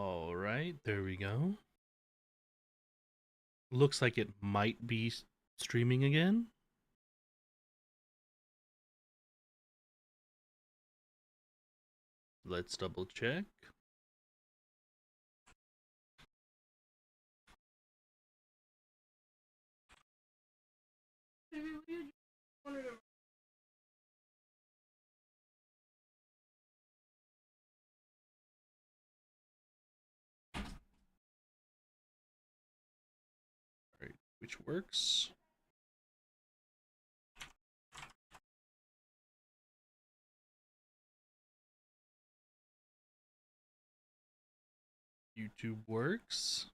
All right, there we go. Looks like it might be streaming again. Let's double check. All right, which works. YouTube works.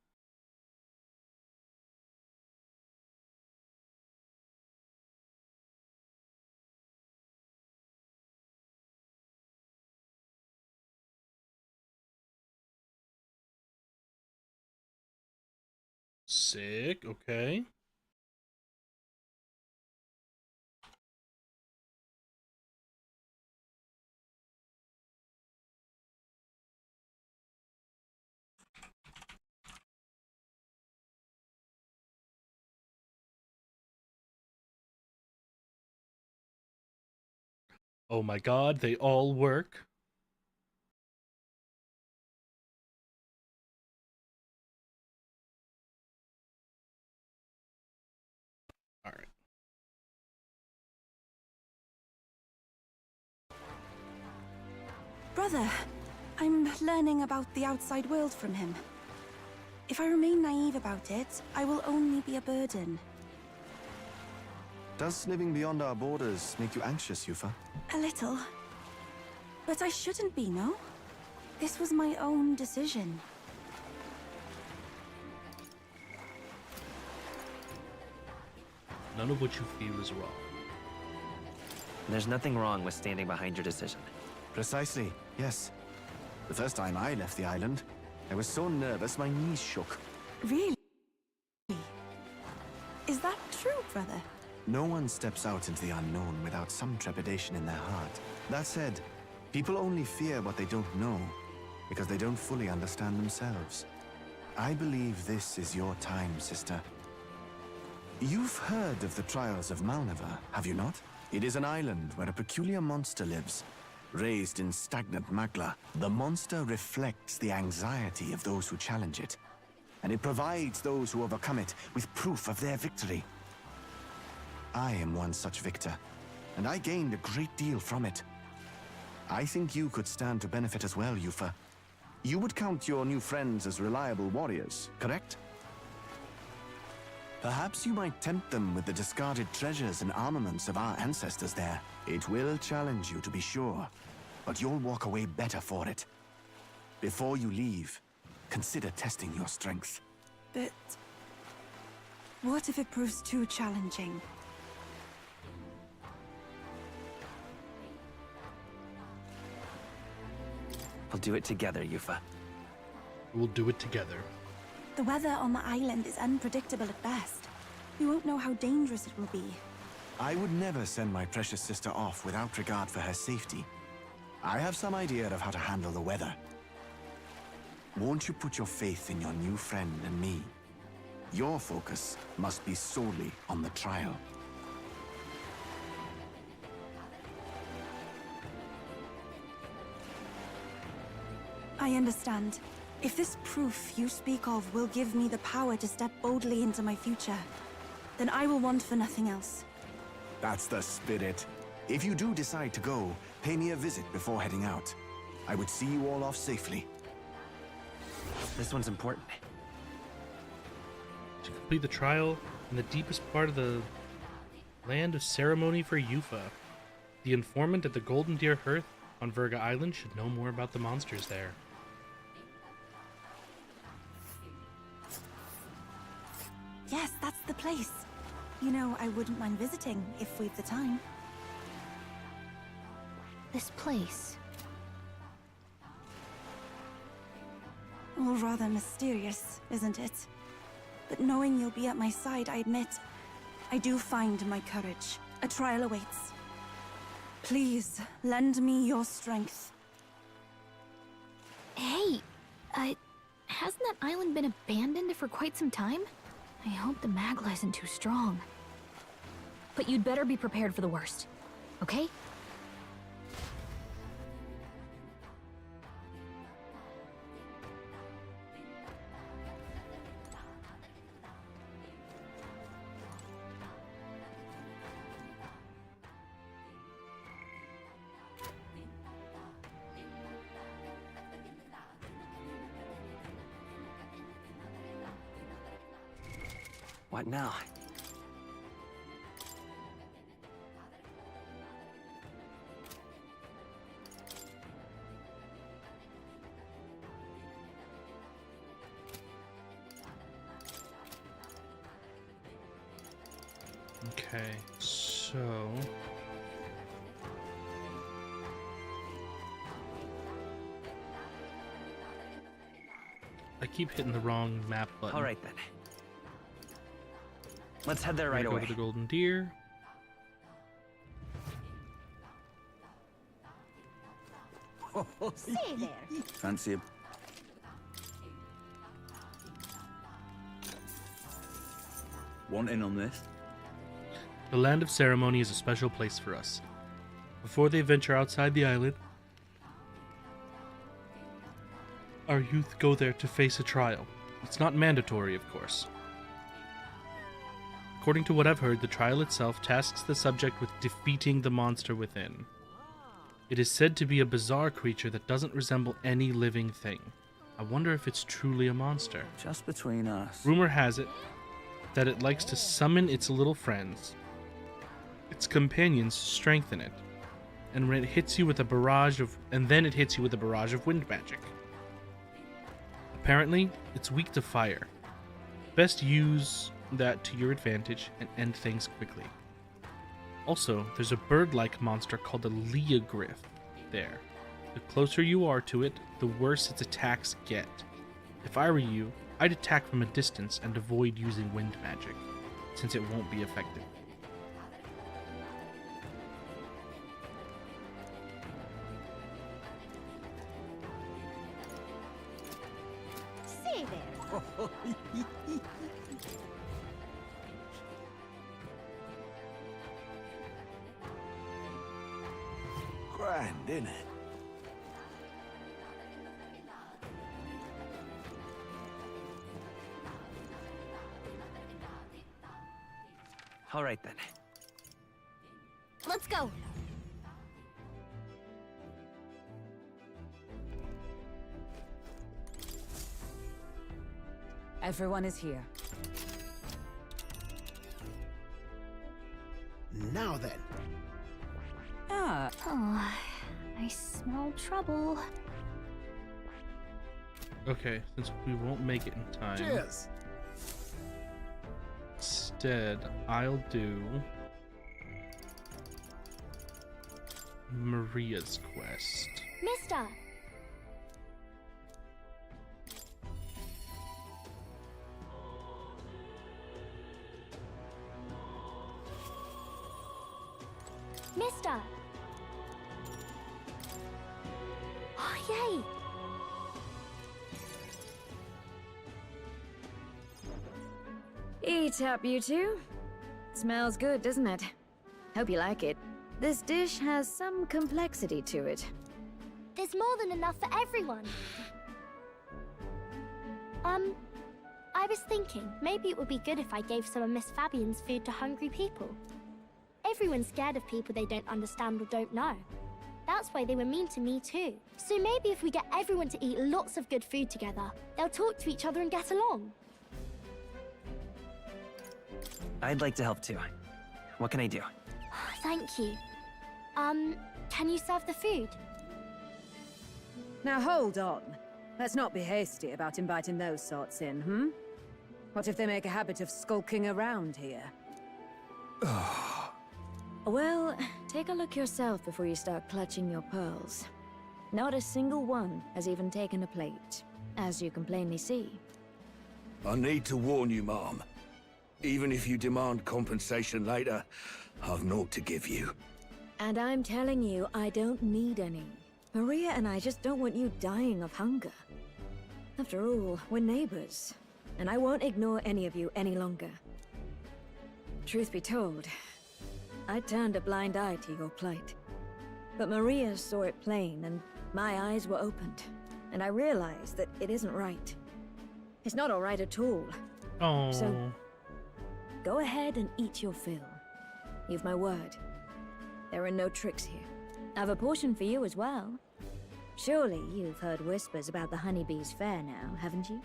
Sick, okay. Oh my god, they all work. All right. Brother, I'm learning about the outside world from him. If I remain naive about it, I will only be a burden. Does living beyond our borders make you anxious, Yufa? A little. But I shouldn't be, no? This was my own decision. None of what you feel is wrong. There's nothing wrong with standing behind your decision. Precisely, yes. The first time I left the island, I was so nervous my knees shook. Really? Is that true, brother? No one steps out into the unknown without some trepidation in their heart. That said, people only fear what they don't know, because they don't fully understand themselves. I believe this is your time, sister. You've heard of the Trials of Malnever, have you not? It is an island where a peculiar monster lives. Raised in stagnant magma, the monster reflects the anxiety of those who challenge it, and it provides those who overcome it with proof of their victory. I am one such victor, and I gained a great deal from it. I think you could stand to benefit as well, Yufa. You would count your new friends as reliable warriors, correct? Perhaps you might tempt them with the discarded treasures and armaments of our ancestors there. It will challenge you, to be sure, but you'll walk away better for it. Before you leave, consider testing your strength. But... what if it proves too challenging? We'll do it together, Yufa. We'll do it together. The weather on the island is unpredictable at best. We won't know how dangerous it will be. I would never send my precious sister off without regard for her safety. I have some idea of how to handle the weather. Won't you put your faith in your new friend and me? Your focus must be solely on the trial. I understand. If this proof you speak of will give me the power to step boldly into my future, then I will want for nothing else. That's the spirit. If you do decide to go, pay me a visit before heading out. I would see you all off safely. This one's important. To complete the trial in the deepest part of the land of ceremony for Yufa. The informant at the Golden Deer Hearth on Virga Island should know more about the monsters there. Yes, that's the place. You know, I wouldn't mind visiting if we've the time. This place. All rather mysterious, isn't it? But knowing you'll be at my side, I admit, I do find my courage. A trial awaits. Please, lend me your strength. Hey, hasn't that island been abandoned for quite some time? I hope the Magla isn't too strong. But you'd better be prepared for the worst, okay? What now? Okay, so I keep hitting the wrong map button. All right then. Let's head there We're right gonna go away. to the Golden Deer. Say there. Fancy a... Want in on this? The Land of Ceremony is a special place for us. Before they venture outside the island, our youth go there to face a trial. It's not mandatory, of course. According to what I've heard, the trial itself tasks the subject with defeating the monster within. It is said to be a bizarre creature that doesn't resemble any living thing. I wonder if it's truly a monster. Just between us. Rumor has it that it likes to summon its little friends. Its companions strengthen it, and when it hits you with a barrage of wind magic. Apparently, it's weak to fire. Best use that to your advantage and end things quickly. Also, there's a bird-like monster called a Leogryph there. The closer you are to it, the worse its attacks get. If I were you, I'd attack from a distance and avoid using wind magic, since it won't be effective. Say there. Grand, innit? All right then. Let's go. Everyone is here. Now then. Ah, Oh, I smell trouble. Okay, since we won't make it in time, Cheers. instead, I'll do Maria's quest. Mister! Mister! Oh, yay! Eat up, you two. Smells good, doesn't it? Hope you like it. This dish has some complexity to it. There's more than enough for everyone. I was thinking maybe it would be good if I gave some of Miss Fabian's food to hungry people. Everyone's scared of people they don't understand or don't know. That's why they were mean to me too. So maybe if we get everyone to eat lots of good food together, they'll talk to each other and get along. I'd like to help too. What can I do? Thank you. Can you serve the food? now hold on. Let's not be hasty about inviting those sorts in, hmm? What if they make a habit of skulking around here? Well, take a look yourself before you start clutching your pearls. Not a single one has even taken a plate, as you can plainly see. I need to warn you, Mom. Even if you demand compensation later, I've naught to give you. And I'm telling you, I don't need any. Maria and I just don't want you dying of hunger. After all, we're neighbors, and I won't ignore any of you any longer. Truth be told, I turned a blind eye to your plight. But Maria saw it plain, and my eyes were opened, and I realized that it isn't right. It's not all right at all. Oh. So, go ahead and eat your fill. You've my word. There are no tricks here. I've a portion for you as well. Surely you've heard whispers about the Honeybees Fair now, haven't you?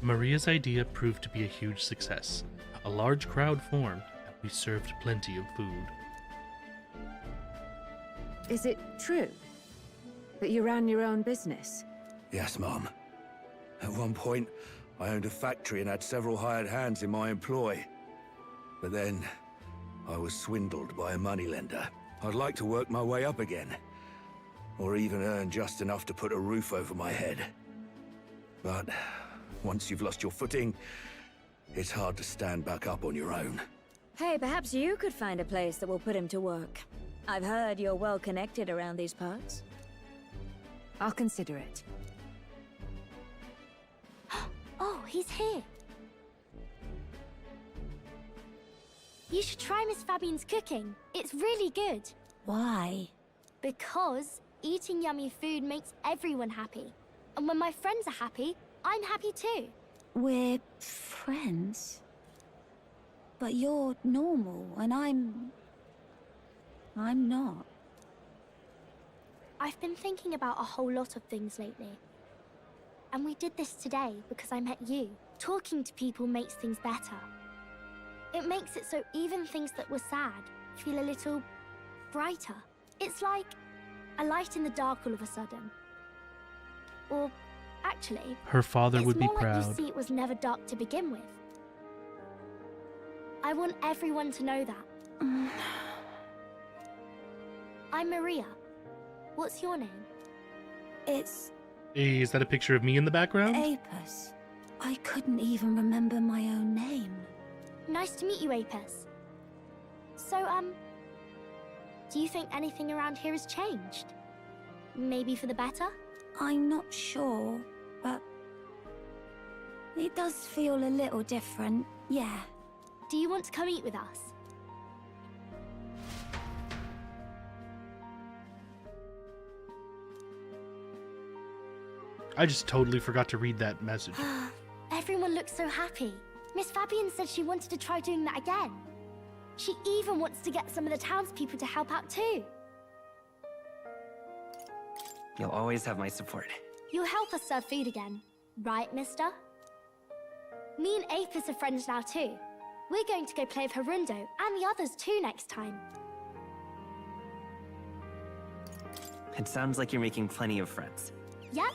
Maria's idea proved to be a huge success. A large crowd formed, and we served plenty of food. Is it true that you ran your own business? Yes, Mom. At one point, I owned a factory and had several hired hands in my employ. But then, I was swindled by a moneylender. I'd like to work my way up again. Or even earn just enough to put a roof over my head. But once you've lost your footing, it's hard to stand back up on your own. Hey, perhaps you could find a place that will put him to work. I've heard you're well connected around these parts. I'll consider it. Oh, he's here. You should try Miss Fabian's cooking. It's really good. Why? Because eating yummy food makes everyone happy. And when my friends are happy, I'm happy too. We're friends. But you're normal, and I'm not. I've been thinking about a whole lot of things lately. And we did this today because I met you. Talking to people makes things better. It makes it so even things that were sad feel a little brighter. It's like a light in the dark all of a sudden. Or actually, Her father would be it's more like proud. you see it was never dark to begin with. I want everyone to know that. I'm Maria. What's your name? It's Hey, is that a picture of me in the background? Apis. I couldn't even remember my own name. Nice to meet you, Apis. So, do you think anything around here has changed? Maybe for the better? I'm not sure, but it does feel a little different, yeah. Do you want to come eat with us? I just totally forgot to read that message. Everyone looks so happy. Miss Fabian said she wanted to try doing that again. She even wants to get some of the townspeople to help out too. You'll always have my support. You'll help us serve food again, right, mister? Me and Apis are friends now too. We're going to go play with Harundo and the others too next time. It sounds like you're making plenty of friends. Yep,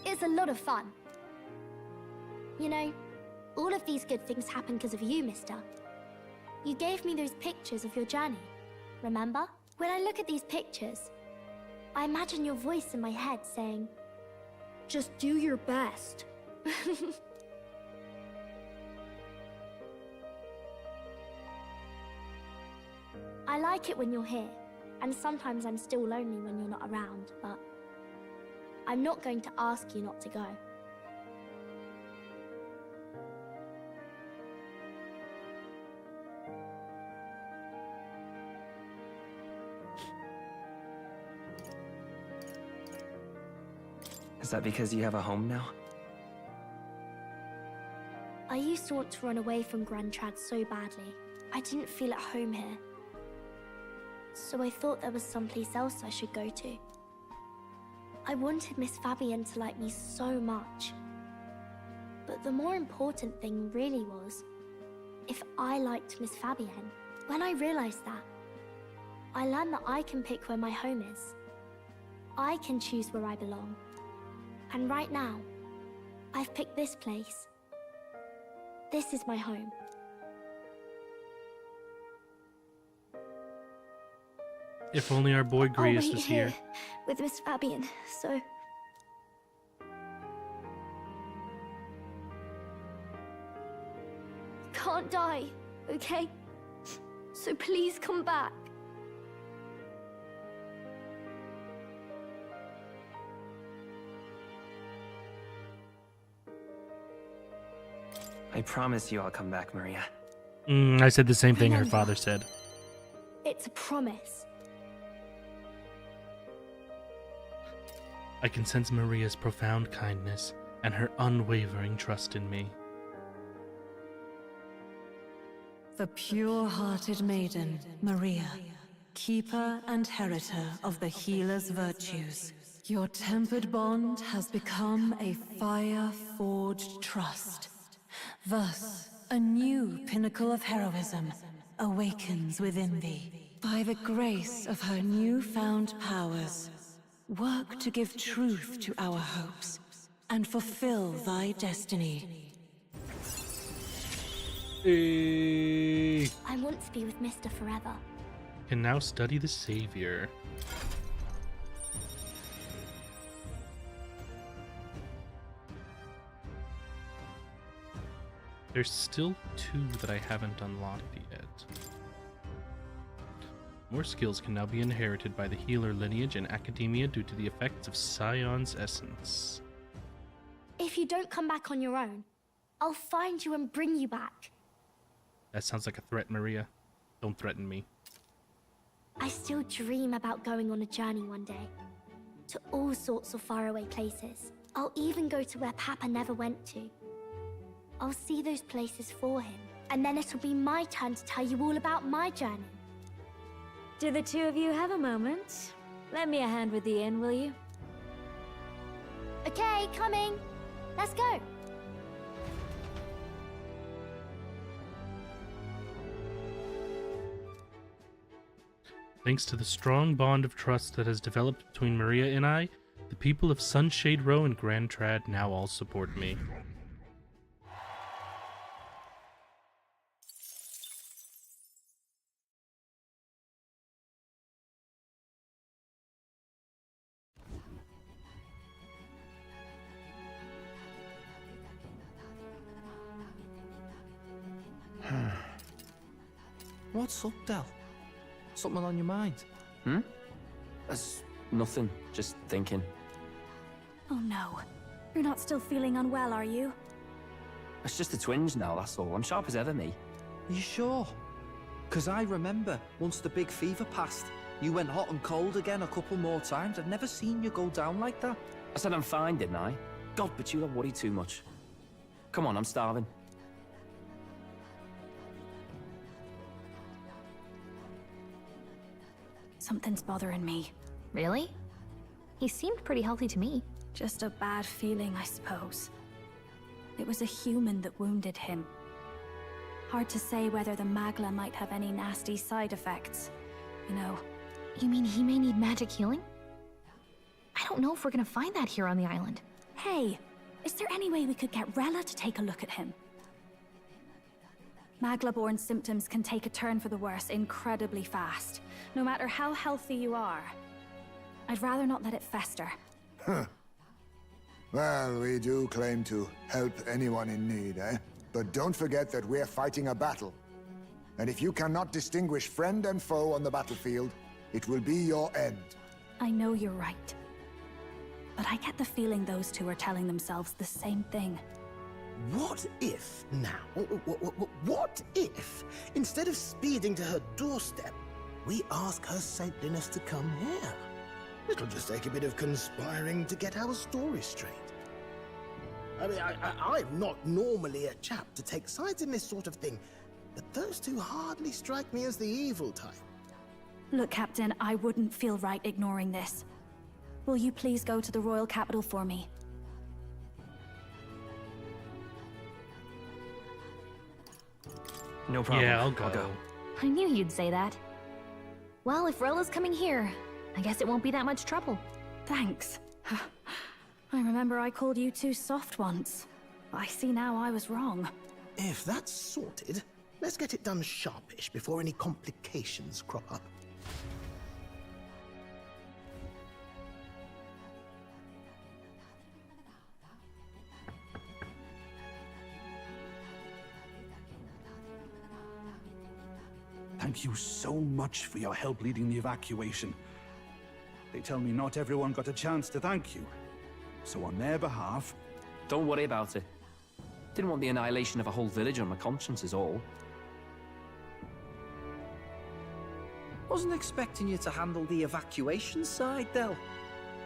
it's a lot of fun. You know, all of these good things happen because of you, mister. You gave me those pictures of your journey, remember? When I look at these pictures, I imagine your voice in my head saying, just do your best. I like it when you're here, and sometimes I'm still lonely when you're not around, but I'm not going to ask you not to go. Is that because you have a home now? I used to want to run away from Grand Trad so badly. I didn't feel at home here. So I thought there was someplace else I should go to. I wanted Miss Fabian to like me so much. But the more important thing really was if I liked Miss Fabian. When I realized that, I learned that I can pick where my home is. I can choose where I belong. And right now, I've picked this place. This is my home. If only our boy I'll Grius wait was here. with Miss Fabian, so... Can't die, okay? So please come back. I promise you I'll come back, Maria. I said the same thing her Remember. father said. It's a promise. I can sense Maria's profound kindness and her unwavering trust in me. The pure-hearted maiden, Maria, keeper and heritor of the healer's virtues. Your tempered bond has become a fire-forged trust. Thus, a new pinnacle of heroism awakens within thee. By the grace of her newfound powers, work to give truth to our hopes and fulfill thy destiny. I want to be with Mr. forever. Can now study the Savior. There's still 2 that I haven't unlocked yet. More skills can now be inherited by the healer lineage in Academia due to the effects of Scion's essence. If you don't come back on your own, I'll find you and bring you back. That sounds like a threat, Maria. Don't threaten me. I still dream about going on a journey one day. To all sorts of faraway places. I'll even go to where Papa never went to. I'll see those places for him. And then it'll be my turn to tell you all about my journey. Do the two of you have a moment? Lend me a hand with the inn, will you? Okay, coming. Let's go. Thanks to the strong bond of trust that has developed between Maria and I, the people of Sunshade Row and Grand Trad now all support me. What's up, Del? Something on your mind? That's nothing. Just thinking. Oh no. You're not still feeling unwell, are you? It's just a twinge now, that's all. I'm sharp as ever, me. Are you sure? Because I remember, once the big fever passed, you went hot and cold again a couple more times. I've never seen you go down like that. I said I'm fine, didn't I? God, but you don't worry too much. Come on, I'm starving. Something's bothering me. Really? He seemed pretty healthy to me. Just a bad feeling, I suppose. It was a human that wounded him. Hard to say whether the Magla might have any nasty side effects. You know. You mean he may need magic healing? I don't know if we're gonna find that here on the island. Hey, is there any way we could get Rella to take a look at him? Magla-born symptoms can take a turn for the worse incredibly fast, no matter how healthy you are. I'd rather not let it fester. Huh. Well, we do claim to help anyone in need, eh? But don't forget that we're fighting a battle. And if you cannot distinguish friend and foe on the battlefield, it will be your end. I know you're right. But I get the feeling those two are telling themselves the same thing. What if, now, what if, instead of speeding to her doorstep, we ask her saintliness to come here? It'll just take a bit of conspiring to get our story straight. I mean, I'm not normally a chap to take sides in this sort of thing, but those two hardly strike me as the evil type. Look, Captain, I wouldn't feel right ignoring this. Will you please go to the royal capital for me? No problem. Yeah, I'll go. I knew you'd say that. Well, if Rella's coming here, I guess it won't be that much trouble. Thanks. I remember I called you too soft once. I see now I was wrong. If that's sorted, let's get it done sharpish before any complications crop up. Thank you so much for your help leading the evacuation. They tell me not everyone got a chance to thank you. So on their behalf... Don't worry about it. Didn't want the annihilation of a whole village on my conscience is all. Wasn't expecting you to handle the evacuation side, Del.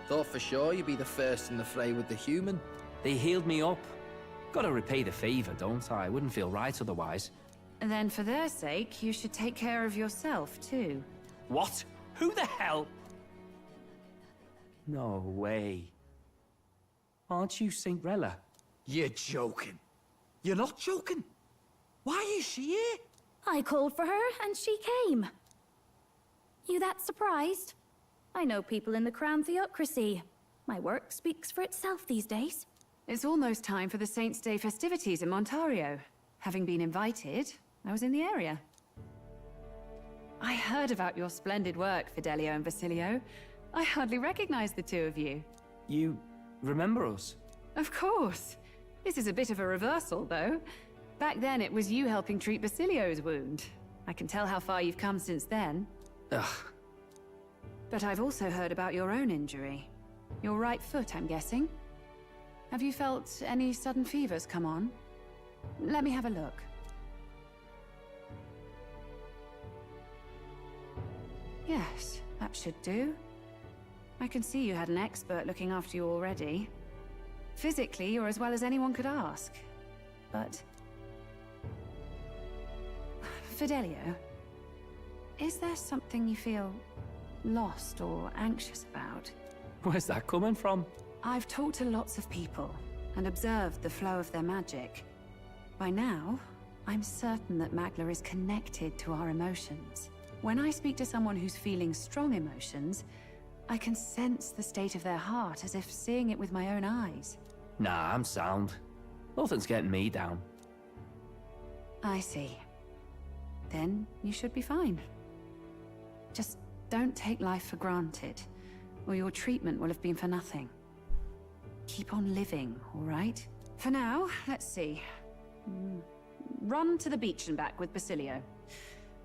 Thought for sure you'd be the first in the fray with the human. They healed me up. Gotta repay the favor, don't I? Wouldn't feel right otherwise. And then for their sake, you should take care of yourself, too. What? Who the hell? No way. Aren't you Saint Rella? You're joking. You're not joking. Why is she here? I called for her, and she came. You that surprised? I know people in the Crown Theocracy. My work speaks for itself these days. It's almost time for the Saints' Day festivities in Montario. Having been invited, I was in the area. I heard about your splendid work, Fidelio and Basilio. I hardly recognized the two of you. You remember us? Of course. This is a bit of a reversal, though. Back then, it was you helping treat Basilio's wound. I can tell how far you've come since then. Ugh. But I've also heard about your own injury. Your right foot, I'm guessing. Have you felt any sudden fevers come on? Let me have a look. Yes, that should do. I can see you had an expert looking after you already. Physically, you're as well as anyone could ask. But... Fidelio, is there something you feel lost or anxious about? Where's that coming from? I've talked to lots of people and observed the flow of their magic. By now, I'm certain that Magla is connected to our emotions. When I speak to someone who's feeling strong emotions, I can sense the state of their heart as if seeing it with my own eyes. Nah, I'm sound. Nothing's getting me down. I see. Then you should be fine. Just don't take life for granted, or your treatment will have been for nothing. Keep on living, all right? For now, let's see. Run to the beach and back with Basilio.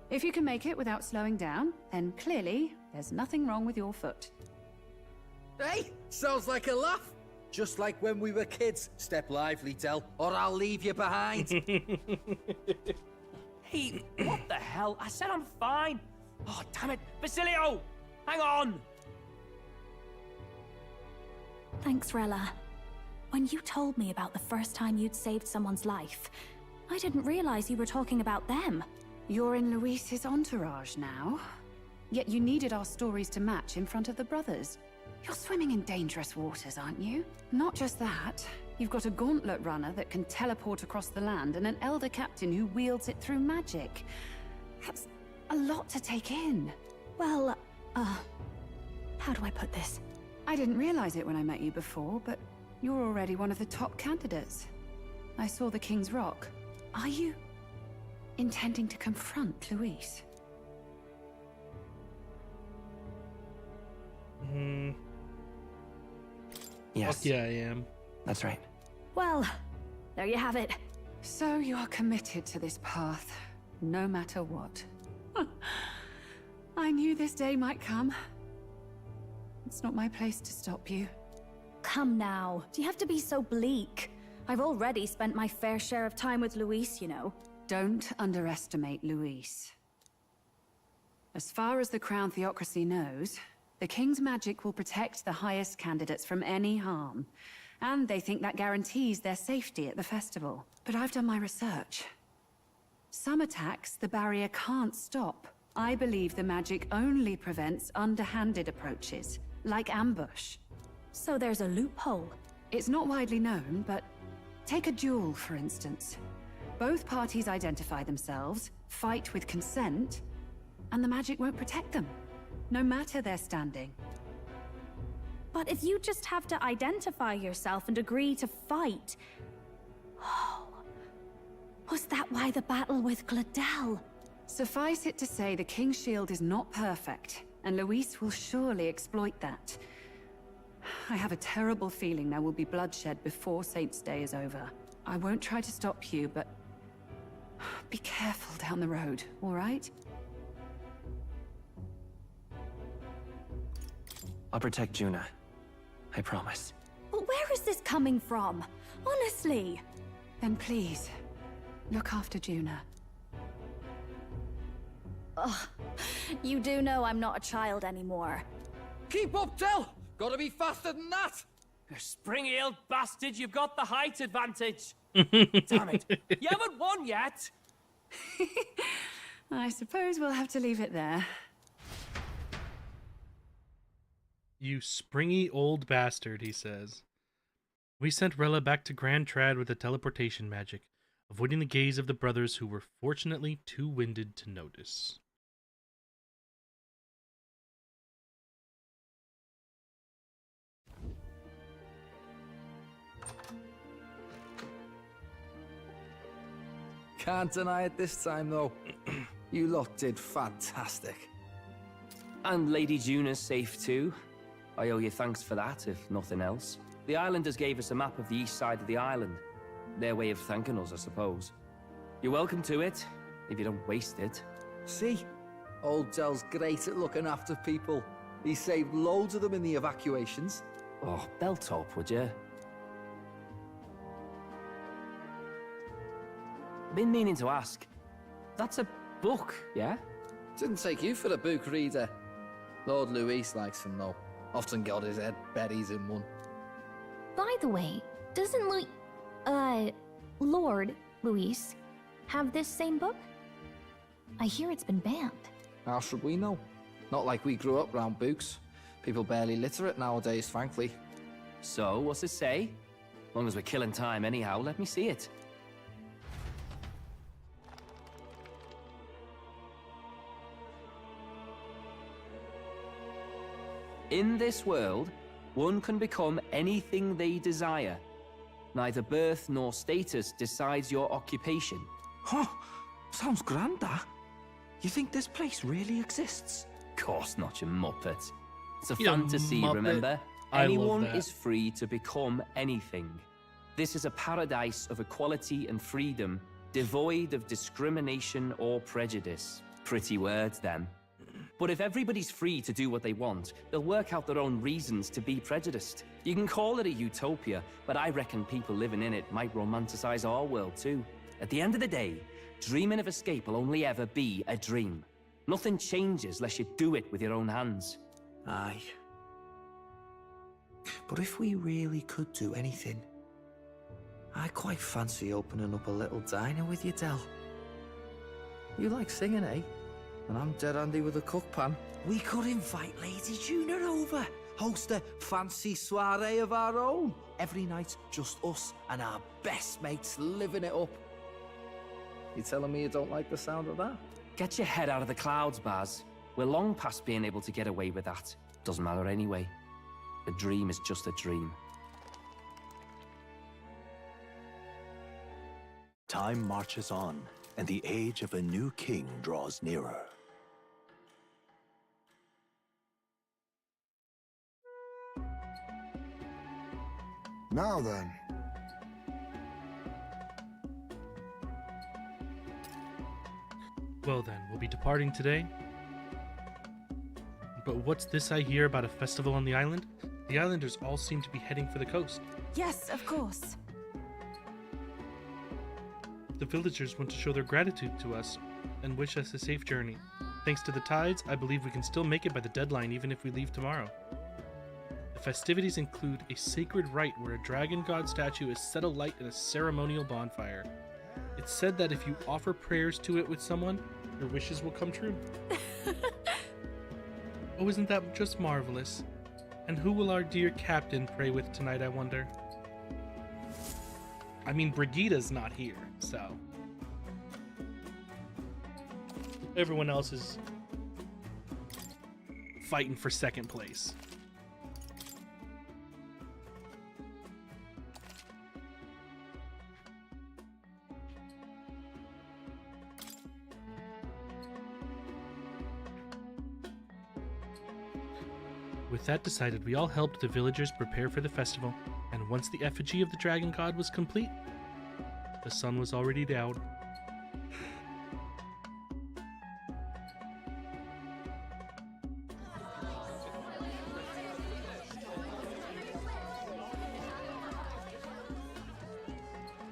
If you can make it without slowing down, then clearly there's nothing wrong with your foot. Hey, sounds like a laugh. Just like when we were kids. Step lively, Del, or I'll leave you behind. Hey, what the hell? I said I'm fine. Oh, damn it. Basilio! Hang on! Thanks, Rella. When you told me about the first time you'd saved someone's life, I didn't realize you were talking about them. You're in Luis's entourage now. Yet you needed our stories to match in front of the brothers. You're swimming in dangerous waters, aren't you? Not just that. You've got a gauntlet runner that can teleport across the land and an elder captain who wields it through magic. That's a lot to take in. Well, how do I put this? I didn't realize it when I met you before, but you're already one of the top candidates. I saw the King's Rock. Are you intending to confront Luis? Yes. Fuck yeah, I am. That's right. Well, there you have it. So you are committed to this path, no matter what. I knew this day might come. It's not my place to stop you. Come now, do you have to be so bleak? I've already spent my fair share of time with Luis, you know. Don't underestimate Luis. As far as the Crown Theocracy knows, the King's magic will protect the highest candidates from any harm. And they think that guarantees their safety at the festival. But I've done my research. Some attacks the barrier can't stop. I believe the magic only prevents underhanded approaches, like ambush. So there's a loophole. It's not widely known, but take a duel, for instance. Both parties identify themselves, fight with consent, and the magic won't protect them, no matter their standing. But if you just have to identify yourself and agree to fight... Oh, was that why the battle with Gladel? Suffice it to say the King's Shield is not perfect, and Luis will surely exploit that. I have a terrible feeling there will be bloodshed before Saints' Day is over. I won't try to stop you, but be careful down the road, all right? I'll protect Juna. I promise. But where is this coming from? Honestly. Then please, look after Juna. Ugh. You do know I'm not a child anymore. Keep up, Del! Gotta be faster than that! You springy-heeled bastard, you've got the height advantage. Damn it. You haven't won yet. I suppose we'll have to leave it there. You springy old bastard, he says. We sent Rella back to Grand Trad with the teleportation magic, avoiding the gaze of the brothers who were fortunately too winded to notice. Can't deny it this time, though. You lot did fantastic. And Lady Juna's safe too. I owe you thanks for that, if nothing else. The islanders gave us a map of the east side of the island. Their way of thanking us, I suppose. You're welcome to it, if you don't waste it. See? Old Del's great at looking after people. He saved loads of them in the evacuations. Oh, belt up, would you? Been meaning to ask. That's a book, yeah? Didn't take you for a book reader. Lord Luis likes them, though. Often got his head berries in one. By the way, doesn't Lord Luis have this same book? I hear it's been banned. How should we know? Not like we grew up round books. People barely literate nowadays, frankly. So, what's it say? As long as we're killing time anyhow, let me see it. In this world, one can become anything they desire. Neither birth nor status decides your occupation. Huh? Sounds grand, that. You think this place really exists? Of course not, you muppet. It's a You fantasy, muppet. remember? I love Anyone that. is free to become anything. This is a paradise of equality and freedom, devoid of discrimination or prejudice. Pretty words, them. But if everybody's free to do what they want, they'll work out their own reasons to be prejudiced. You can call it a utopia, but I reckon people living in it might romanticize our world too. At the end of the day, dreaming of escape will only ever be a dream. Nothing changes unless you do it with your own hands. Aye. But if we really could do anything, I quite fancy opening up a little diner with you, Del. You like singing, eh? And I'm dead handy with a cook pan. We could invite Lady Juna over. Host a fancy soiree of our own. Every night, just us and our best mates living it up. You telling me you don't like the sound of that? Get your head out of the clouds, Baz. We're long past being able to get away with that. Doesn't matter anyway. A dream is just a dream. Time marches on, and the age of a new king draws nearer. Now then. Well then, we'll be departing today. But what's this I hear about a festival on the island? The islanders all seem to be heading for the coast. Yes, of course. The villagers want to show their gratitude to us and wish us a safe journey. Thanks to the tides, I believe we can still make it by the deadline even if we leave tomorrow. The festivities include a sacred rite where a dragon god statue is set alight in a ceremonial bonfire. It's said that if you offer prayers to it with someone, your wishes will come true. Oh, isn't that just marvelous? And who will our dear captain pray with tonight, I wonder? I mean, Brigida's not here, so... everyone else is fighting for second place. With that decided, we all helped the villagers prepare for the festival, and once the effigy of the dragon god was complete, the sun was already down.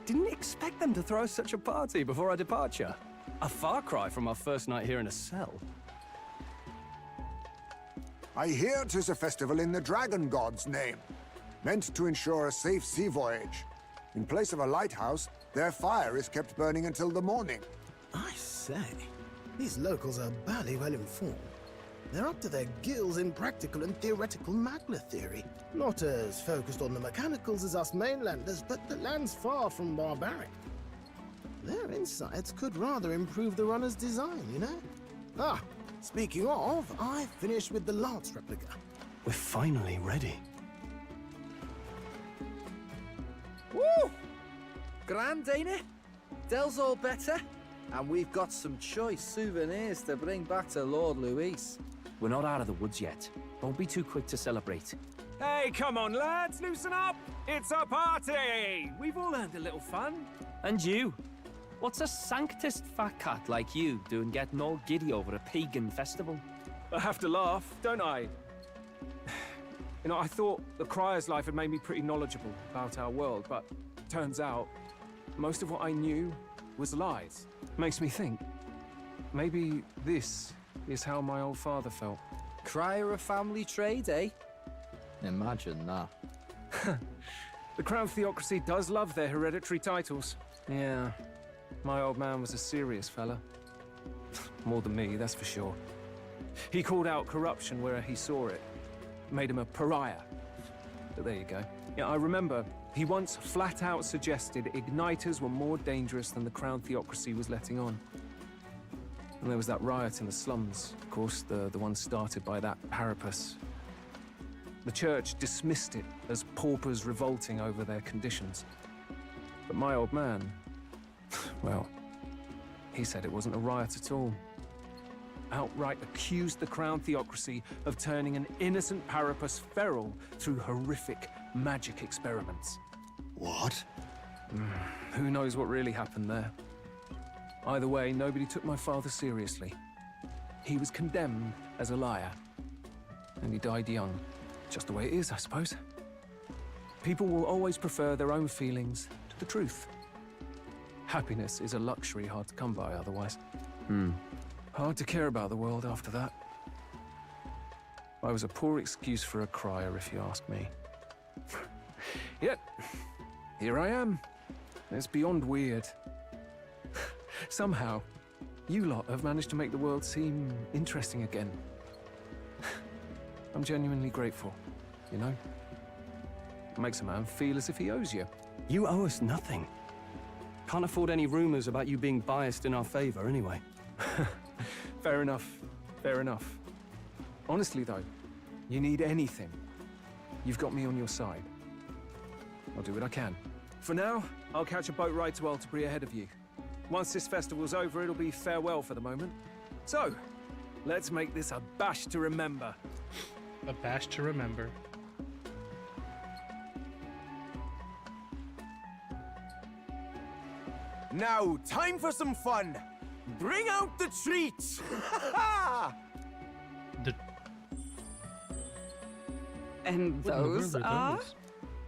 didn't expect them to throw such a party before our departure. A far cry from our first night here in a cell. I hear 'tis a festival in the Dragon God's name, meant to ensure a safe sea voyage. In place of a lighthouse, their fire is kept burning until the morning. I say, these locals are barely well informed. They're up to their gills in practical and theoretical Magna theory. Not as focused on the mechanicals as us mainlanders, but the land's far from barbaric. Their insights could rather improve the runner's design, you know? Ah, speaking of, I finished with the Lance replica. We're finally ready. Woo! Grand, ain't it? Dell's all better, and we've got some choice souvenirs to bring back to Lord Luis. We're not out of the woods yet. Don't be too quick to celebrate. Hey, come on, lads, loosen up! It's a party! We've all earned a little fun. And you? What's a sanctist fat cat like you doing getting all giddy over a pagan festival? I have to laugh, don't I? You know, I thought the Crier's life had made me pretty knowledgeable about our world, but turns out most of what I knew was lies. Makes me think, maybe this is how my old father felt. Crier a family trade, eh? Imagine that. The Crown Theocracy does love their hereditary titles. Yeah, my old man was a serious fella. More than me, that's for sure. He called out corruption where he saw it. Made him a pariah. But there you go. Yeah, I remember he once flat out suggested igniters were more dangerous than the Crown Theocracy was letting on. And there was that riot in the slums, of course, the one started by that Parapus. The church dismissed it as paupers revolting over their conditions. But my old man, well, he said it wasn't a riot at all. Outright accused the Crown Theocracy of turning an innocent Parapus feral through horrific magic experiments. What? Who knows what really happened there? Either way, nobody took my father seriously. He was condemned as a liar. And he died young. Just the way it is, I suppose. People will always prefer their own feelings to the truth. Happiness is a luxury hard to come by otherwise. Hard to care about the world after that. I was a poor excuse for a crier, if you ask me. Yet, here I am. It's beyond weird. Somehow, you lot have managed to make the world seem interesting again. I'm genuinely grateful, you know? It makes a man feel as if he owes you. You owe us nothing. Can't afford any rumors about you being biased in our favor, anyway. Fair enough. Fair enough. Honestly, though, you need anything, you've got me on your side. I'll do what I can. For now, I'll catch a boat ride to Altabri ahead of you. Once this festival's over, it'll be farewell for the moment. So, let's make this a bash to remember. A bash to remember. Now, time for some fun. Bring out the treats! And those are?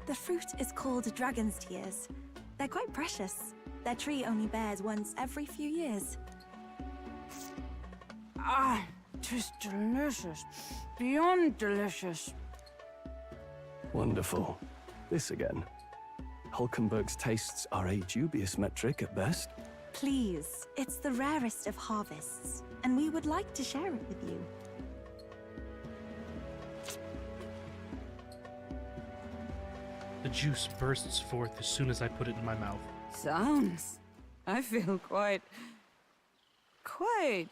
The fruit is called dragon's tears. They're quite precious. Their tree only bears once every few years. Ah, 'tis delicious. Beyond delicious. Wonderful. This again. Hulkenberg's tastes are a dubious metric at best. Please, it's the rarest of harvests, and we would like to share it with you. The juice bursts forth as soon as I put it in my mouth. Sounds. I feel quite. Right?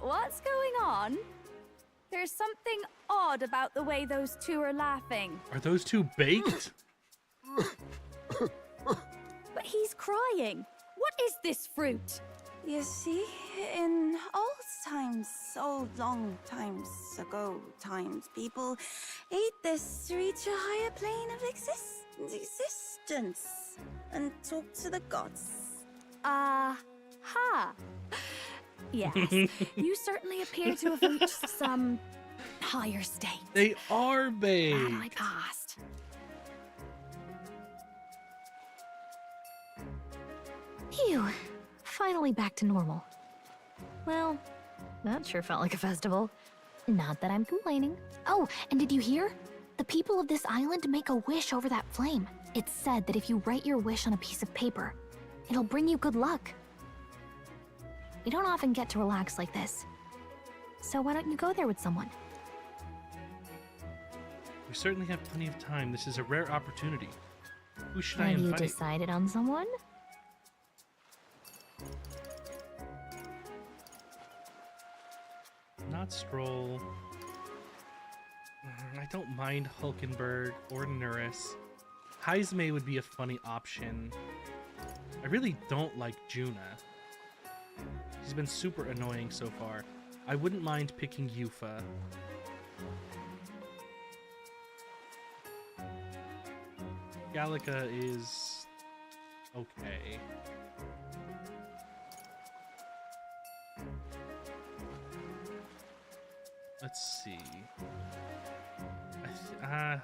What's going on? There's something odd about the way those two are laughing. Are those two baked? But he's crying. What is this fruit? You see, in old long times ago, people ate this to reach a higher plane of existence and talk to the gods. Ha! Yes, you certainly appear to have reached some higher state. They are bait. Out of my past. Phew. Finally back to normal. Well, that sure felt like a festival. Not that I'm complaining. Oh, and did you hear? The people of this island make a wish over that flame. It's said that if you write your wish on a piece of paper, it'll bring you good luck. We don't often get to relax like this. So why don't you go there with someone? We certainly have plenty of time. This is a rare opportunity. Who should I Have you invite? decided on someone? Not Stroll. I don't mind Hulkenberg or Nuris. Heismay would be a funny option. I really don't like Juna. She's been super annoying so far. I wouldn't mind picking Yufa. Gallica is okay. Let's see. I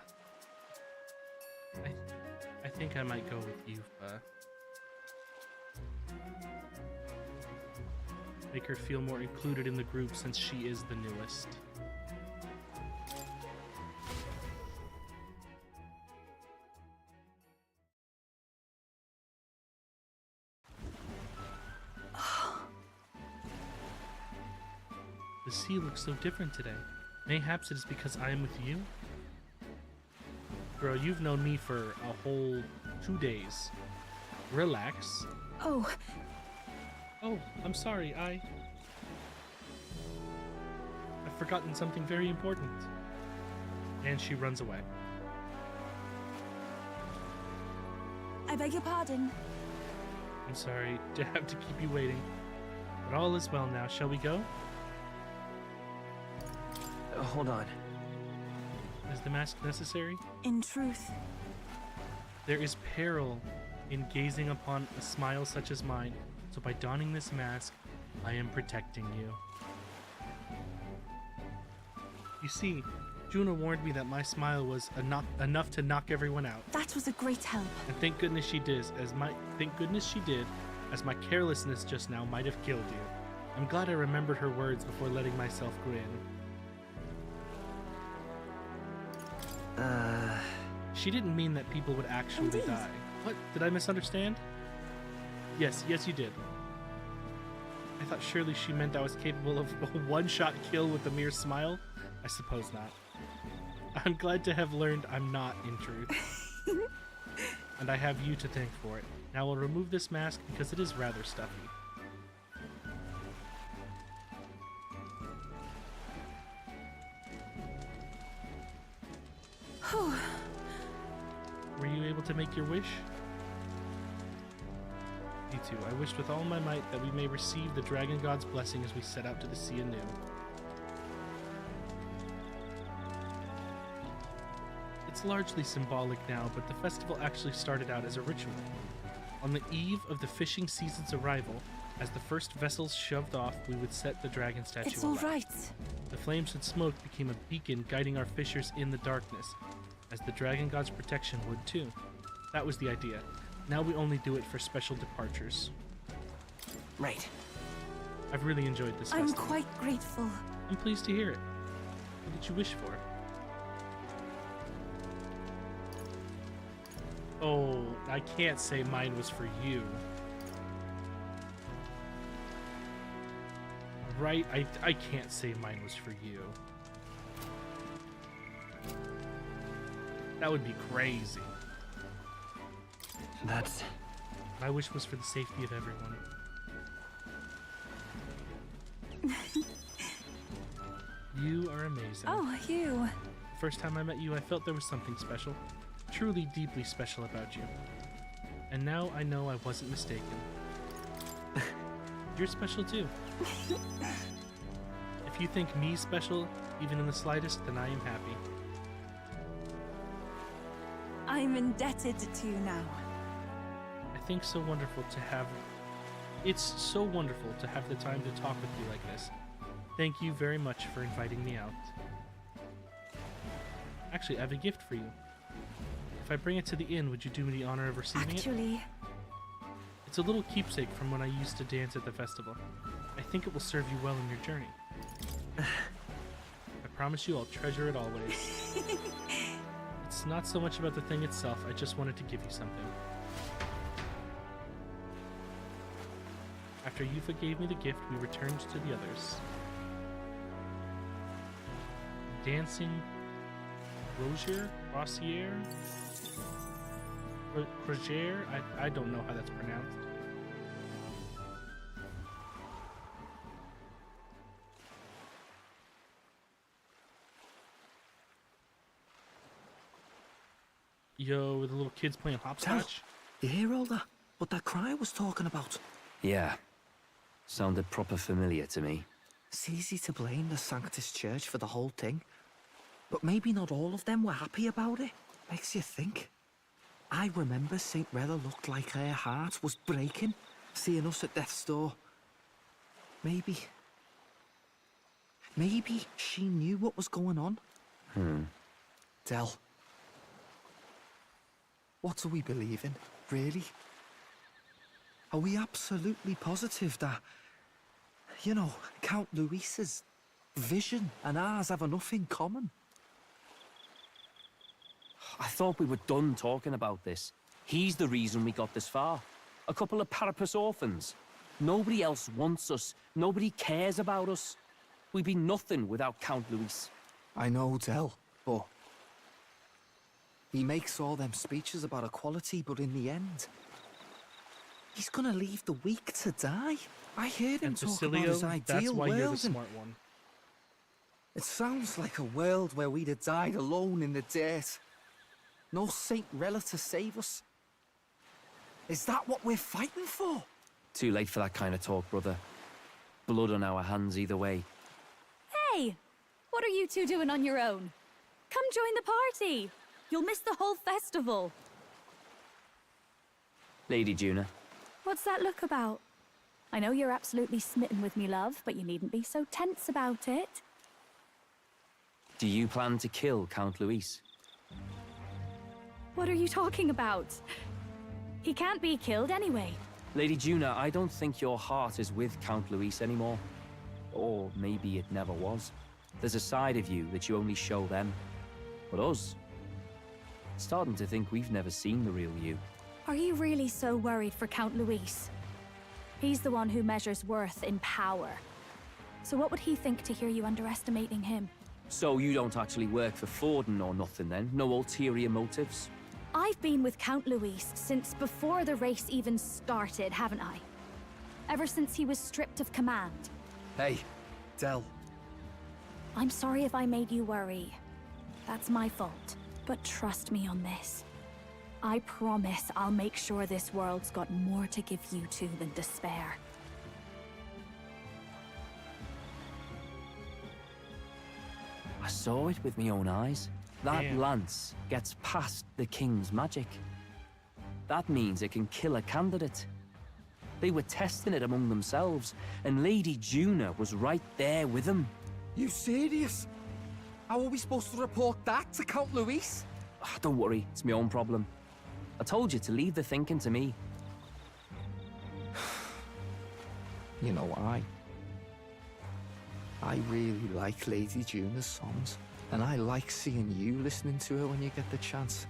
think I might go with Yufa. Make her feel more included in the group since she is the newest. The sea looks so different today. Mayhaps it is because I am with you? Girl, you've known me for a whole 2 days. Relax. Oh. Oh, I'm sorry, I've forgotten something very important. And she runs away. I beg your pardon. I'm sorry to have to keep you waiting. But all is well now. Shall we go? Hold on. Is the mask necessary? In truth, There is peril in gazing upon a smile such as mine, so by donning this mask, I am protecting you. You see, Juna warned me that my smile was enough to knock everyone out. that was a great help. And thank goodness she did, as my carelessness just now might have killed you. I'm glad I remembered her words before letting myself grin. She didn't mean that people would actually Indeed. die. What? Did I misunderstand? Yes, you did. I thought surely she meant I was capable of a one-shot kill with a mere smile. I suppose not. I'm glad to have learned I'm not, in truth. And I have you to thank for it. Now I'll remove this mask because it is rather stuffy. Whew. Were you able to make your wish? Me too. I wished with all my might that we may receive the Dragon God's blessing as we set out to the sea anew. It's largely symbolic now, but the festival actually started out as a ritual. On the eve of the fishing season's arrival, as the first vessels shoved off, we would set the dragon statue It's all alight. right. The flames and smoke became a beacon guiding our fishers in the darkness, as the Dragon God's protection would too. That was the idea. Now we only do it for special departures. Right. I've really enjoyed this I'm festival. quite grateful. I'm pleased to hear it. What did you wish for? Oh, I can't say mine was for you. Right? I can't say mine was for you. That would be crazy. That's... My wish was for the safety of everyone. You are amazing. Oh, you. First time I met you, I felt there was something special. Truly, deeply special about you. And now I know I wasn't mistaken. You're special too. If you think me special, even in the slightest, then I am happy. I'm indebted to you now. I think so wonderful to have... It's so wonderful to have the time to talk with you like this. Thank you very much for inviting me out. Actually, I have a gift for you. If I bring it to the inn, would you do me the honor of receiving it? Actually, It's a little keepsake from when I used to dance at the festival. I think it will serve you well in your journey. I promise you I'll treasure it always. It's not so much about the thing itself, I just wanted to give you something. After Yufa gave me the gift, we returned to the others. Dancing Crozier? I don't know how that's pronounced. Yo, with the little kids playing hopscotch. You hear all that? What that cry was talking about? Yeah. Sounded proper familiar to me. It's easy to blame the Sanctus Church for the whole thing. But maybe not all of them were happy about it. Makes you think. I remember St. Rella looked like her heart was breaking, seeing us at death's door. Maybe she knew what was going on. Del. What do we believe in, really? Are we absolutely positive that, you know, Count Luis's vision and ours have enough in common? I thought we were done talking about this. He's the reason we got this far. A couple of Parapus orphans. Nobody else wants us. Nobody cares about us. We'd be nothing without Count Luis. I know, Del, but he makes all them speeches about equality, but in the end, he's gonna leave the weak to die. I heard him And talk Basilio, about his that's ideal why world. you're the smart one. It sounds like a world where we'd have died alone in the dirt. No Saint Rella to save us. Is that what we're fighting for? Too late for that kind of talk, brother. Blood on our hands either way. Hey! What are you two doing on your own? Come join the party! You'll miss the whole festival. Lady Juna. What's that look about? I know you're absolutely smitten with me, love, but you needn't be so tense about it. Do you plan to kill Count Luis? What are you talking about? He can't be killed anyway. Lady Juna, I don't think your heart is with Count Luis anymore. Or maybe it never was. There's a side of you that you only show them. But us? Starting to think we've never seen the real you. Are you really so worried for Count Luis? He's the one who measures worth in power. So what would he think to hear you underestimating him? So you don't actually work for Forden or nothing then? No ulterior motives? I've been with Count Luis since before the race even started, haven't I? Ever since he was stripped of command. Hey, Del. I'm sorry if I made you worry. That's my fault. But trust me on this. I promise I'll make sure this world's got more to give you two than despair. I saw it with my own eyes. That Damn. lance gets past the king's magic. That means it can kill a candidate. They were testing it among themselves, and Lady Juna was right there with them. You serious? How are we supposed to report that to Count Luis? Don't worry, it's my own problem. I told you to leave the thinking to me. You know, I really like Lady Juna's songs, and I like seeing you listening to her when you get the chance.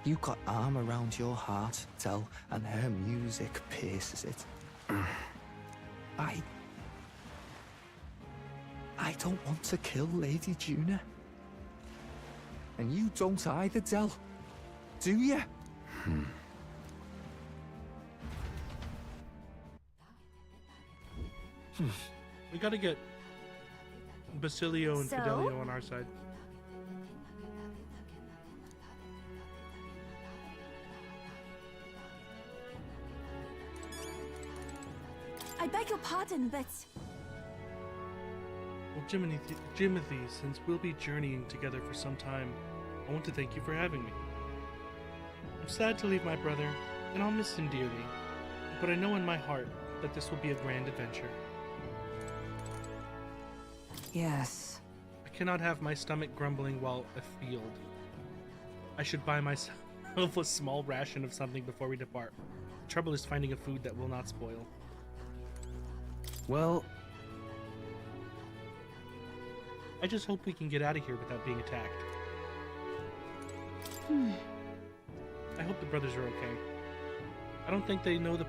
You got arm around your heart, Del, and her music pierces it. I don't want to kill Lady Juna. And you don't either, Del. Do you? We gotta get Basilio and So? Fidelio on our side. I beg your pardon, but Well, Jimothy, since we'll be journeying together for some time, I want to thank you for having me. I'm sad to leave my brother, and I'll miss him dearly, but I know in my heart that this will be a grand adventure. Yes. I cannot have my stomach grumbling while afield. I should buy myself a small ration of something before we depart. The trouble is finding a food that will not spoil. Well, I just hope we can get out of here without being attacked. I hope the brothers are okay. I don't think they know the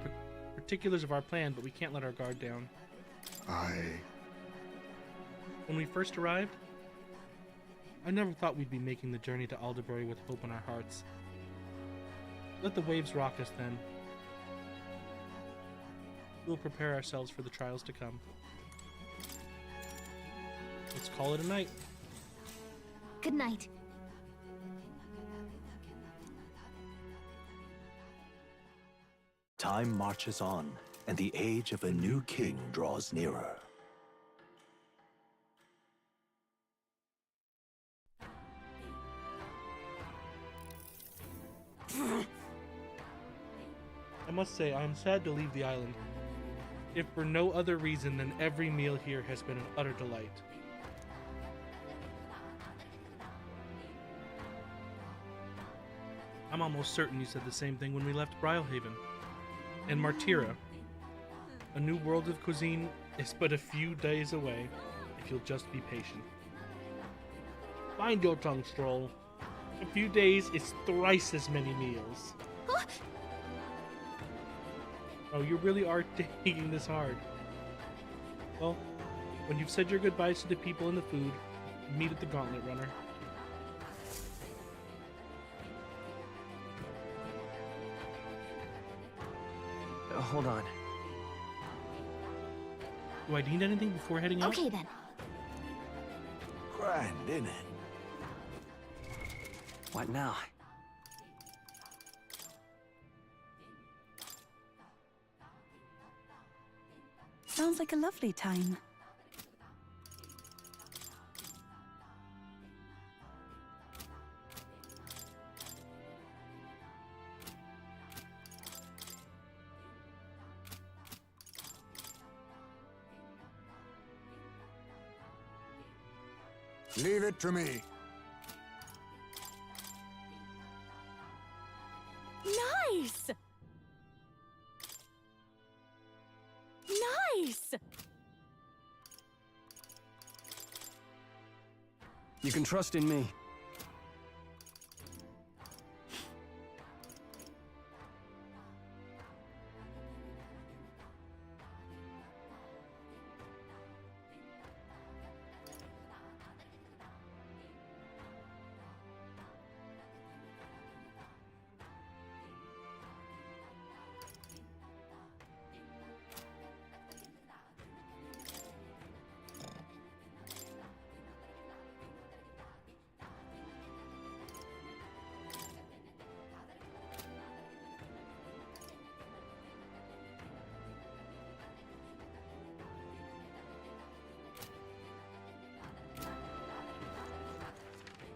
particulars of our plan, but we can't let our guard down. When we first arrived, I never thought we'd be making the journey to Alderbury with hope in our hearts. Let the waves rock us then. We'll prepare ourselves for the trials to come. Let's call it a night. Good night. Time marches on, and the age of a new king draws nearer. I must say, I am sad to leave the island, if for no other reason than every meal here has been an utter delight. I'm almost certain you said the same thing when we left Brylehaven. And Martira, a new world of cuisine is but a few days away, if you'll just be patient. Find your tongue, Stroll. A few days is thrice as many meals. Oh, you really are taking this hard. Well, when you've said your goodbyes to the people and the food, meet at the Gauntlet Runner. Hold on. Do I need anything before heading out? Okay then. Grand, innit? What now? Sounds like a lovely time. Leave it to me. Nice! Nice! You can trust in me.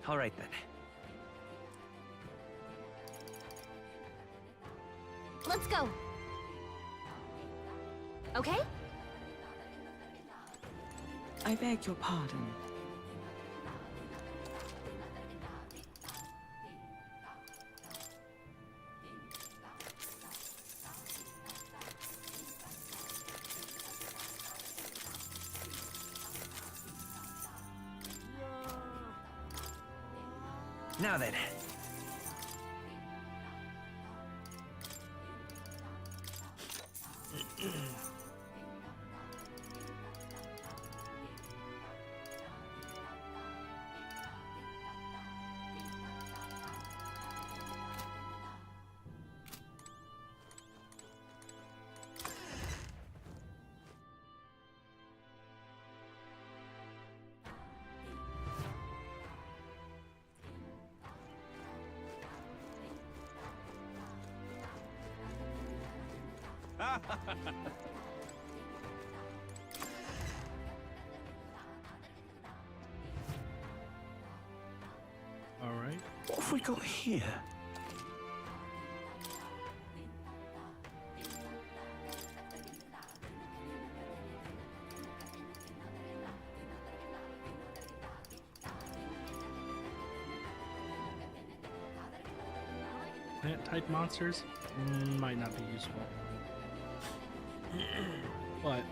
All right then. Let's go. Okay? I beg your pardon. Now then. All right. What have we got here? plant-type monsters might not be useful. But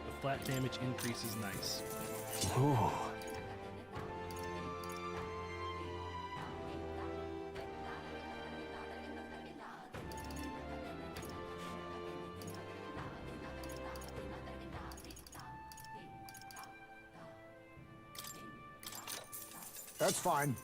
the flat damage increase is nice. Ooh. That's fine.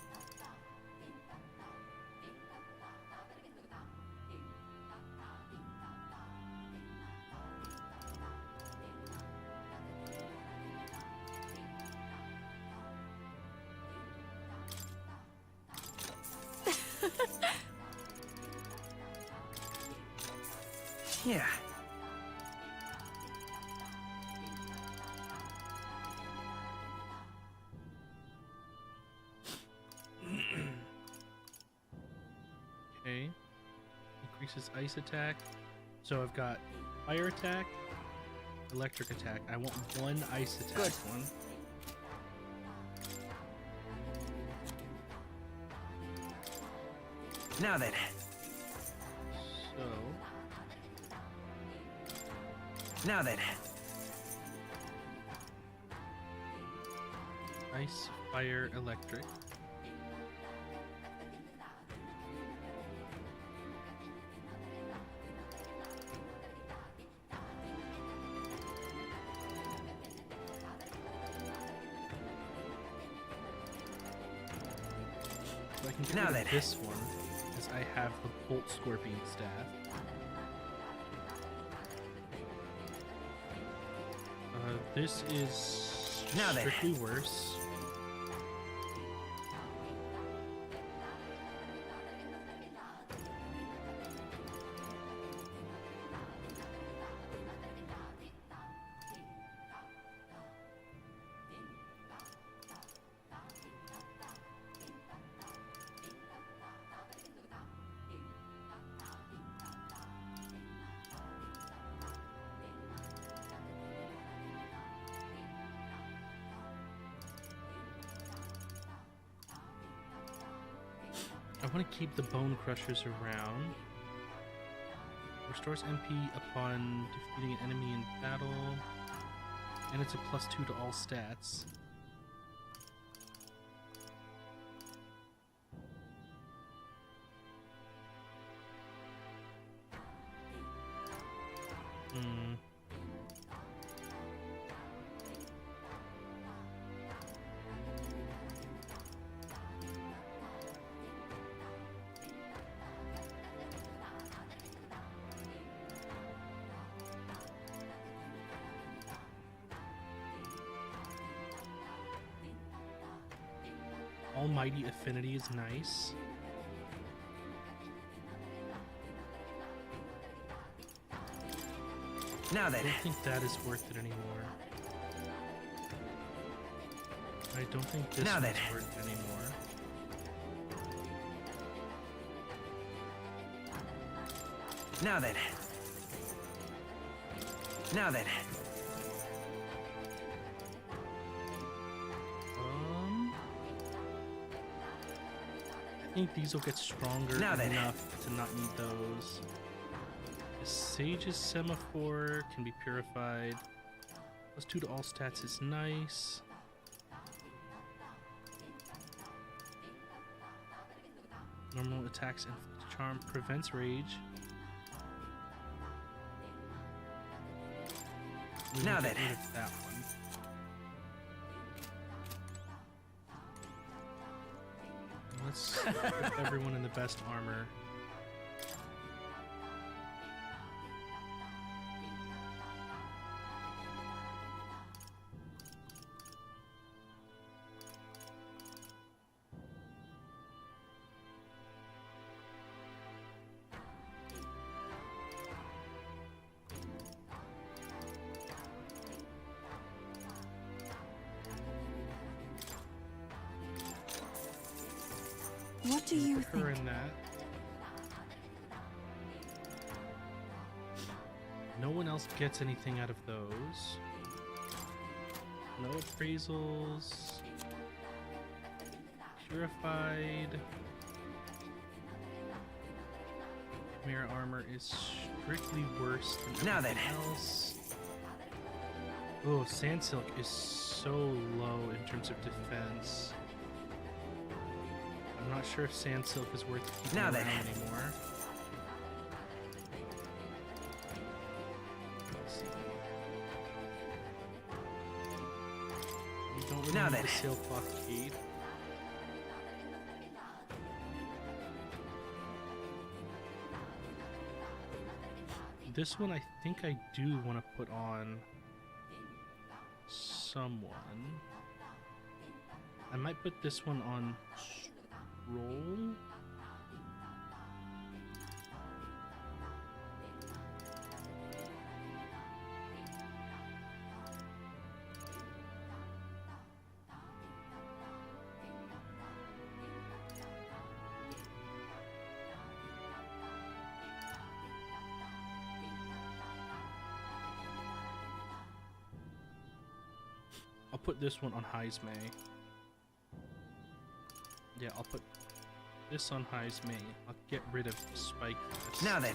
Yeah. Okay. Increases ice attack. So I've got fire attack, electric attack. I want one ice attack one. Now then. So Now then. ice, fire, electric. So I can get rid of this one, as I have the Bolt Scorpion Staff. This is strictly worse. I want to keep the Bone Crushers around. Restores MP upon defeating an enemy in battle. And it's a +2 to all stats. Almighty Affinity is nice. Now then. I don't think that is worth it anymore. I don't think this is worth it anymore. Now then. Now then. I think these will get stronger enough to not need those. The Sage's Semaphore can be purified. +2 to all stats is nice. Normal attacks and charm prevents rage. Now then. Get rid of that one. Let's put everyone in the best armor. What do you think? In that. No one else gets anything out of those. No appraisals. purified. Mirror armor is strictly worse than everything else. Oh, Sand Silk is so low in terms of defense. I'm not sure if Sand Silk is worth keeping around anymore. Let's see. You don't really need the Sailcloth Cape. This one I think I do want to put on someone. I might put this one on Scroll. I'll put this one on Heisme. Yeah, I'll put this on Heisme. I'll get rid of Spike. Now then.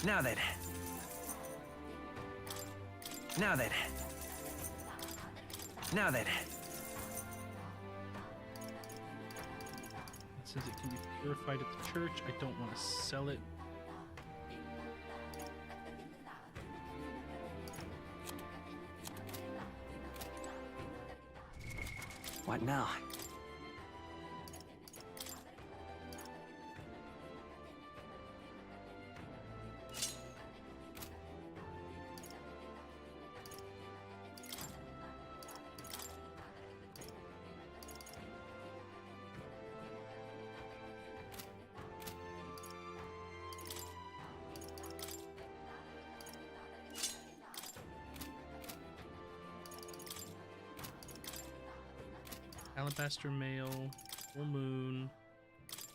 Now then. Now then. Now then. Since it can be purified at the church, I don't want to sell it. What now? Alabaster Mail, Full Moon,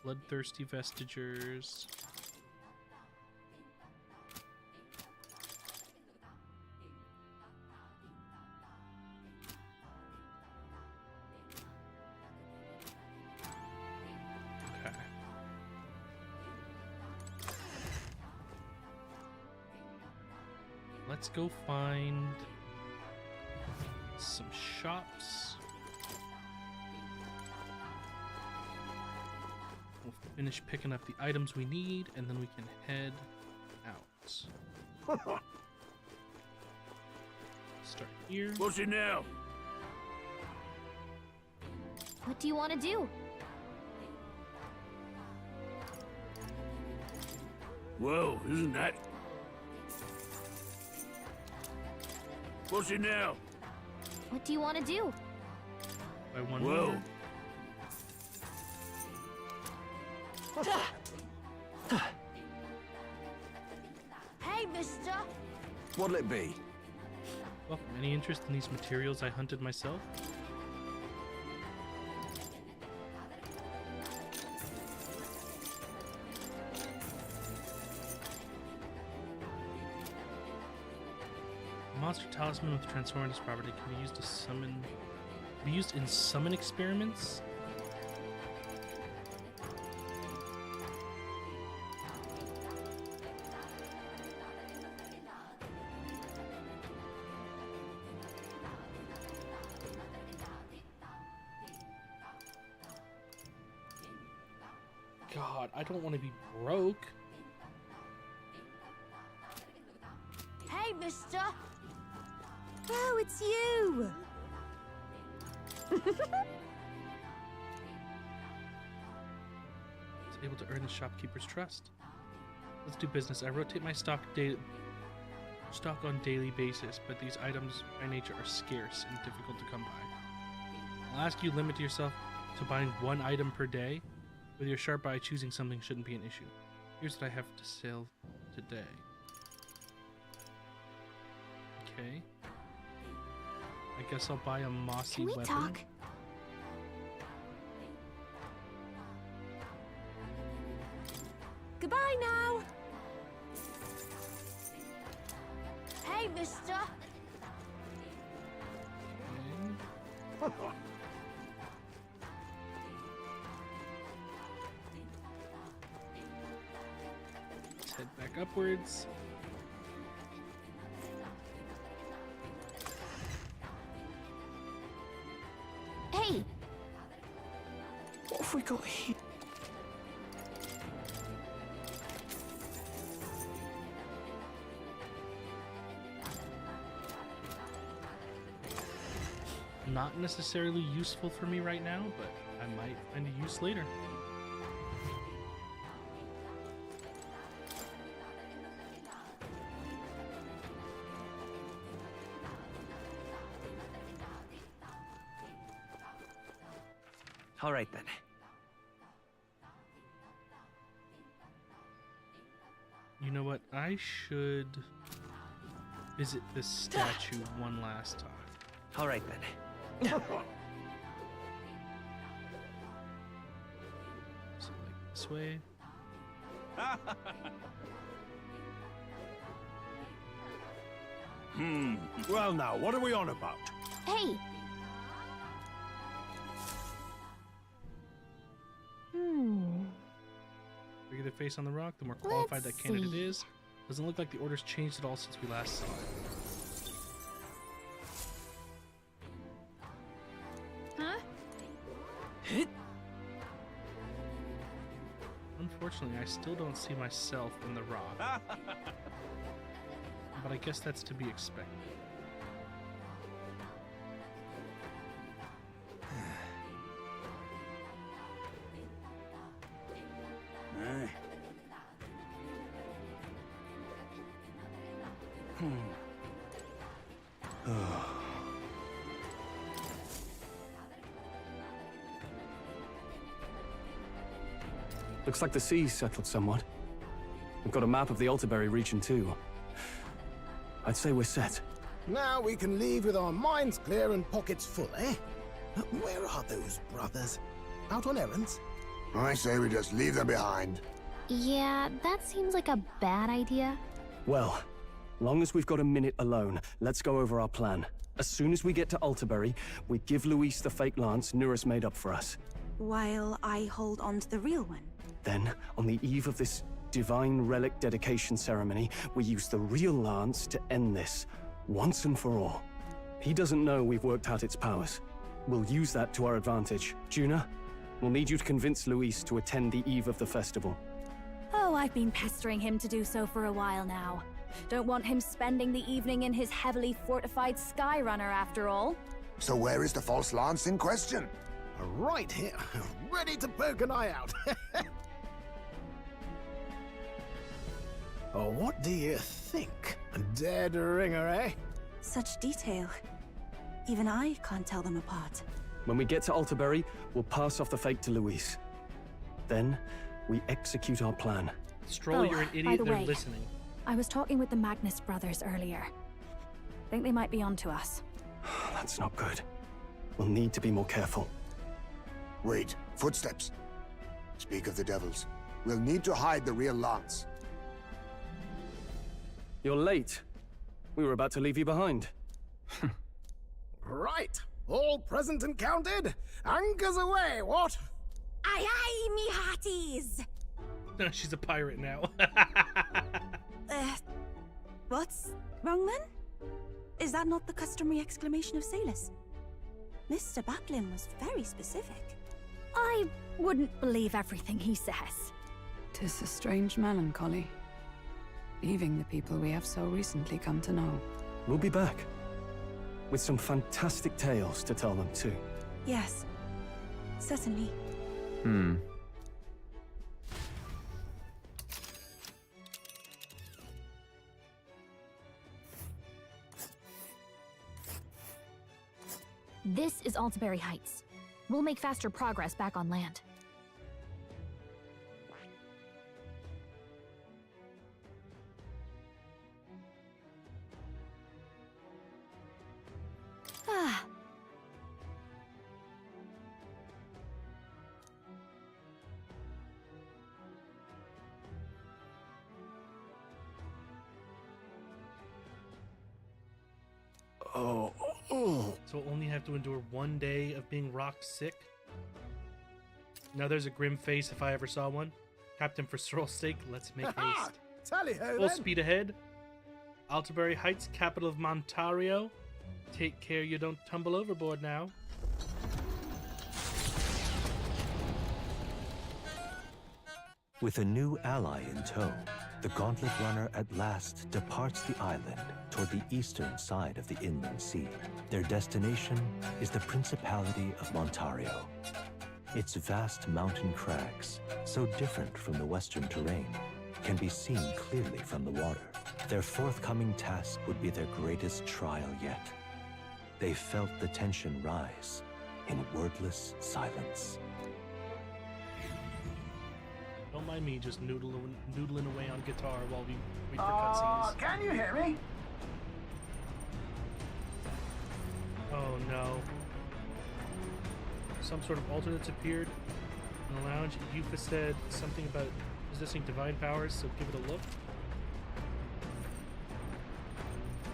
Bloodthirsty Vestigers. Okay. Let's go find some shops. We'll finish picking up the items we need, and then we can head out. Start here. What's it now? What do you want to do? Whoa, isn't that? What's it now? What do you want to do? By one Whoa. more. Hey, mister! What'll it be? Well, any interest in these materials I hunted myself? A monster talisman with transformative property can be used to summon. Be used in summon experiments. God, I don't want to be broke. Hey, mister! Oh, it's you! It's able to earn the shopkeeper's trust. Let's do business. I rotate my stock on daily basis, but these items by nature are scarce and difficult to come by. I'll ask you limit yourself to buying one item per day. With your sharp eye, choosing something shouldn't be an issue. Here's what I have to sell today. Okay. I guess I'll buy a mossy Can we weapon. talk? Goodbye now! Hey, mister! Let's head back upwards. Hey! What have we got here? Not necessarily useful for me right now, but I might find a use later. All right then. You know what? I should visit this statue one last time. All right then. So like this way. Well now, what are we on about? Hey! Bigger the face on the rock, the more qualified Let's that candidate see. is. Doesn't look like the order's changed at all since we last saw it. Huh? Unfortunately, I still don't see myself in the rock. But I guess that's to be expected. Looks like the sea's settled somewhat. We've got a map of the Altaberry region too. I'd say we're set. Now we can leave with our minds clear and pockets full, eh? Where are those brothers? Out on errands? I say we just leave them behind. Yeah, that seems like a bad idea. Well, long as we've got a minute alone, let's go over our plan. As soon as we get to Altaberry, we give Luis the fake lance Nurus made up for us. While I hold on to the real one. Then, on the eve of this divine relic dedication ceremony, we use the real lance to end this, once and for all. He doesn't know we've worked out its powers. We'll use that to our advantage. Juna, we'll need you to convince Luis to attend the eve of the festival. Oh, I've been pestering him to do so for a while now. Don't want him spending the evening in his heavily fortified Skyrunner after all. So where is the false lance in question? Right here, ready to poke an eye out. Oh, what do you think? Dead ringer, eh? Such detail. Even I can't tell them apart. When we get to Altaberry, we'll pass off the fake to Luis. Then, we execute our plan. Stroll, you're an by idiot, the they're way, listening. I was talking with the Magnus brothers earlier. Think they might be onto us. That's not good. We'll need to be more careful. Wait, footsteps. Speak of the devils. We'll need to hide the real lance. You're late. We were about to leave you behind. Right, all present and counted. Anchors away, what? Aye aye, me hearties! She's a pirate now. What's wrong then? Is that not the customary exclamation of Salus? Mr. Batlin was very specific. I wouldn't believe everything he says. 'Tis a strange melancholy, leaving the people we have so recently come to know. We'll be back. With some fantastic tales to tell them too. Yes, certainly. This is Altaberry Heights. We'll make faster progress back on land. Ah. So I'll only have to endure 1 day of being rocked sick? Now there's a grim face if I ever saw one. Captain, for Sorrel's sake, let's make haste. Tally-ho, Full then. speed ahead. Altabury Heights, capital of Montario. Take care you don't tumble overboard now. With a new ally in tow, the Gauntlet Runner at last departs the island toward the eastern side of the inland sea. Their destination is the Principality of Montario. Its vast mountain crags, so different from the western terrain, can be seen clearly from the water. Their forthcoming task would be their greatest trial yet. They felt the tension rise in wordless silence. Don't mind me just noodling away on guitar while we wait for cutscenes. Can you hear me? Oh no. Some sort of alternates appeared in the lounge. Yuffie said something about possessing divine powers, so give it a look.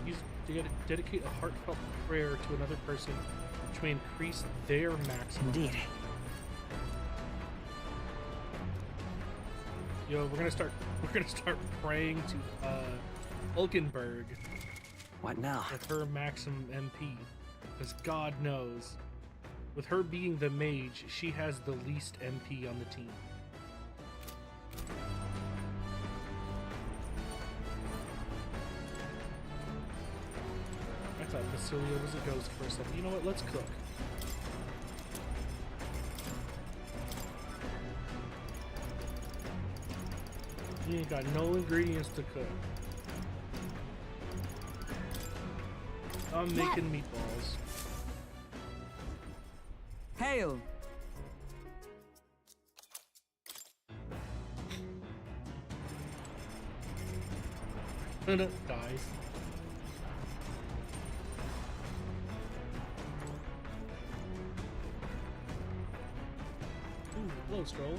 Use to dedicate a heartfelt prayer to another person, which may increase their maximum. Indeed. Yo, we're gonna start praying to Hulkenberg. What now? With her maximum MP. Because God knows, with her being the mage, she has the least MP on the team. I thought Basilia was a ghost for a second. You know what? Let's cook. You ain't got no ingredients to cook. I'm making meatballs. Hail! Dies. Ooh, hello, Stroll.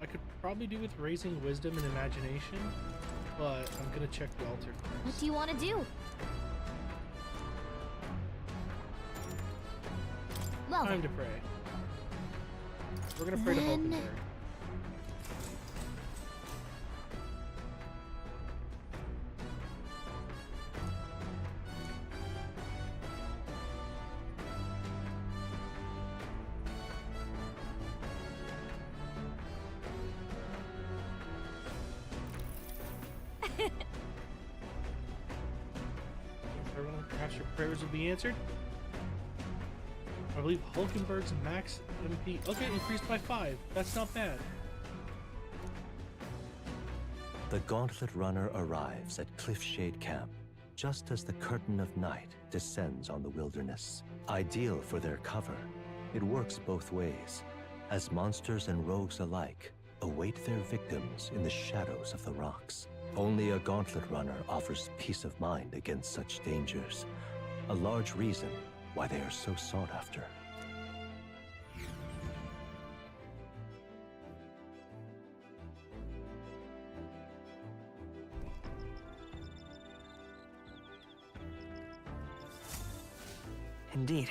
I could probably do with raising wisdom and imagination, but I'm gonna check the altar first. What do you want to do? Well, Time to pray. We're gonna pray to Then- Hulkenberg. Everyone, perhaps your prayers will be answered. I believe Hulkenberg's max MP. Okay, increased by 5. That's not bad. The Gauntlet Runner arrives at Cliffshade Camp just as the curtain of night descends on the wilderness. Ideal for their cover, it works both ways, as monsters and rogues alike await their victims in the shadows of the rocks. Only a Gauntlet Runner offers peace of mind against such dangers, a large reason why they are so sought after. Indeed.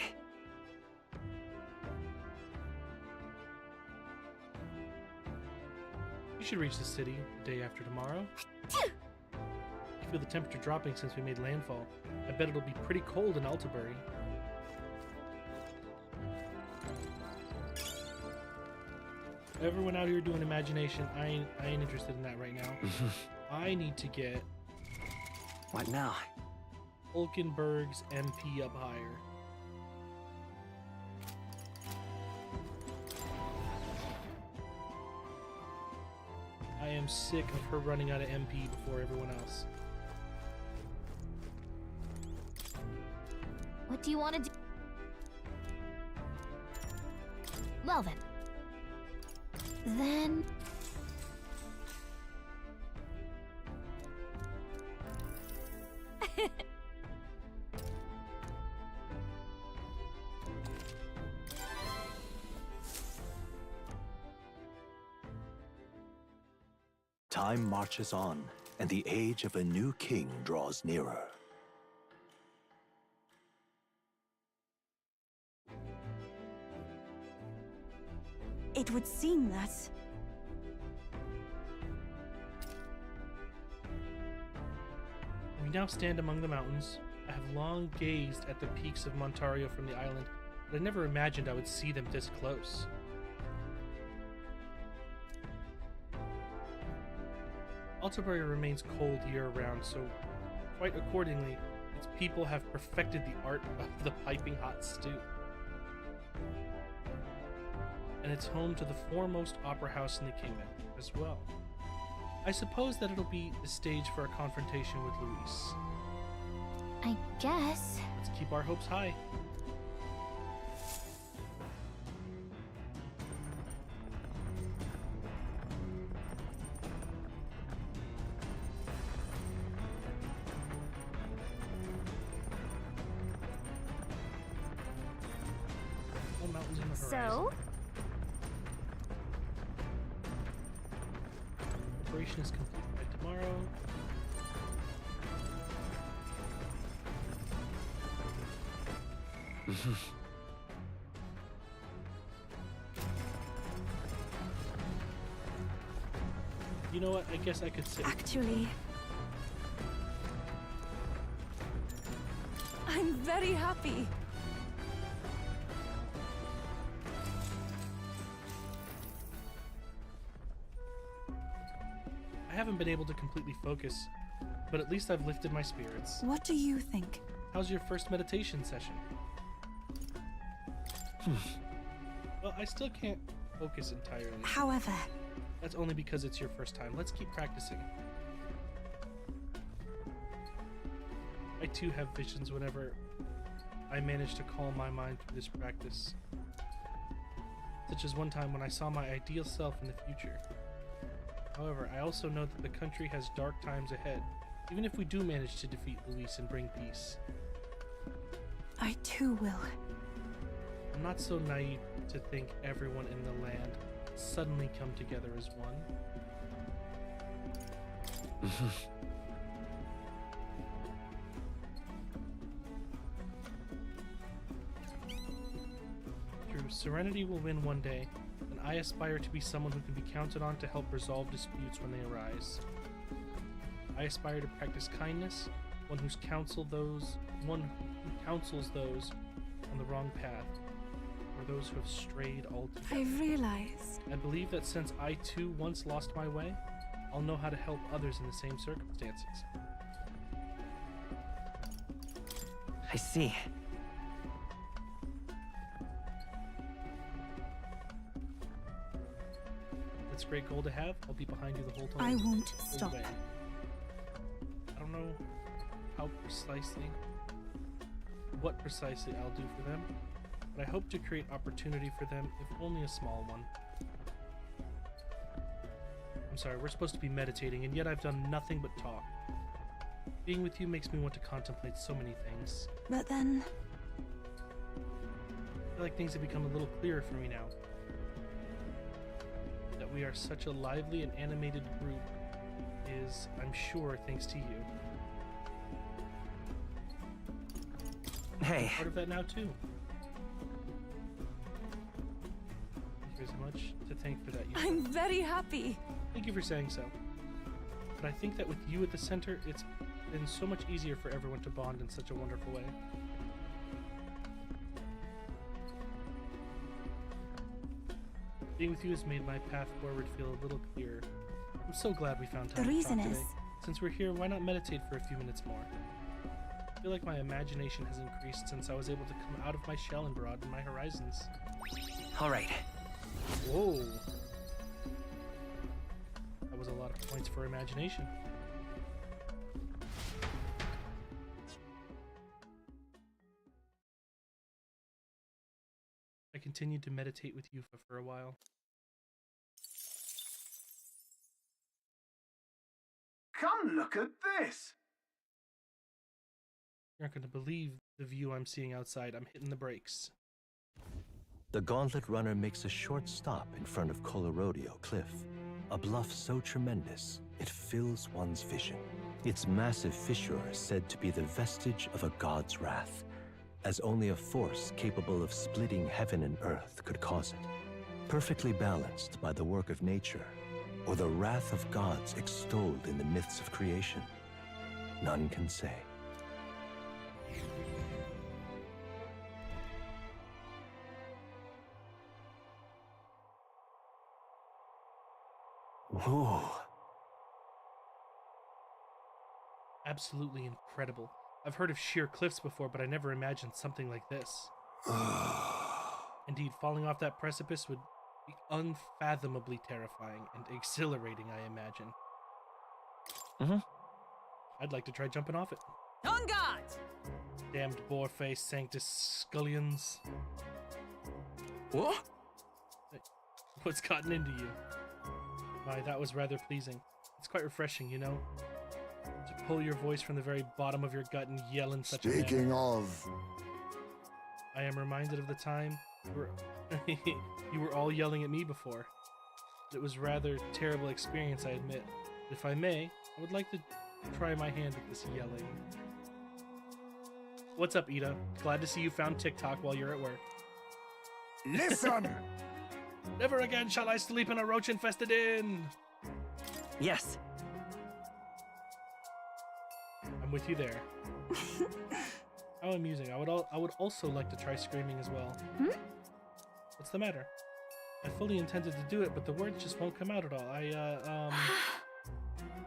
You should reach the city the day after tomorrow. I feel the temperature dropping since we made landfall. I bet it'll be pretty cold in Altabury. Everyone out here doing imagination, I ain't interested in that right now. I need to get What now? Hulkenberg's MP up higher. I am sick of her running out of MP before everyone else. what do you want to do? Well then. Then... Time time marches on, and the age of a new king draws nearer. It would seem that... We now stand among the mountains. I have long gazed at the peaks of Montario from the island, but I never imagined I would see them this close. Altabury remains cold year-round, so quite accordingly, its people have perfected the art of the piping hot stew. And it's home to the foremost opera house in the kingdom as well. I suppose that it'll be the stage for a confrontation with Luis. I guess. Let's keep our hopes high. All mountains on the horizon. So? Operation is complete by tomorrow. You know what? I guess I could say. Actually... I'm very happy. I haven't been able to completely focus, but at least I've lifted my spirits. What do you think? How's your first meditation session? Well, I still can't focus entirely. However... That's only because it's your first time. Let's keep practicing. I too have visions whenever I manage to calm my mind through this practice. Such as one time when I saw my ideal self in the future. However, I also know that the country has dark times ahead, even if we do manage to defeat Luis and bring peace. I too will. I'm not so naive to think everyone in the land suddenly come together as one. True, serenity will win one day, and I aspire to be someone who can be counted on to help resolve disputes when they arise. I aspire to practice kindness, one who counsels those on the wrong path, or those who have strayed altogether. I realized. I believe that since I too once lost my way, I'll know how to help others in the same circumstances. I see. That's a great goal to have. I'll be behind you the whole time. I won't Whole stop. way. I don't know what precisely I'll do for them, but I hope to create opportunity for them, if only a small one. I'm sorry, we're supposed to be meditating, and yet I've done nothing but talk. Being with you makes me want to contemplate so many things. But then... I feel like things have become a little clearer for me now. That we are such a lively and animated group is, I'm sure, thanks to you. Hey. I'm part of that now too. Thank you so much to thank for that. I'm very happy. Thank you for saying so. But I think that with you at the center, it's been so much easier for everyone to bond in such a wonderful way. Being with you has made my path forward feel a little clearer. I'm so glad we found time The reason to talk is... today. Since we're here, why not meditate for a few minutes more? I feel like my imagination has increased since I was able to come out of my shell and broaden my horizons. All right. Whoa. That was a lot of points for imagination. I continued to meditate with Yufa for a while. Come look at this! You're not going to believe the view I'm seeing outside. I'm hitting the brakes. The Gauntlet Runner makes a short stop in front of Colorodeo Cliff. a bluff so tremendous it fills one's vision. Its massive fissure is said to be the vestige of a god's wrath, as only a force capable of splitting heaven and earth could cause it. Perfectly balanced by the work of nature, or the wrath of gods extolled in the myths of creation, none can say. Whoa. Absolutely incredible. I've heard of sheer cliffs before, but I never imagined something like this. Indeed, falling off that precipice would be unfathomably terrifying and exhilarating, I imagine. I'd like to try jumping off it. On guard! Damned boar-faced Sanctus Scullions. What? What's gotten into you? My, that was rather pleasing. It's quite refreshing, you know? To pull your voice from the very bottom of your gut and yell in such a manner. Speaking of... I am reminded of the time you were all yelling at me before. It was a rather terrible experience, I admit. If I may, I would like to try my hand at this yelling. What's up, Ida? Glad to see you found TikTok while you're at work. Listen! Never again shall I sleep in a roach-infested inn! Yes. I'm with you there. How amusing. I would also like to try screaming as well. What's the matter? I fully intended to do it, but the words just won't come out at all.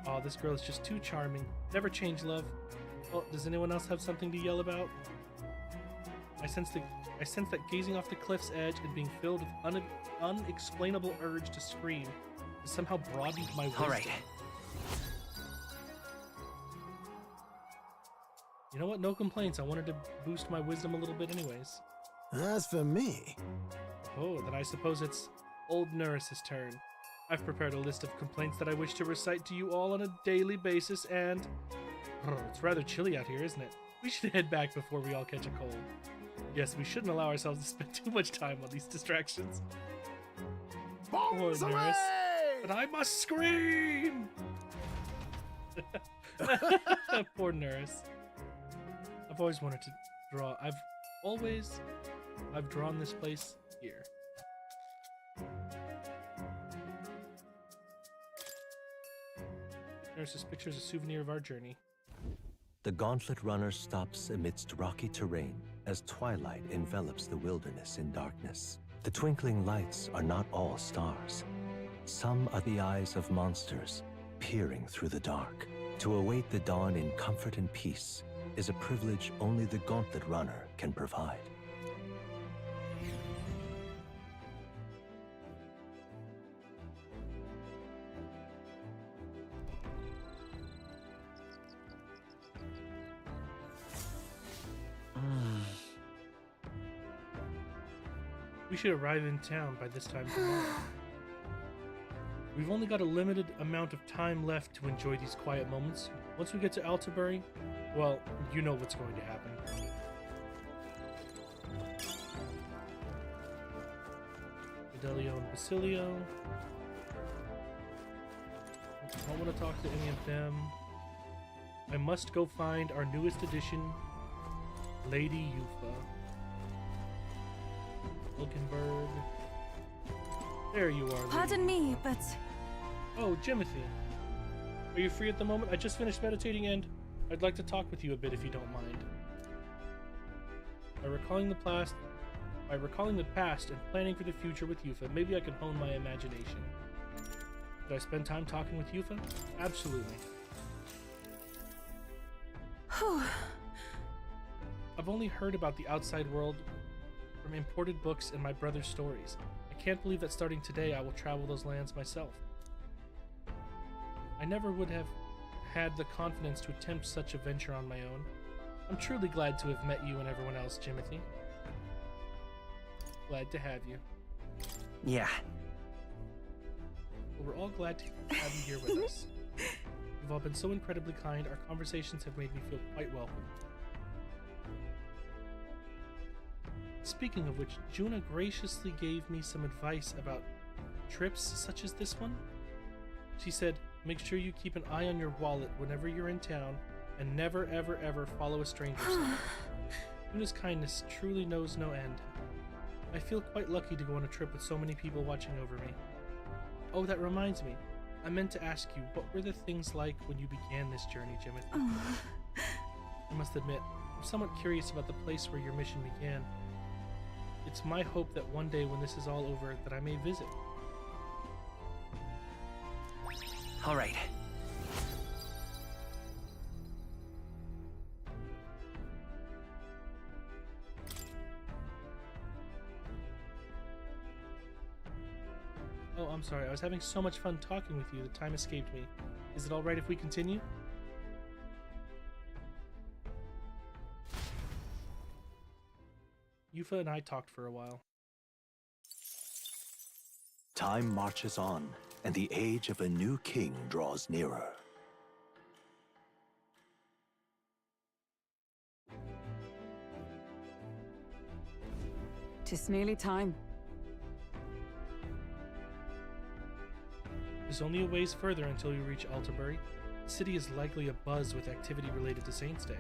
Oh, this girl is just too charming. Never change, love. Well, does anyone else have something to yell about? I sense that gazing off the cliff's edge and being filled with unexplainable urge to scream has somehow broadened my wisdom. All right. You know what? No complaints. I wanted to boost my wisdom a little bit anyways. As for me... Oh, then I suppose it's old Nurse's turn. I've prepared a list of complaints that I wish to recite to you all on a daily basis, and... Oh, it's rather chilly out here, isn't it? We should head back before we all catch a cold. Yes, we shouldn't allow ourselves to spend too much time on these distractions. Poor Nurse. But I must scream! Poor Nurse. I've always wanted to draw. I've drawn this place here. Nurse's picture is a souvenir of our journey. The Gauntlet Runner stops amidst rocky terrain as twilight envelops the wilderness in darkness. The twinkling lights are not all stars. Some are the eyes of monsters peering through the dark. To await the dawn in comfort and peace is a privilege only the Gauntlet Runner can provide. We should arrive in town by this time tomorrow. We've only got a limited amount of time left to enjoy these quiet moments. Once we get to Altabury, well, you know what's going to happen. Fidelio and Basilio. I don't want to talk to any of them. I must go find our newest addition, Lady Yufa. Wilkenberg. There you are. Pardon me, but... Oh, Jimothy. Are you free at the moment? I just finished meditating and I'd like to talk with you a bit if you don't mind. By recalling the past and planning for the future with Yufa, maybe I can hone my imagination. Did I spend time talking with Yufa? Absolutely. I've only heard about the outside world from imported books and my brother's stories. I can't believe that starting today I will travel those lands myself. I never would have had the confidence to attempt such a venture on my own. I'm truly glad to have met you and everyone else, Jimothy. Glad to have you. Yeah. Well, we're all glad to have you here with us. You've all been so incredibly kind. Our conversations have made me feel quite welcome. Speaking of which, Juna graciously gave me some advice about trips such as this one. She said, make sure you keep an eye on your wallet whenever you're in town, and never ever ever follow a stranger somewhere. Yuna's kindness truly knows no end. I feel quite lucky to go on a trip with so many people watching over me. Oh, that reminds me. I meant to ask you, what were the things like when you began this journey, Jimothy? I must admit, I'm somewhat curious about the place where your mission began. It's my hope that one day when this is all over, that I may visit. All right. Oh, I'm sorry. I was having so much fun talking with you, the time escaped me. Is it alright if we continue? Yufa and I talked for a while. Time marches on, and the age of a new king draws nearer. Tis nearly time. There's only a ways further until we reach Altabury. The city is likely abuzz with activity related to Saints' Day.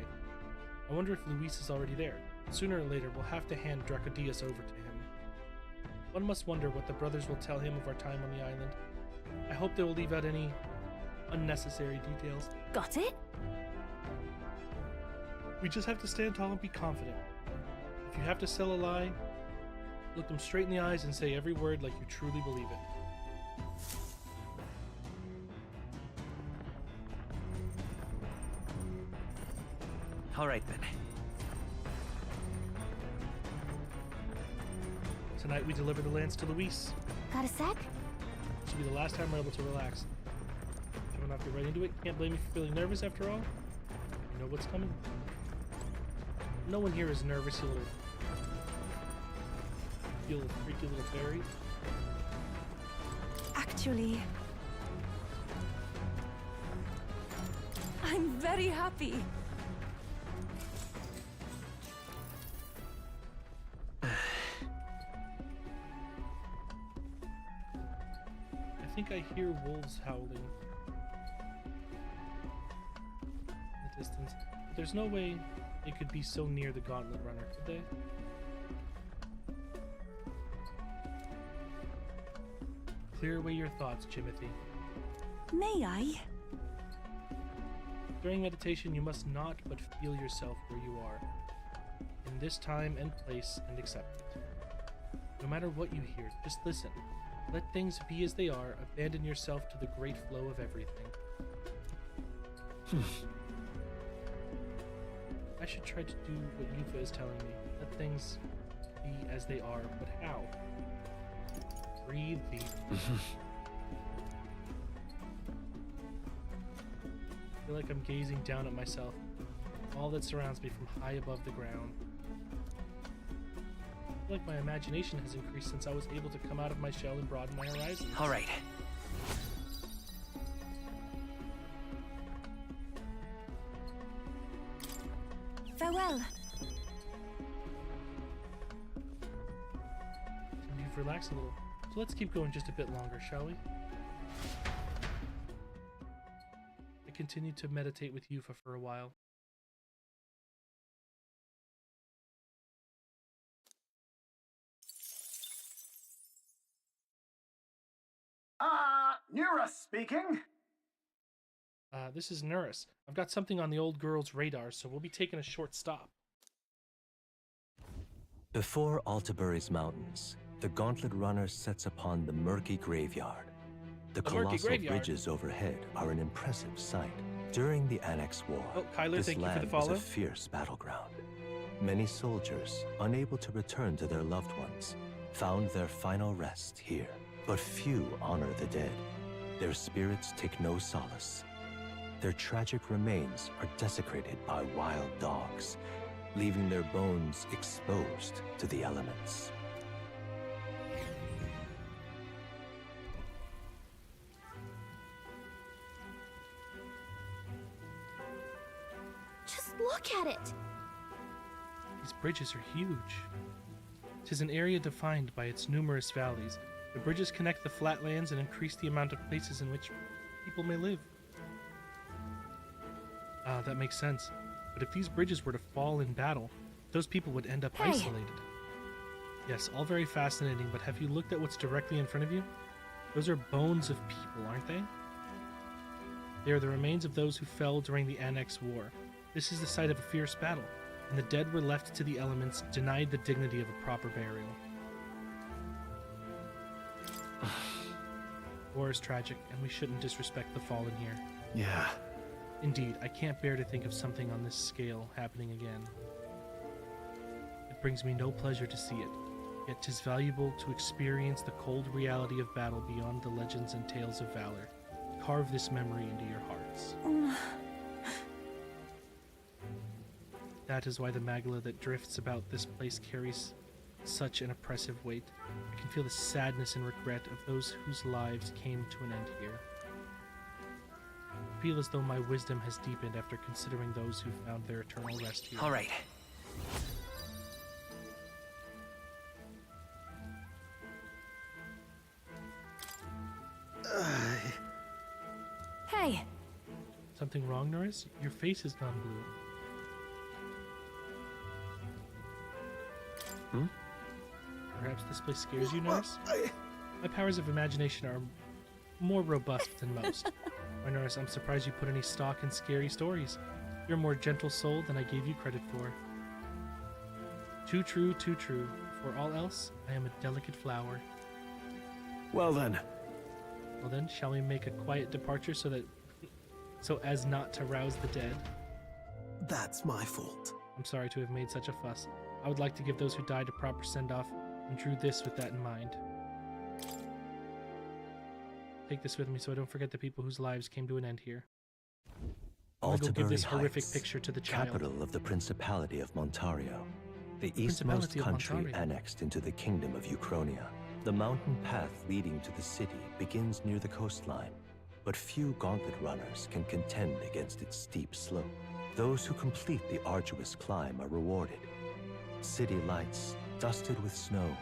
I wonder if Luis is already there. Sooner or later, we'll have to hand Dracodius over to him. One must wonder what the brothers will tell him of our time on the island. I hope they will leave out any unnecessary details. Got it? We just have to stand tall and be confident. If you have to sell a lie, look them straight in the eyes and say every word like you truly believe it. All right, then. Tonight we deliver the lance to Luis. Got a sec? This will be the last time we're able to relax. Coming off, get right into it. Can't blame me for feeling nervous after all. You know what's coming. No one here is nervous, you little freaky little fairy. Actually, I'm very happy. I think I hear wolves howling in the distance. But there's no way they could be so near the Gauntlet Runner, could they? Clear away your thoughts, Jimothy. May I? During meditation, you must not but feel yourself where you are, in this time and place, and accept it. No matter what you hear, just listen. Let things be as they are. Abandon yourself to the great flow of everything. I should try to do what Yufa is telling me. Let things be as they are, but how? Breathe deep. I feel like I'm gazing down at myself, all that surrounds me from high above the ground. I feel like my imagination has increased since I was able to come out of my shell and broaden my horizons. All right. Farewell. You've relaxed a little, so let's keep going just a bit longer, shall we? I continued to meditate with Yufa for a while. Nura speaking. This is Nurus. I've got something on the old girl's radar, so we'll be taking a short stop. Before Altabury's mountains, the Gauntlet Runner sets upon the murky graveyard. The colossal bridges overhead are an impressive sight. During the Annex War, Kyler, this thank you for the land follow. was a fierce battleground. Many soldiers, unable to return to their loved ones, found their final rest here. But few honor the dead. Their spirits take no solace. Their tragic remains are desecrated by wild dogs, leaving their bones exposed to the elements. Just look at it! These bridges are huge. 'Tis an area defined by its numerous valleys. The bridges connect the flatlands and increase the amount of places in which people may live. That makes sense. But if these bridges were to fall in battle, those people would end up isolated. Yes, all very fascinating, but have you looked at what's directly in front of you? Those are bones of people, aren't they? They are the remains of those who fell during the Annex War. This is the site of a fierce battle, and the dead were left to the elements, denied the dignity of a proper burial. War is tragic, and we shouldn't disrespect the fallen here. Yeah. Indeed, I can't bear to think of something on this scale happening again. It brings me no pleasure to see it, yet 'tis valuable to experience the cold reality of battle beyond the legends and tales of valor. Carve this memory into your hearts. That is why the magla that drifts about this place carries such an oppressive weight. I can feel the sadness and regret of those whose lives came to an end here. I feel as though my wisdom has deepened after considering those who found their eternal rest here. All right. Hey! Something wrong, Norris? Your face has gone blue. Hmm? Perhaps this place scares you, Norris? My powers of imagination are more robust than most. Why, Norris, I'm surprised you put any stock in scary stories. You're a more gentle soul than I gave you credit for. Too true, too true. For all else, I am a delicate flower. Well then. Well then, shall we make a quiet departure so as not to rouse the dead? That's my fault. I'm sorry to have made such a fuss. I would like to give those who died a proper send-off, and drew this with that in mind. Take this with me so I don't forget the people whose lives came to an end here. I'll go give this horrific picture to the child. Capital of the Principality of Montario, the eastmost country annexed into the Kingdom of Uchronia. The mountain path leading to the city begins near the coastline, but few gauntlet runners can contend against its steep slope. Those who complete the arduous climb are rewarded. City lights, dusted with snow,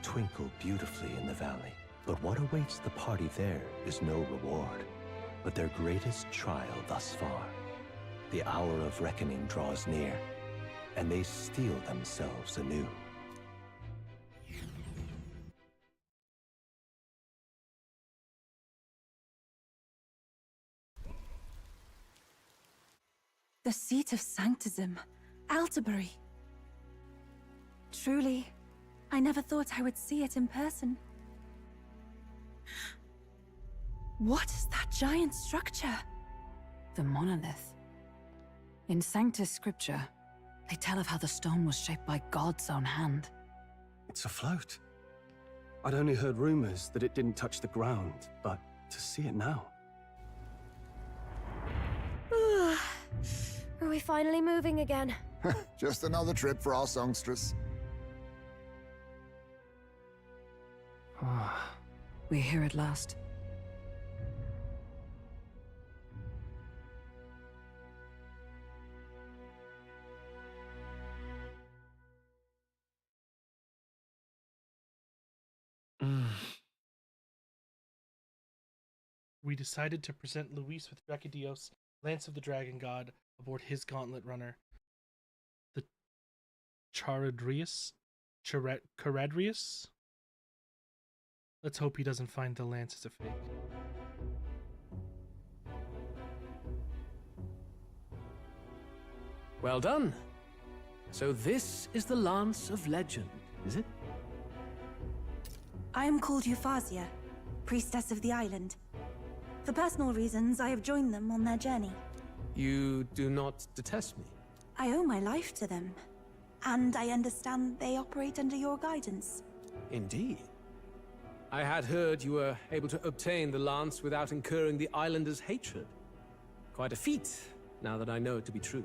twinkle beautifully in the valley. But what awaits the party there is no reward, but their greatest trial thus far. The hour of reckoning draws near, and they steel themselves anew. The seat of Sanctism, Altabury. Truly, I never thought I would see it in person. What is that giant structure? The monolith. In Sanctus Scripture, they tell of how the stone was shaped by God's own hand. It's afloat. I'd only heard rumors that it didn't touch the ground, but to see it now. Are we finally moving again? Just another trip for our songstress. We're here at last. We decided to present Luis with Drakidios, Lance of the Dragon God, aboard his gauntlet runner, the Charadrius? Caradrius? Let's hope he doesn't find the lance as a fake. Well done. So this is the Lance of Legend, is it? I am called Euphausia, priestess of the island. For personal reasons, I have joined them on their journey. You do not detest me? I owe my life to them, and I understand they operate under your guidance. Indeed. I had heard you were able to obtain the lance without incurring the islanders' hatred. Quite a feat, now that I know it to be true.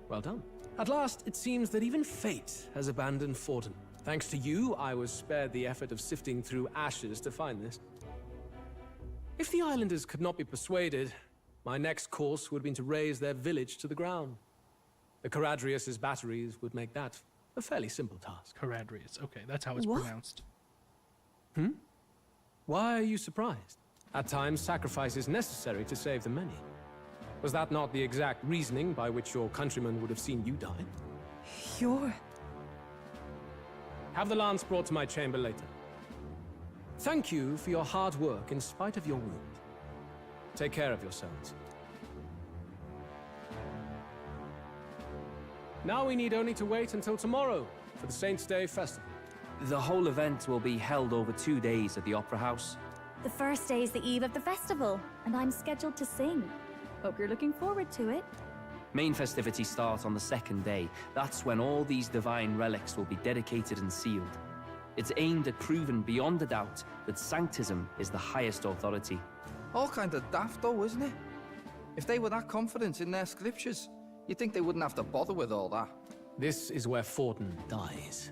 Well done. At last, it seems that even fate has abandoned Fortin. Thanks to you, I was spared the effort of sifting through ashes to find this. If the islanders could not be persuaded, my next course would have been to raise their village to the ground. The Caradrius' batteries would make that a fairly simple task. Caradrius, okay, that's how it's What? pronounced. Why are you surprised? At times, sacrifice is necessary to save the many. Was that not the exact reasoning by which your countrymen would have seen you die? You're... Have the lance brought to my chamber later. Thank you for your hard work in spite of your wound. Take care of yourselves. Now we need only to wait until tomorrow for the Saints' Day Festival. The whole event will be held over 2 days at the Opera House. The first day is the eve of the festival, and I'm scheduled to sing. Hope you're looking forward to it. Main festivities start on the 2nd day. That's when all these divine relics will be dedicated and sealed. It's aimed at proving beyond a doubt that Sanctism is the highest authority. All kind of daft though, isn't it? If they were that confident in their scriptures, you'd think they wouldn't have to bother with all that. This is where Forden dies.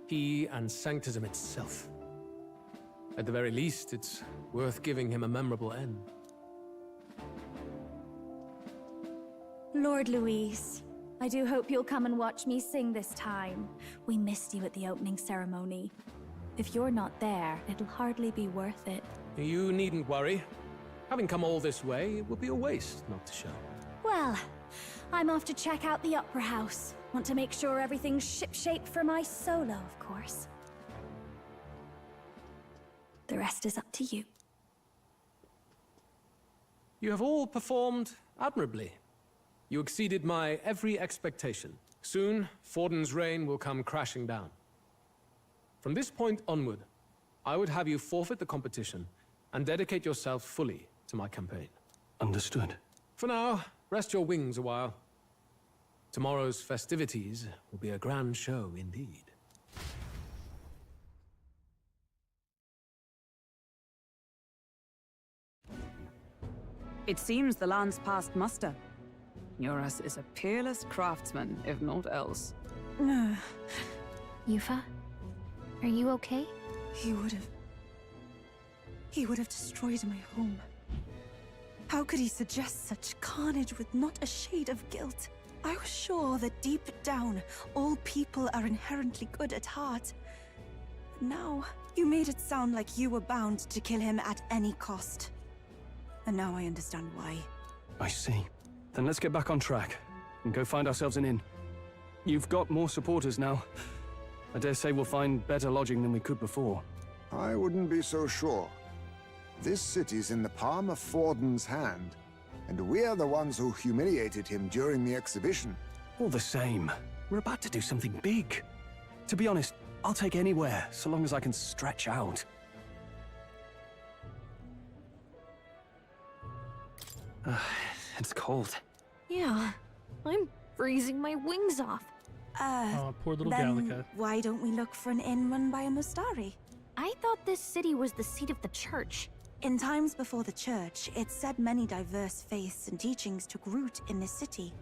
He and Sanctism itself. At the very least, it's worth giving him a memorable end. Lord Louis, I do hope you'll come and watch me sing this time. We missed you at the opening ceremony. If you're not there, it'll hardly be worth it. You needn't worry. Having come all this way, it would be a waste not to show. Well, I'm off to check out the Opera House. Want to make sure everything's shipshape for my solo, of course. The rest is up to you. You have all performed admirably. You exceeded my every expectation. Soon, Forden's reign will come crashing down. From this point onward, I would have you forfeit the competition and dedicate yourself fully to my campaign. Understood. For now, rest your wings a while. Tomorrow's festivities will be a grand show indeed. It seems the land's passed muster. Eurus is a peerless craftsman, if not else. Yufa, are you okay? He would have destroyed my home. How could he suggest such carnage with not a shade of guilt? I was sure that deep down, all people are inherently good at heart. But now, you made it sound like you were bound to kill him at any cost. And now I understand why. I see. Then let's get back on track and go find ourselves an inn. You've got more supporters now. I dare say we'll find better lodging than we could before. I wouldn't be so sure. This city's in the palm of Forden's hand, and we're the ones who humiliated him during the exhibition. All the same, we're about to do something big. To be honest, I'll take anywhere, so long as I can stretch out. It's cold. Yeah, I'm freezing my wings off. Oh, poor little then Gallica. Why don't we look for an inn run by a Mustari? I thought this city was the seat of the church. In times before the church, it's said many diverse faiths and teachings took root in this city.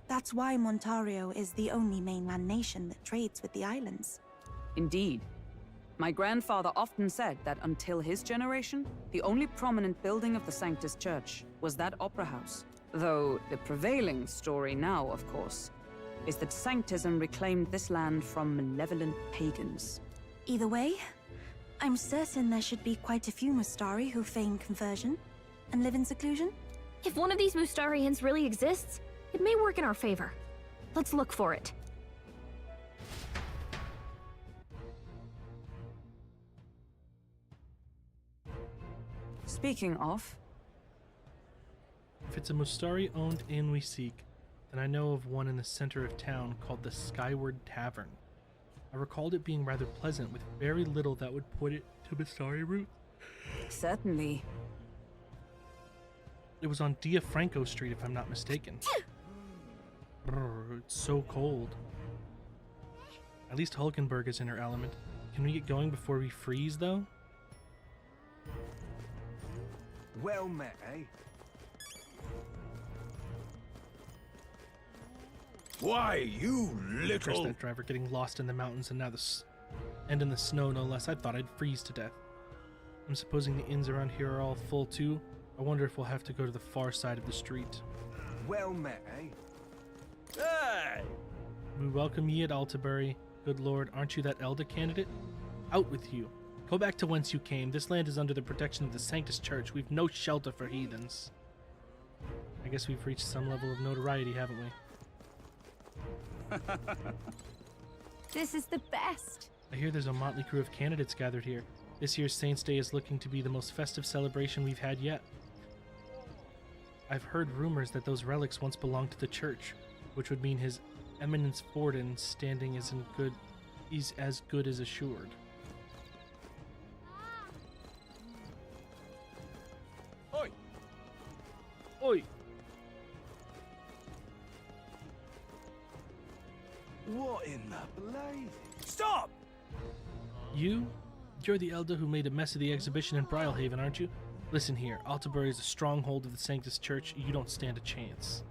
That's why Montario is the only mainland nation that trades with the islands. Indeed. My grandfather often said that until his generation, the only prominent building of the Sanctus Church was that opera house. Though the prevailing story now, of course, is that Sanctism reclaimed this land from malevolent pagans. Either way, I'm certain there should be quite a few Mustari who feign conversion and live in seclusion. If one of these Mustarians really exists, it may work in our favor. Let's look for it. Speaking of... If it's a Mustari-owned inn we seek, then I know of one in the center of town called the Skyward Tavern. I recalled it being rather pleasant, with very little that would put it to Mustari roots. Certainly. It was on Dia Franco Street, if I'm not mistaken. Brr, it's so cold. At least Hulkenberg is in her element. Can we get going before we freeze, though? Well met, eh? Why, you First little... that driver getting lost in the mountains and now and in the snow, no less. I thought I'd freeze to death. I'm supposing the inns around here are all full too. I wonder if we'll have to go to the far side of the street. Well met, eh? Hey! We welcome ye at Altabury. Good lord, aren't you that Elder candidate? Out with you. Go back to whence you came. This land is under the protection of the Sanctus Church. We've no shelter for heathens. I guess we've reached some level of notoriety, haven't we? This is the best. I hear there's a motley crew of candidates gathered here. This year's Saints' Day is looking to be the most festive celebration we've had yet. I've heard rumors that those relics once belonged to the church, which would mean His Eminence Forden standing is as good as assured. Oi! Oi! What in the blaze? Stop! You're the elder who made a mess of the exhibition in Brylehaven, aren't you? Listen here, Altabury is a stronghold of the Sanctus Church. You don't stand a chance.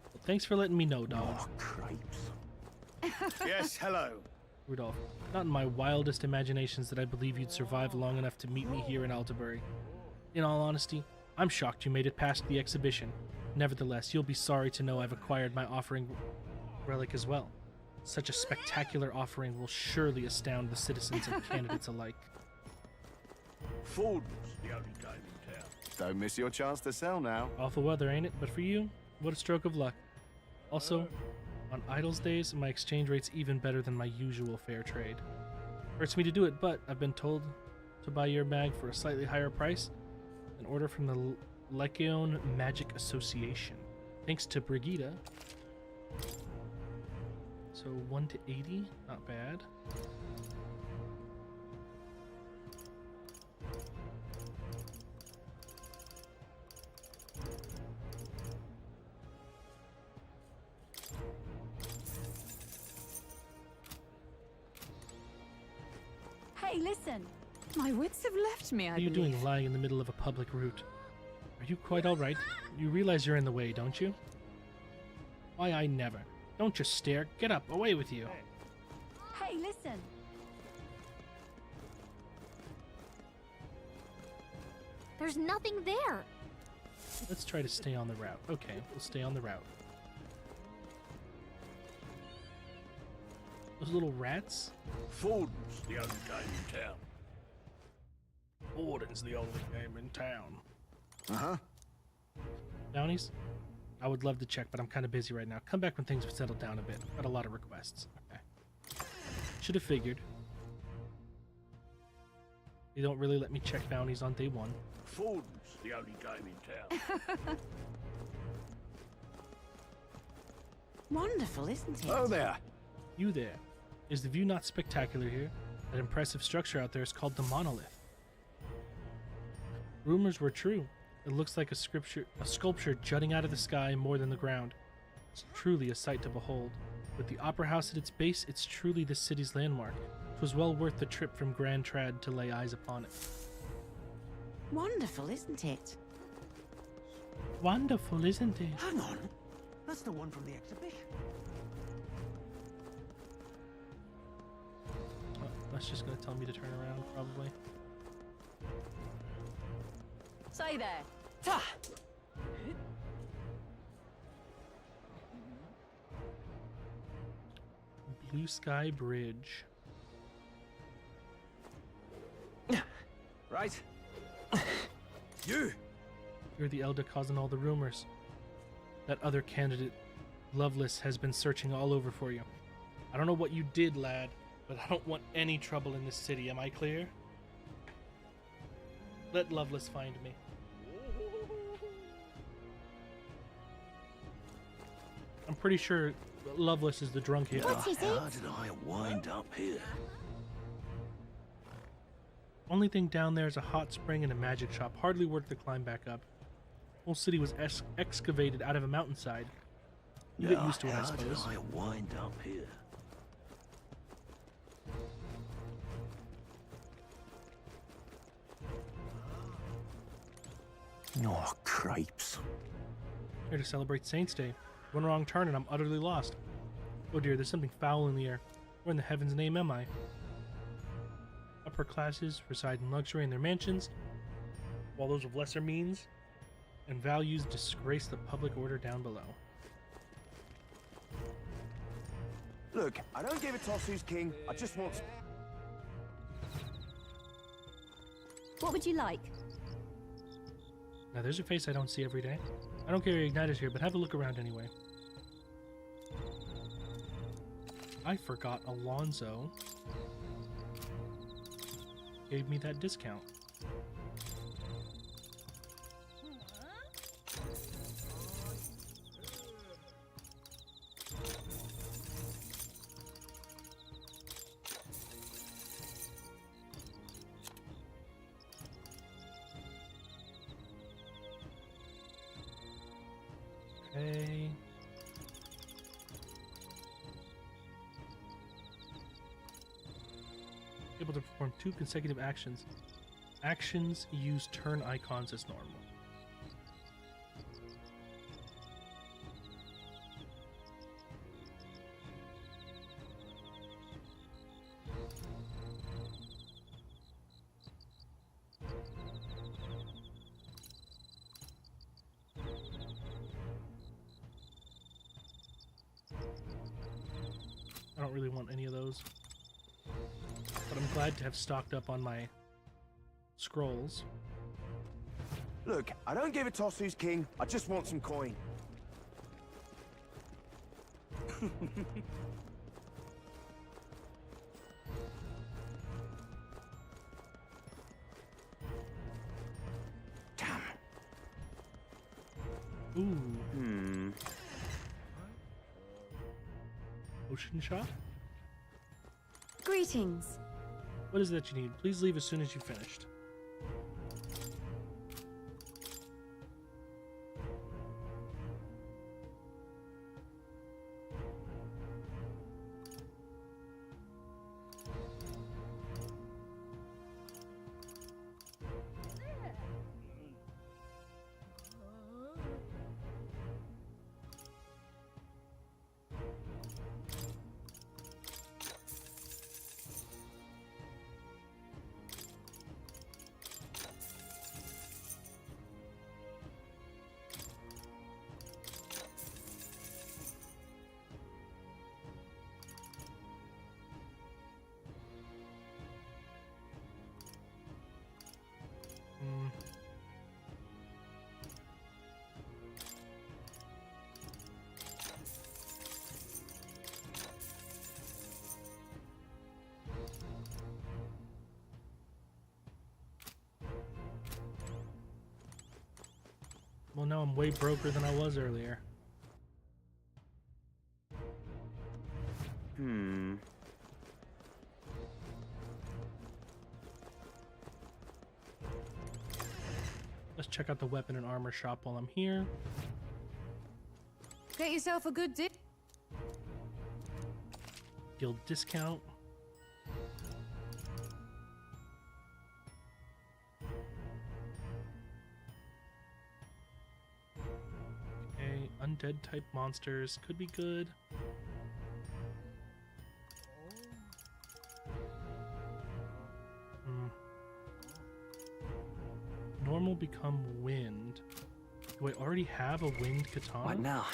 Well, thanks for letting me know, dog. Oh, cripes. Yes, hello. Rudolph, not in my wildest imaginations did I believe you'd survive long enough to meet me here in Altabury. In all honesty, I'm shocked you made it past the exhibition. Nevertheless, you'll be sorry to know I've acquired my offering relic as well. Such a spectacular offering will surely astound the citizens and candidates alike. Forden's the only game in town. Don't miss your chance to sell now. Awful weather, ain't it? But for you, what a stroke of luck. Also, on Idles days, my exchange rate's even better than my usual fair trade. Hurts me to do it, but I've been told to buy your bag for a slightly higher price. An order from the Lycaon Magic Association. Thanks to Brigida. So 1 to 80, not bad. Hey, listen. My wits have left me, I What are you believe. doing lying in the middle of a public route? Are you quite alright? You realize you're in the way, don't you? Why, I never. Don't just stare. Get up. Away with you. Hey, listen. There's nothing there. Let's try to stay on the route. Okay, we'll stay on the route. Those little rats? Forden's the only game in town. Forden's the only game in town. Uh-huh. Bounties? I would love to check, but I'm kind of busy right now. Come back when things have settled down a bit. I've got a lot of requests. Okay. Should have figured. They don't really let me check bounties on day one. Forden's the only game in town. Wonderful, isn't it? Oh there. You there. Is the view not spectacular here? That impressive structure out there is called the Monolith. Rumors were true. It looks like a sculpture jutting out of the sky more than the ground. It's truly a sight to behold. With the Opera House at its base, it's truly the city's landmark. 'Twas well worth the trip from Grand Trad to lay eyes upon it. Wonderful, isn't it? Wonderful, isn't it? Hang on. That's the one from the exhibition. Oh, that's just going to tell me to turn around, probably. Say there. Ta! Blue Sky Bridge. Right. You! You're the elder causing all the rumors. That other candidate, Loveless, has been searching all over for you. I don't know what you did, lad, but I don't want any trouble in this city. Am I clear? Let Loveless find me. I'm pretty sure Loveless is the drunk here. What is it? How did I wind up here? Only thing down there is a hot spring and a magic shop. Hardly worth the climb back up. Whole city was excavated out of a mountainside. You get used to it, I suppose. How did I wind up here? Oh, cripes. Here to celebrate Saints' Day. One wrong turn and I'm utterly lost. Oh dear, there's something foul in the air. Where in the heaven's name am I? Upper classes reside in luxury in their mansions, while those of lesser means and values disgrace the public order down below. Look, I don't give a toss who's king. I just want... What would you like? Now there's a face I don't see every day. I don't carry igniters here, but have a look around anyway. I forgot Alonso gave me that discount. Okay. Able to perform 2 consecutive actions. Actions use turn icons as normal. I don't really want any of those. But I'm glad to have stocked up on my scrolls. Look, I don't give a toss who's king. I just want some coin. Damn. Ooh. Ocean shot? Greetings. What is that you need? Please leave as soon as you've finished. Well, now I'm way broker than I was earlier. Let's check out the weapon and armor shop while I'm here. Get yourself a good dip. Guild discount. Okay, undead type monsters could be good. Normal become wind. Do I already have a wind katana? What now?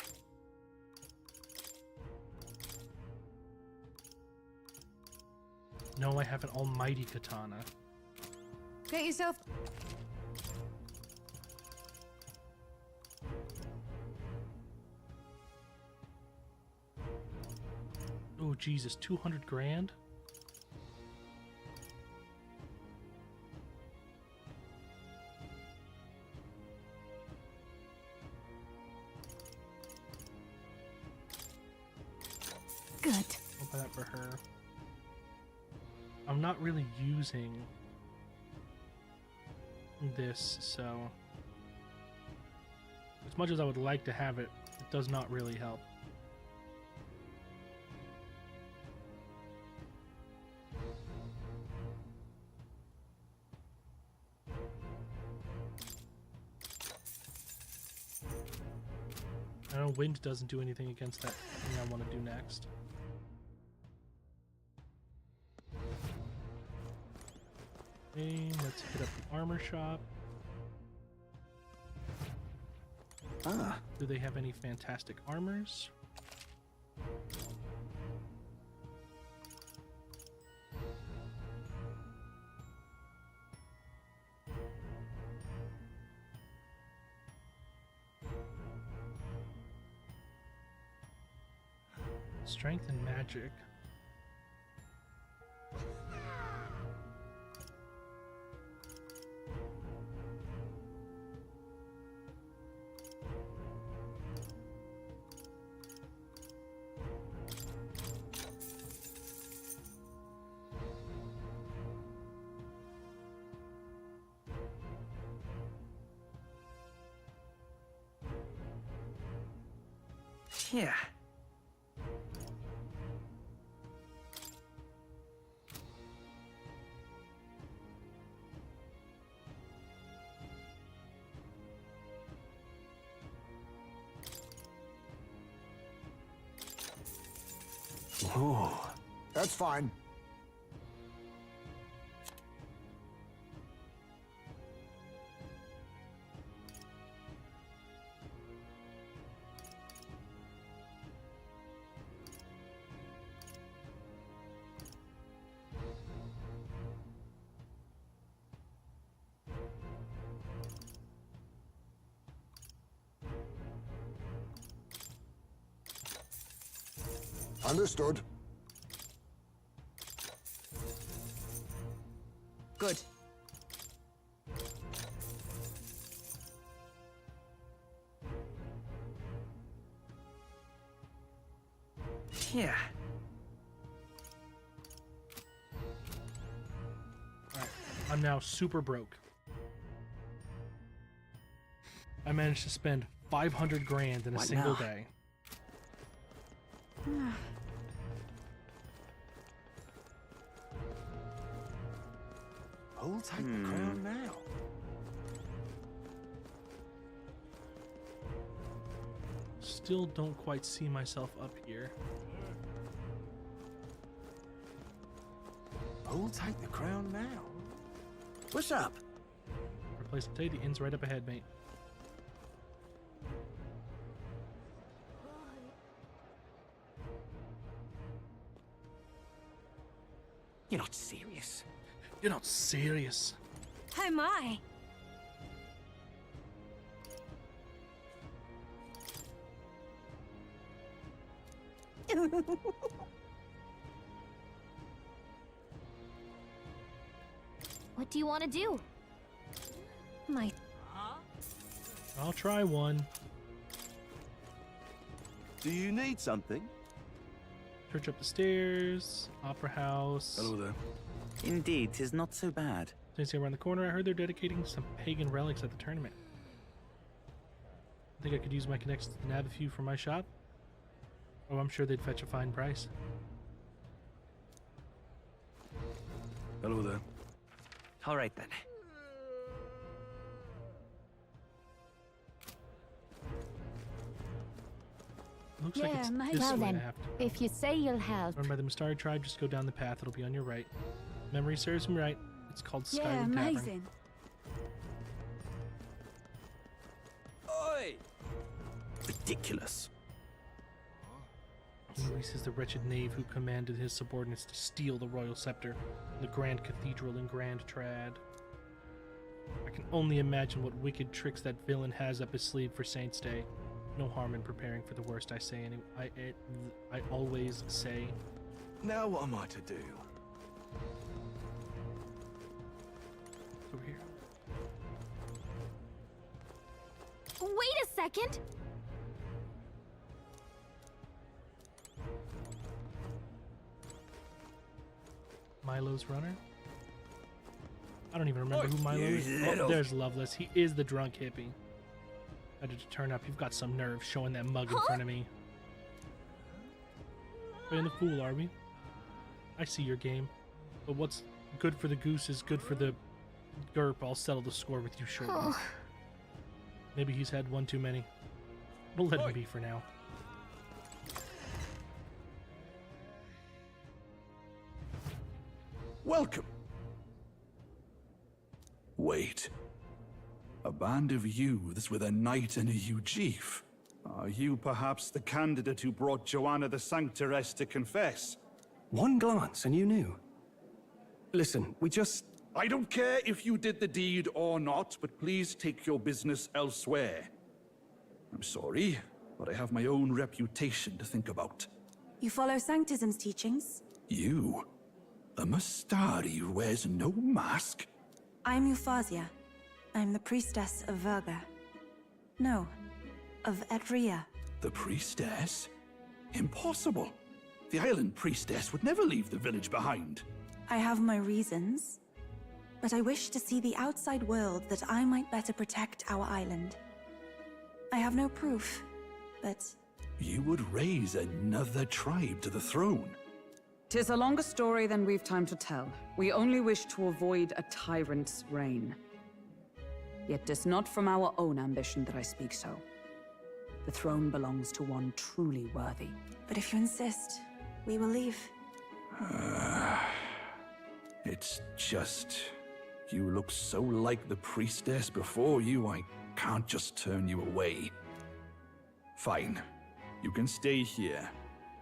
No, I have an almighty katana. Get yourself. Oh Jesus, 200 grand? Good. I'll buy that for her. I'm not really using this, so as much as I would like to have it, it does not really help. I know wind doesn't do anything against that thing I want to do next. Okay, let's hit up the armor shop. Ah. Do they have any fantastic armors? Strength and magic. Yeah. Ooh. That's fine. Understood. Good. Yeah. Alright, I'm now super broke. I managed to spend 500 grand in a What single now? day. Who'll take the crown now? Still don't quite see myself up here. Who'll take the crown now? What's up? Replace the day, the inn's right up ahead, mate. You're not serious. You're not serious. Oh my! What do you want to do? My... I'll try one. Do you need something? Church up the stairs, opera house. Hello there. Indeed, 'tis not so bad. Things around the corner. I heard they're dedicating some pagan relics at the tournament. I think I could use my connections to nab a few for my shop. Oh, I'm sure they'd fetch a fine price. Hello there. All right then. Looks like it's my this well way I then, have to. if you say you'll help. Run by the Mistari tribe, just go down the path. It'll be on your right. Memory serves me right. It's called Skyrim Tavern. Oi! Ridiculous. Maurice is the wretched knave who commanded his subordinates to steal the royal scepter in the Grand Cathedral in Grand Trad. I can only imagine what wicked tricks that villain has up his sleeve for Saint's Day. No harm in preparing for the worst, I say. I always say. Now what am I to do? Over here. Wait a second! Milo's runner? I don't even remember who Milo you is. little- Oh, there's Loveless. He is the drunk hippie. How did you turn up? You've got some nerve showing that mug in front of me. Playing the fool, are we? I see your game. But what's good for the goose is good for the GURP. I'll settle the score with you shortly. Oh. Maybe he's had one too many. We'll let him be for now. Welcome. Wait. A band of youths with a knight and a huge chief. Are you perhaps the candidate who brought Joanna the Sanctoress to confess? One glance and you knew. Listen, we just... I don't care if you did the deed or not, but please take your business elsewhere. I'm sorry, but I have my own reputation to think about. You follow Sanctism's teachings? You? A Mystari who wears no mask? I'm Euphausia. I'm the priestess of Verga. No, of Edria. The priestess? Impossible. The island priestess would never leave the village behind. I have my reasons, but I wish to see the outside world that I might better protect our island. I have no proof, but... You would raise another tribe to the throne. 'Tis a longer story than we've time to tell. We only wish to avoid a tyrant's reign. Yet 'tis not from our own ambition that I speak so. The throne belongs to one truly worthy. But if you insist, we will leave. It's just... You look so like the priestess before you, I can't just turn you away. Fine. You can stay here,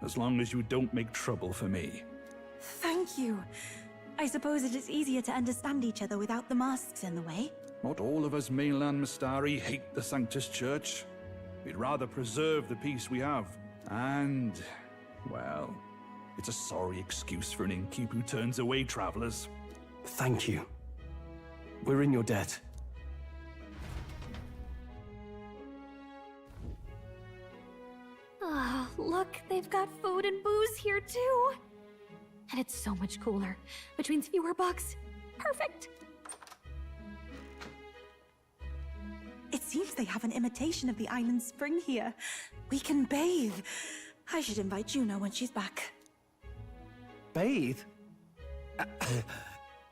as long as you don't make trouble for me. Thank you. I suppose it is easier to understand each other without the masks in the way. Not all of us mainland Mystari hate the Sanctus Church. We'd rather preserve the peace we have. And, well, it's a sorry excuse for an innkeep who turns away travelers. Thank you. We're in your debt. Ah, look, they've got food and booze here too. And it's so much cooler, which means fewer bugs. Perfect. It seems they have an imitation of the island spring here. We can bathe. I should invite Juno when she's back. Bathe?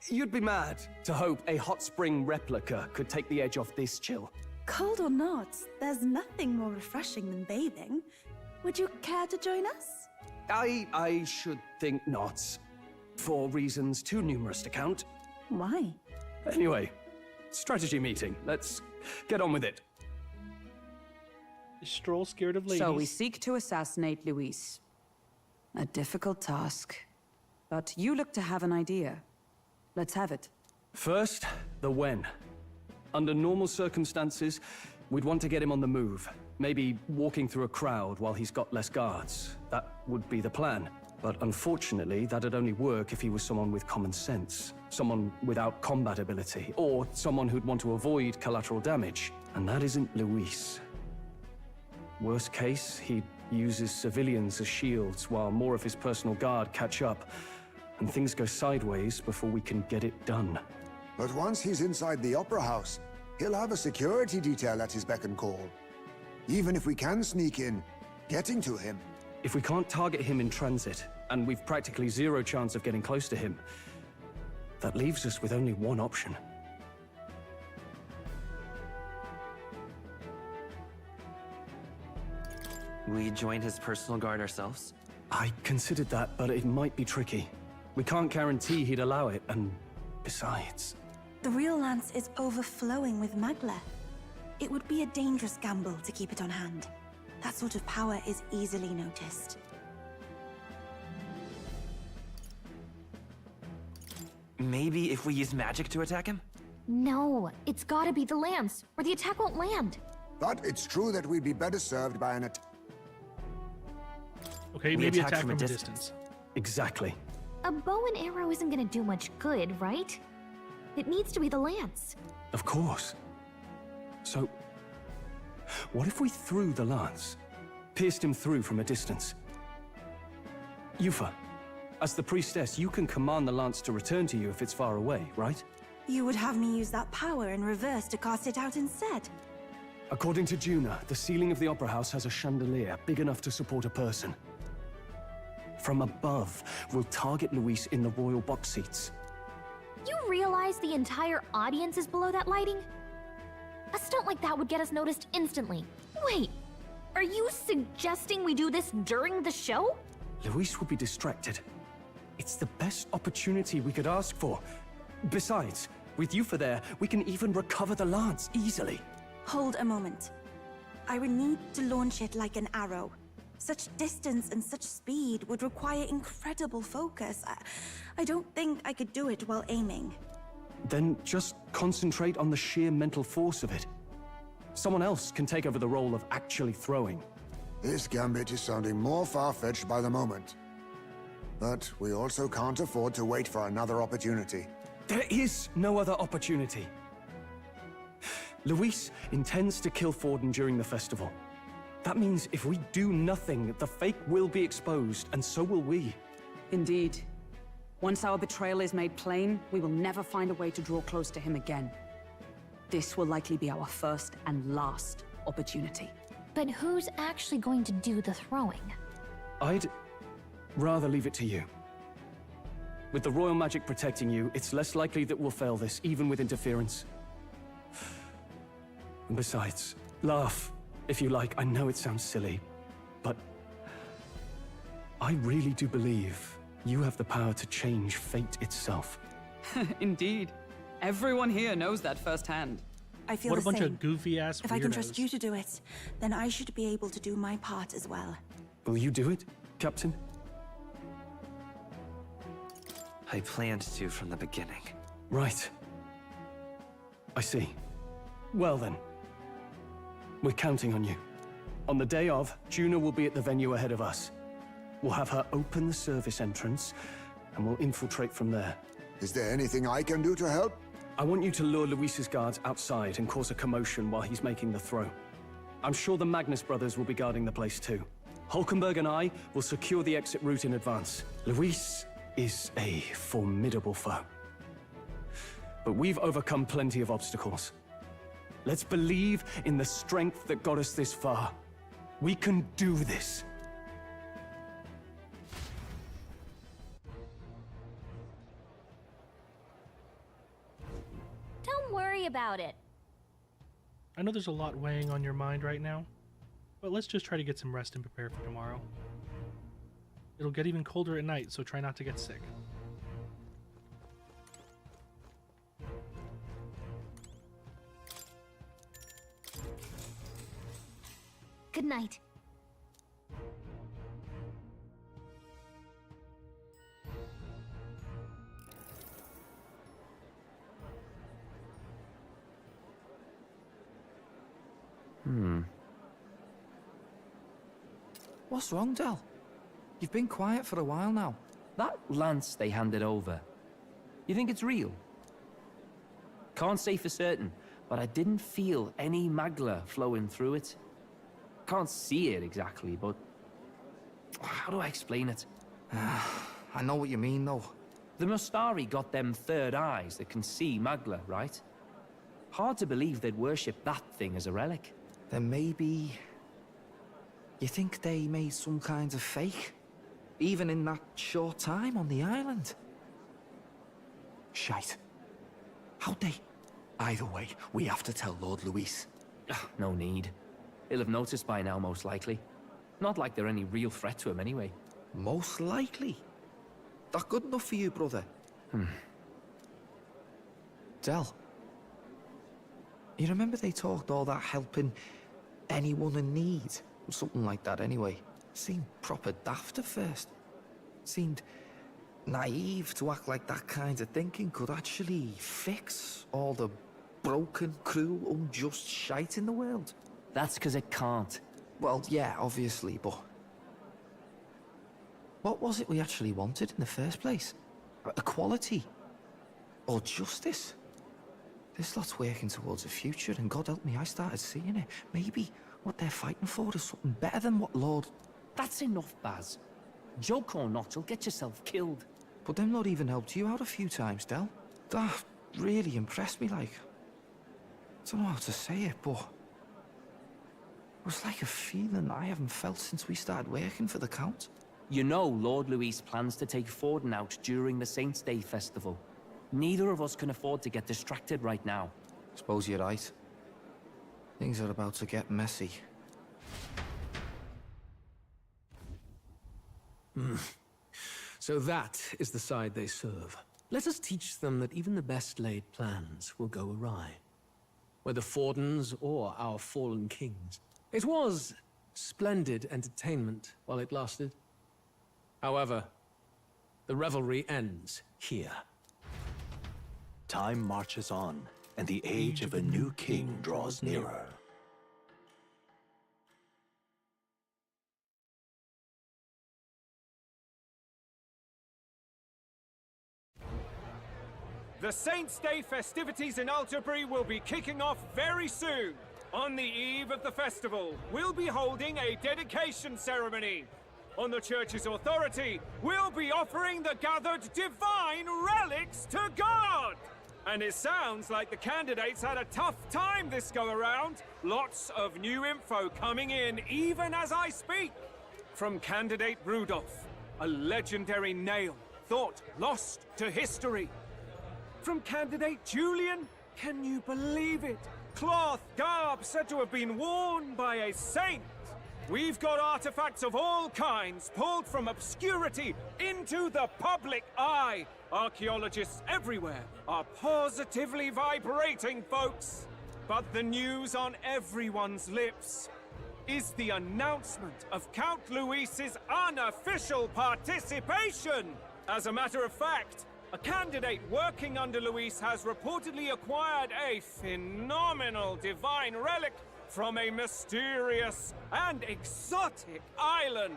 You'd be mad to hope a hot spring replica could take the edge off this chill. Cold or not, there's nothing more refreshing than bathing. Would you care to join us? I should think not. For reasons too numerous to count. Why? Anyway, strategy meeting. Let's get on with it. Is Stroll scared of ladies? So we seek to assassinate Luis. A difficult task. But you look to have an idea. Let's have it. First, the when. Under normal circumstances, we'd want to get him on the move. Maybe walking through a crowd while he's got less guards. That would be the plan. But unfortunately, that'd only work if he was someone with common sense. Someone without combat ability. Or someone who'd want to avoid collateral damage. And that isn't Luis. Worst case, he uses civilians as shields while more of his personal guard catch up. And things go sideways before we can get it done. But once he's inside the Opera House, he'll have a security detail at his beck and call. Even if we can sneak in, getting to him. If we can't target him in transit, and we've practically zero chance of getting close to him, that leaves us with only one option. We join his personal guard ourselves? I considered that, but it might be tricky. We can't guarantee he'd allow it, and besides... The real lance is overflowing with Magla. It would be a dangerous gamble to keep it on hand. That sort of power is easily noticed. Maybe if we use magic to attack him? No, it's gotta be the lance, or the attack won't land. But it's true that we'd be better served by an Okay, maybe attack from a distance. Exactly. A bow and arrow isn't gonna do much good, right? It needs to be the lance. Of course. So, what if we threw the lance? Pierced him through from a distance? Yufa, as the priestess, you can command the lance to return to you if it's far away, right? You would have me use that power in reverse to cast it out instead. According to Juna, the ceiling of the Opera House has a chandelier big enough to support a person. From above, we'll target Luis in the royal box seats. You realize the entire audience is below that lighting? A stunt like that would get us noticed instantly. Wait, are you suggesting we do this during the show? Luis will be distracted. It's the best opportunity we could ask for. Besides, with Yufa there, we can even recover the lance easily. Hold a moment. I would need to launch it like an arrow. Such distance and such speed would require incredible focus. I don't think I could do it while aiming. Then just concentrate on the sheer mental force of it. Someone else can take over the role of actually throwing. This gambit is sounding more far-fetched by the moment. But we also can't afford to wait for another opportunity. There is no other opportunity. Luis intends to kill Forden during the festival. That means if we do nothing, the fake will be exposed, and so will we. Indeed. Once our betrayal is made plain, we will never find a way to draw close to him again. This will likely be our first and last opportunity. But who's actually going to do the throwing? I'd rather leave it to you. With the royal magic protecting you, it's less likely that we'll fail this, even with interference. And besides, laugh, if you like. I know it sounds silly, but I really do believe you have the power to change fate itself. Indeed. Everyone here knows that firsthand. I feel What the a bunch same. of goofy-ass If I can weirdos. trust you to do it, then I should be able to do my part as well. Will you do it, Captain? I planned to from the beginning. Right. I see. Well then. We're counting on you. On the day of, Juna will be at the venue ahead of us. We'll have her open the service entrance, and we'll infiltrate from there. Is there anything I can do to help? I want you to lure Luis's guards outside and cause a commotion while he's making the throw. I'm sure the Magnus brothers will be guarding the place too. Hulkenberg and I will secure the exit route in advance. Luis is a formidable foe. But we've overcome plenty of obstacles. Let's believe in the strength that got us this far. We can do this. Don't worry about it. I know there's a lot weighing on your mind right now, but let's just try to get some rest and prepare for tomorrow. It'll get even colder at night, so try not to get sick. Good night. What's wrong, Del? You've been quiet for a while now. That lance they handed over, you think it's real? Can't say for certain, but I didn't feel any magla flowing through it. Can't see it exactly, but how do I explain it? I know what you mean, though. The Mustari got them third eyes that can see magla, right? Hard to believe they'd worship that thing as a relic. Then maybe... You think they made some kind of fake? Even in that short time on the island? Shite. How'd they... Either way, we have to tell Lord Luis. No need. He'll have noticed by now, most likely. Not like they're any real threat to him anyway. Most likely? That good enough for you, brother? Del. You remember they talked all that helping anyone in need? Something like that anyway. Seemed proper daft at first. Seemed naive to act like that kind of thinking could actually fix all the broken, cruel, unjust shite in the world. That's because it can't. Well, yeah, obviously, but... What was it we actually wanted in the first place? Equality? Or justice? This lot's working towards a future, and God help me, I started seeing it. Maybe what they're fighting for is something better than what Lord... That's enough, Baz. Joke or not, you'll get yourself killed. But them not even helped you out a few times, Del. That really impressed me, like... I don't know how to say it, but... It was like a feeling I haven't felt since we started working for the Count. You know Lord Luis plans to take Forden out during the Saints' Day festival. Neither of us can afford to get distracted right now. Suppose you're right. Things are about to get messy. So that is the side they serve. Let us teach them that even the best laid plans will go awry. Whether Fordens or our fallen kings. It was splendid entertainment while it lasted. However, the revelry ends here. Time marches on, and the age of a new king draws nearer. The Saints' Day festivities in Alterbury will be kicking off very soon. On the eve of the festival, we'll be holding a dedication ceremony. On the church's authority, we'll be offering the gathered divine relics to God! And it sounds like the candidates had a tough time this go-around. Lots of new info coming in even as I speak. From candidate Rudolph, a legendary nail thought lost to history. From candidate Julian, can you believe it? Cloth garb said to have been worn by a saint. We've got artifacts of all kinds pulled from obscurity into the public eye. Archaeologists everywhere are positively vibrating, folks. But the news on everyone's lips is the announcement of Count Luis's unofficial participation. As a matter of fact, a candidate working under Luis has reportedly acquired a phenomenal divine relic from a mysterious and exotic island.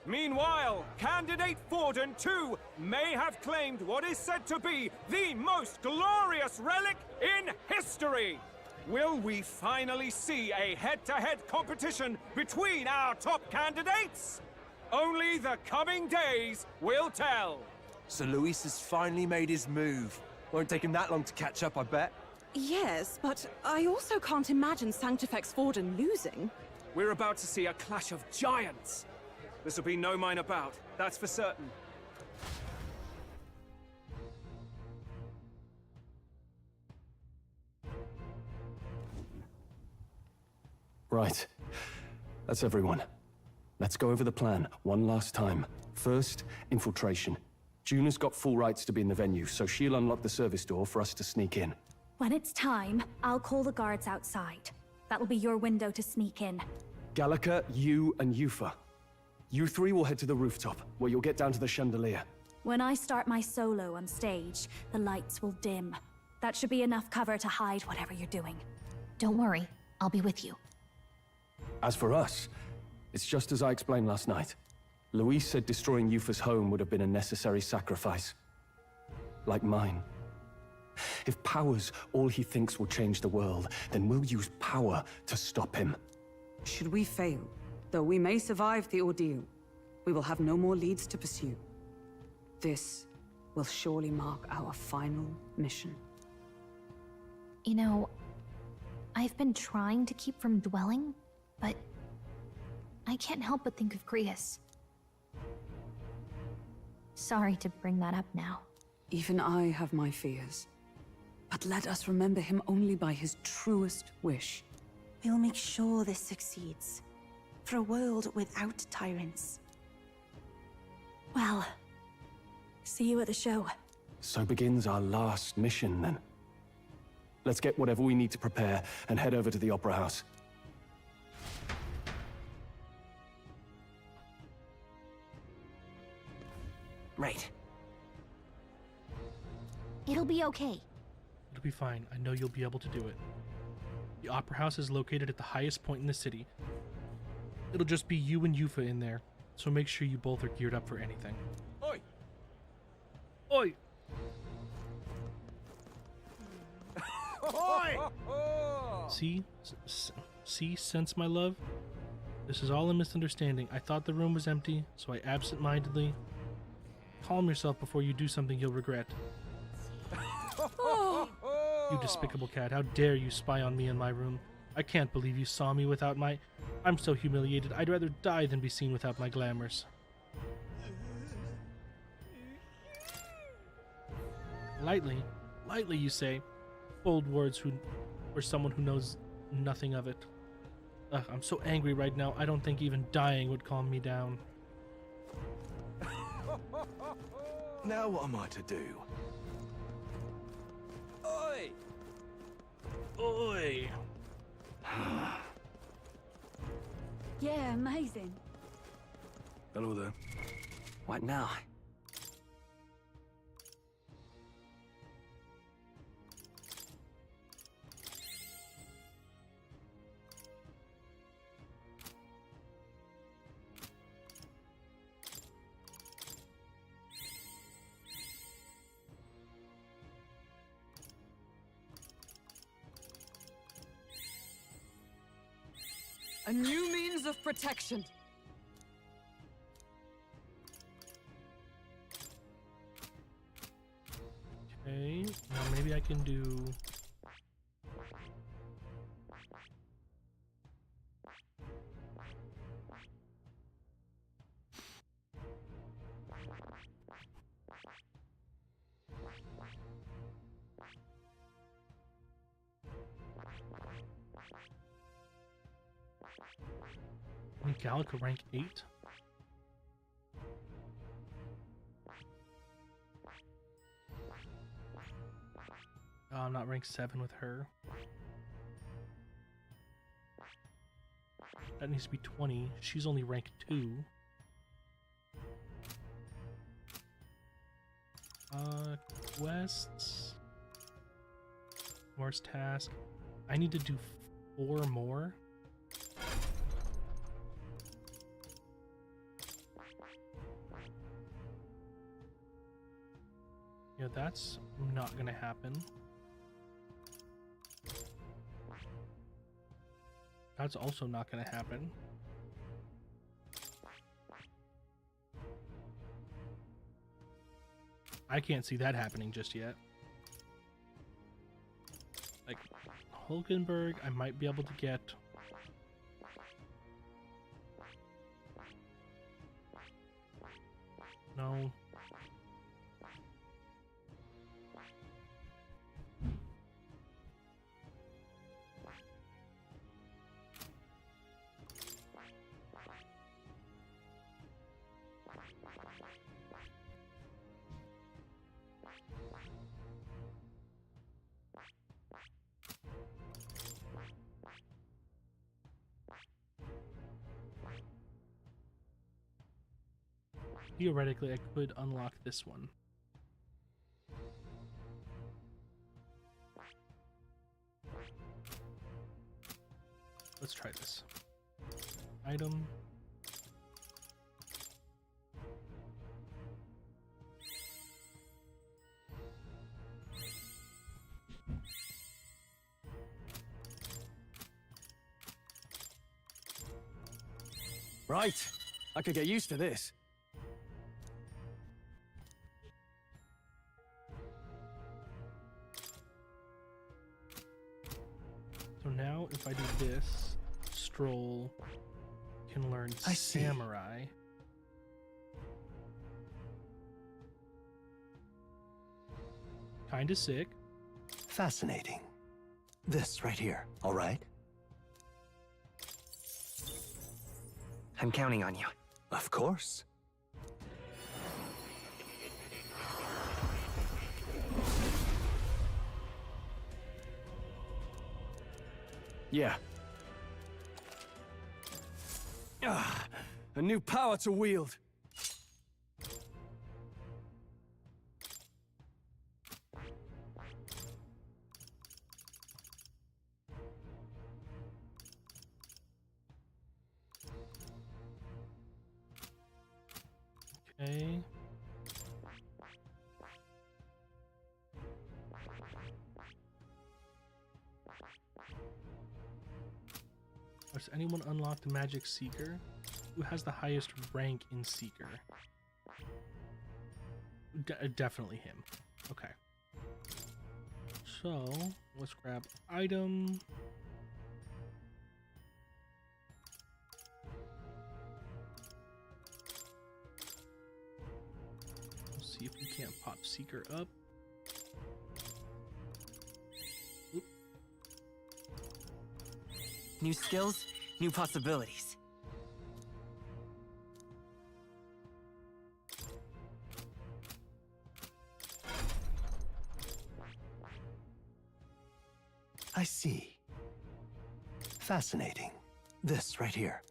Meanwhile, candidate Forden, too, may have claimed what is said to be the most glorious relic in history. Will we finally see a head-to-head competition between our top candidates? Only the coming days will tell. So Luis has finally made his move. Won't take him that long to catch up, I bet. Yes, but I also can't imagine Sanctifex Forden losing. We're about to see a clash of giants. This'll be no minor bout, that's for certain. Right. That's everyone. Let's go over the plan one last time. First, infiltration. Juna's got full rights to be in the venue, so she'll unlock the service door for us to sneak in. When it's time, I'll call the guards outside. That'll be your window to sneak in. Gallica, you, and Yufa. You three will head to the rooftop, where you'll get down to the chandelier. When I start my solo on stage, the lights will dim. That should be enough cover to hide whatever you're doing. Don't worry, I'll be with you. As for us, it's just as I explained last night. Luis said destroying Yufa's home would have been a necessary sacrifice. Like mine. If power's all he thinks will change the world, then we'll use power to stop him. Should we fail, though we may survive the ordeal, we will have no more leads to pursue. This will surely mark our final mission. You know, I've been trying to keep from dwelling, but I can't help but think of Grius. Sorry to bring that up now. Even I have my fears. But let us remember him only by his truest wish. We'll make sure this succeeds. For a world without tyrants. Well, see you at the show. So begins our last mission, then. Let's get whatever we need to prepare and head over to the Opera House. Right. It'll be okay. It'll be fine. I know you'll be able to do it. The Opera House is located at the highest point in the city. It'll just be you and Yufa in there, so make sure you both are geared up for anything. Oi! Oi! Oi! See, sense my love? This is all a misunderstanding. I thought the room was empty, so I absent-mindedly... Calm yourself before you do something you'll regret. You despicable cat, how dare you spy on me in my room? I can't believe you saw me without my... I'm so humiliated. I'd rather die than be seen without my glamours. Lightly, you say. Bold words for someone who knows nothing of it. Ugh, I'm so angry right now, I don't think even dying would calm me down. Now what am I to do? Oi! Oi! Yeah, amazing. Hello there. What now? A new means of protection. Okay, now maybe I can do... Gallica rank 8? Oh, I'm not rank 7 with her. That needs to be 20. She's only rank 2. Quests. Worst task. I need to do 4 more. Yeah, that's not gonna happen. That's also not gonna happen. I can't see that happening just yet. Like, Hulkenberg, I might be able to get. No. Theoretically, I could unlock this one. Let's try this. Item. Right. I could get used to this. So now, if I do this, Stroll can learn Samurai. Kinda sick. Fascinating. This right here, all right? I'm counting on you. Of course. Yeah. Ah, a new power to wield. Okay. Has anyone unlocked Magic Seeker? Who has the highest rank in Seeker? Definitely him. Okay. So, let's grab item. Let's see if we can't pop Seeker up. Oop. New skills, new possibilities. I see. Fascinating. This right here.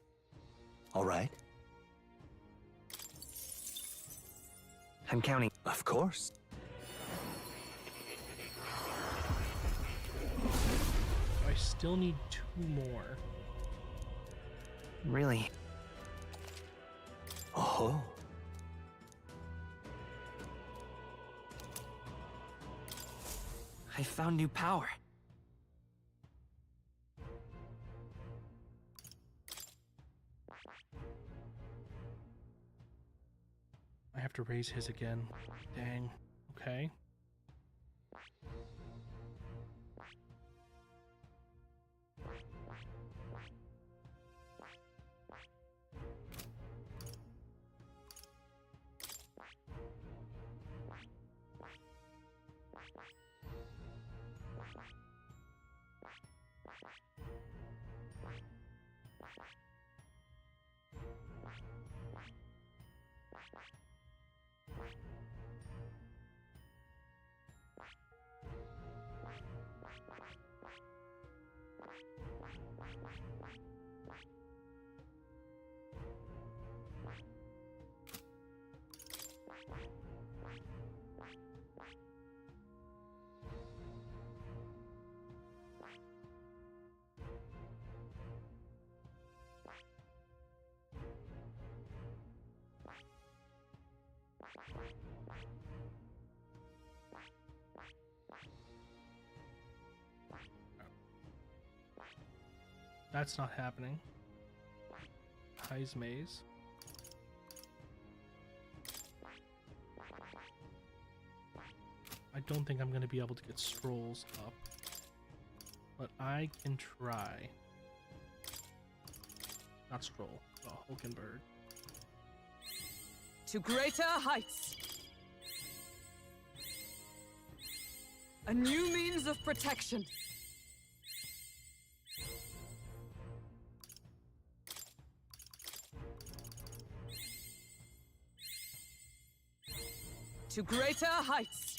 All right? I'm counting. Of course. I still need 2 more. Really? Oh. I found new power. I have to raise his again. Dang. Okay. That's not happening. Heis Maze. I don't think I'm going to be able to get scrolls up, but I can try. Not scroll. Oh, Hulkenberg. To greater heights. A new means of protection. To greater heights.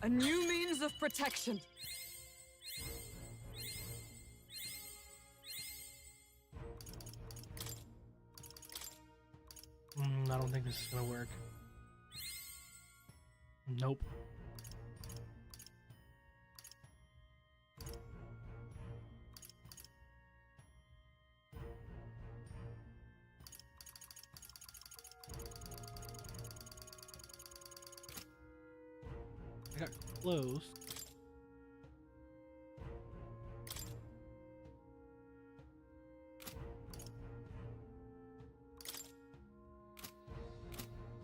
A new means of protection. I don't think this is gonna work. Nope. I got close.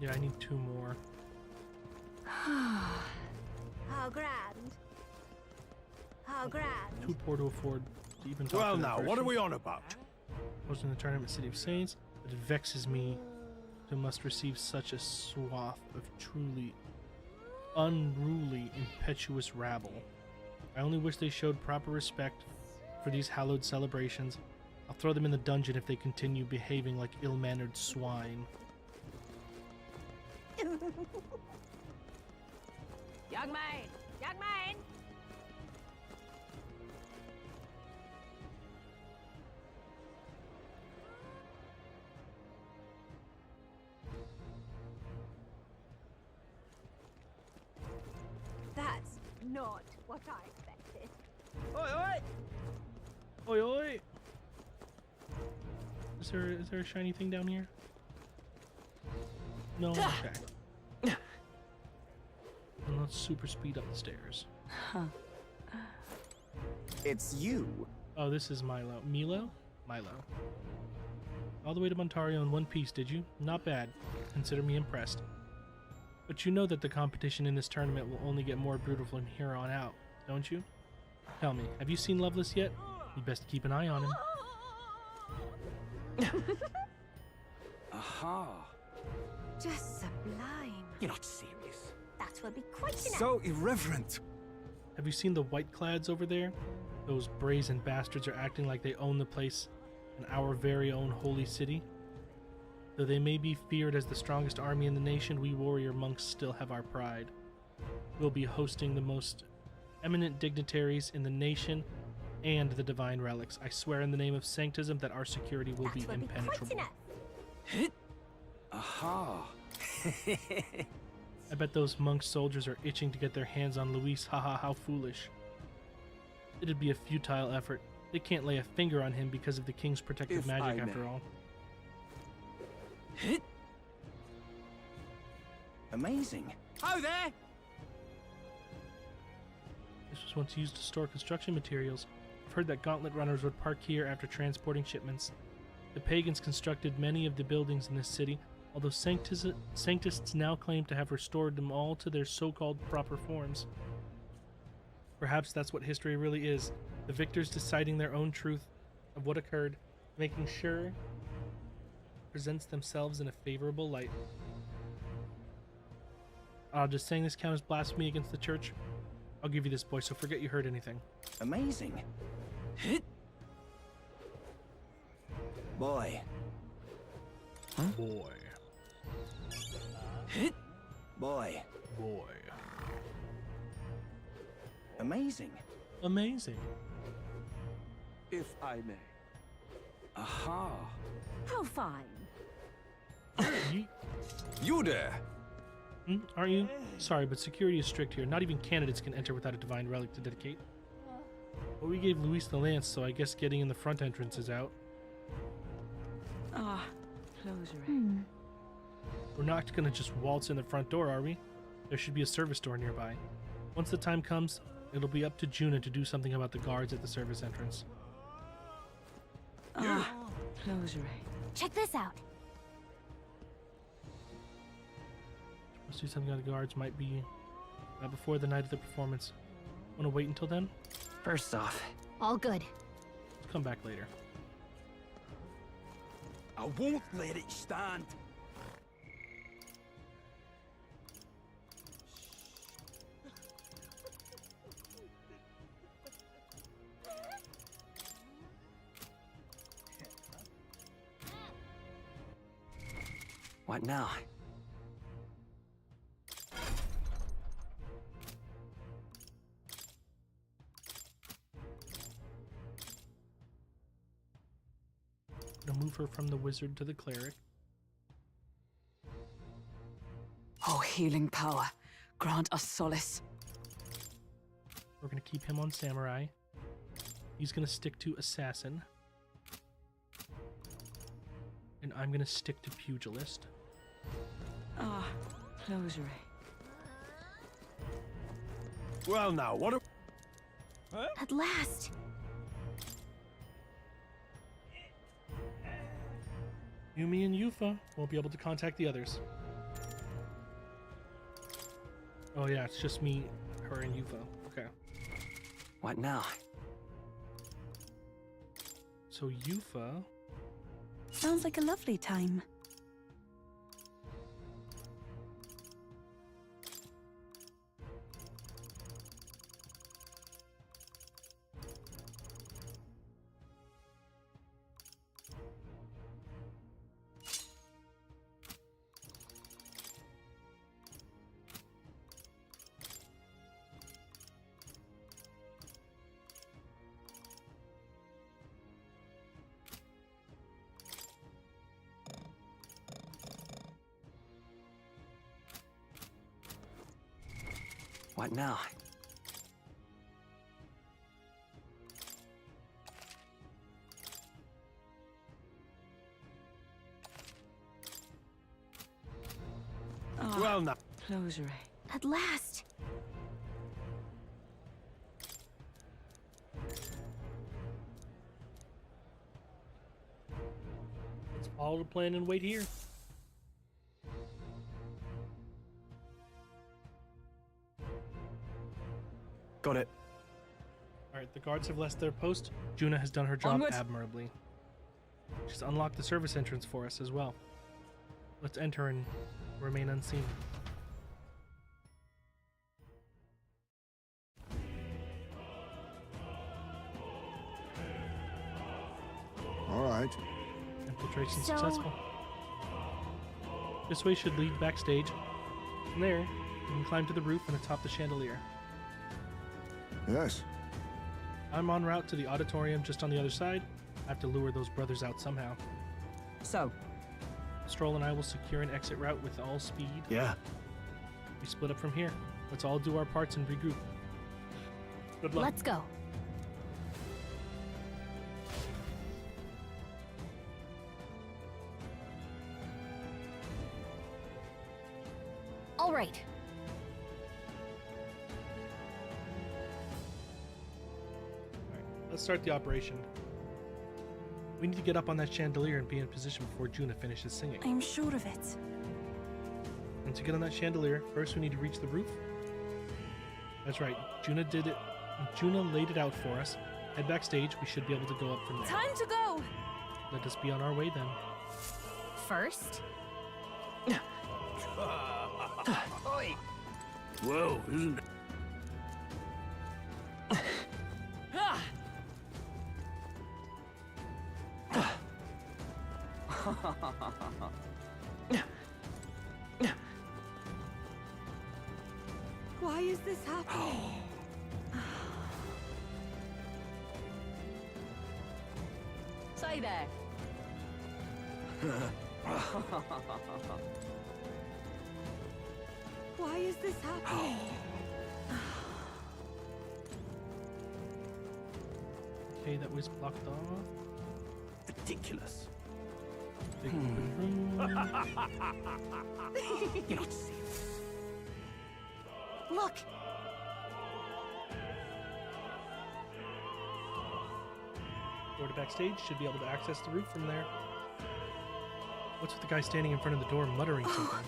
Yeah, I need 2 more. How grand. How grand. Too poor to afford to even talk Well, to that now, what person. are we on about? Hosting the tournament City of Saints, but it vexes me to must receive such a swath of truly unruly, impetuous rabble. I only wish they showed proper respect for these hallowed celebrations. I'll throw them in the dungeon if they continue behaving like ill-mannered swine. Young man! Young man! That's not what I expected. Oi, oi! Oi, oi! Is there a shiny thing down here? No, okay. And let's super speed up the stairs. It's you. Oh, this is Milo. Milo? Milo. All the way to Montario in one piece, did you? Not bad. Consider me impressed. But you know that the competition in this tournament will only get more brutal from here on out, don't you? Tell me, have you seen Lovelace yet? You best keep an eye on him. Aha. Just sublime. You're not serious. That will be quite enough. So irreverent. Have you seen the White Clads over there? Those brazen bastards are acting like they own the place and our very own holy city. Though they may be feared as the strongest army in the nation, we warrior monks still have our pride. We'll be hosting the most eminent dignitaries in the nation and the divine relics. I swear in the name of Sanctism that our security will be impenetrable. Aha. I bet those monk soldiers are itching to get their hands on Luis. Haha, how foolish. It'd be a futile effort. They can't lay a finger on him because of the king's protective magic after all. Amazing. Oh, there! This was once used to store construction materials. I've heard that gauntlet runners would park here after transporting shipments. The pagans constructed many of the buildings in this city, although Sanctists now claim to have restored them all to their so-called proper forms. Perhaps that's what history really is, the victors deciding their own truth of what occurred, making sure presents themselves in a favorable light. Does saying this count as blasphemy against the church? I'll give you this, boy, so forget you heard anything. Amazing. Boy. Huh? Boy. Boy. Boy. Amazing. Amazing. If I may. Aha. How fine. You there? Aren't you? Sorry, but security is strict here. Not even candidates can enter without a divine relic to dedicate. Well, we gave Luis the lance, so I guess getting in the front entrance is out. Closer. We're not gonna just waltz in the front door, are we? There should be a service door nearby. Once the time comes, it'll be up to Juna to do something about the guards at the service entrance. Closer. Check this out. Let's do something about the guards. Might be before the night of the performance. Want to wait until then? First off, all good. Let's come back later. I won't let it stand. what now? Gonna move her from the wizard to the cleric. Oh, healing power, grant us solace. We're gonna keep him on samurai. He's gonna stick to assassin. And I'm gonna stick to pugilist. Closer. Well now, what a... At last. Yumi and Yufa won't be able to contact the others. Oh yeah, it's just me, her, and Yufa. Okay. What now? So Yufa... Sounds like a lovely time. What now? Well now. Closer. At last. Let's follow the plan and wait here. Got it. Alright, the guards have left their post. Juna has done her job Onward. admirably. She's unlocked the service entrance for us as well. Let's enter and remain unseen. All right. Infiltration So- successful. This way should lead backstage. From there, you can climb to the roof and atop the chandelier. Yes. I'm en route to the auditorium just on the other side. I have to lure those brothers out somehow. So, Stroll and I will secure an exit route with all speed. Yeah. We split up from here. Let's all do our parts and regroup. Good luck. Let's go. All right. let's start the operation. We need to get up on that chandelier and be in position before Juna finishes singing. I'm sure of it. And to get on that chandelier, first we need to reach the roof. That's right, Juna did it. Juna laid it out for us. Head backstage, we should be able to go up from there. Time to go! Let us be on our way then. First? Whoa, isn't it? Why is this happening? Say there. Why is this happening? Okay, that was blocked off. Ridiculous. Big open room. You're not serious. Look! Door to backstage, should be able to access the roof from there. What's with the guy standing in front of the door muttering something?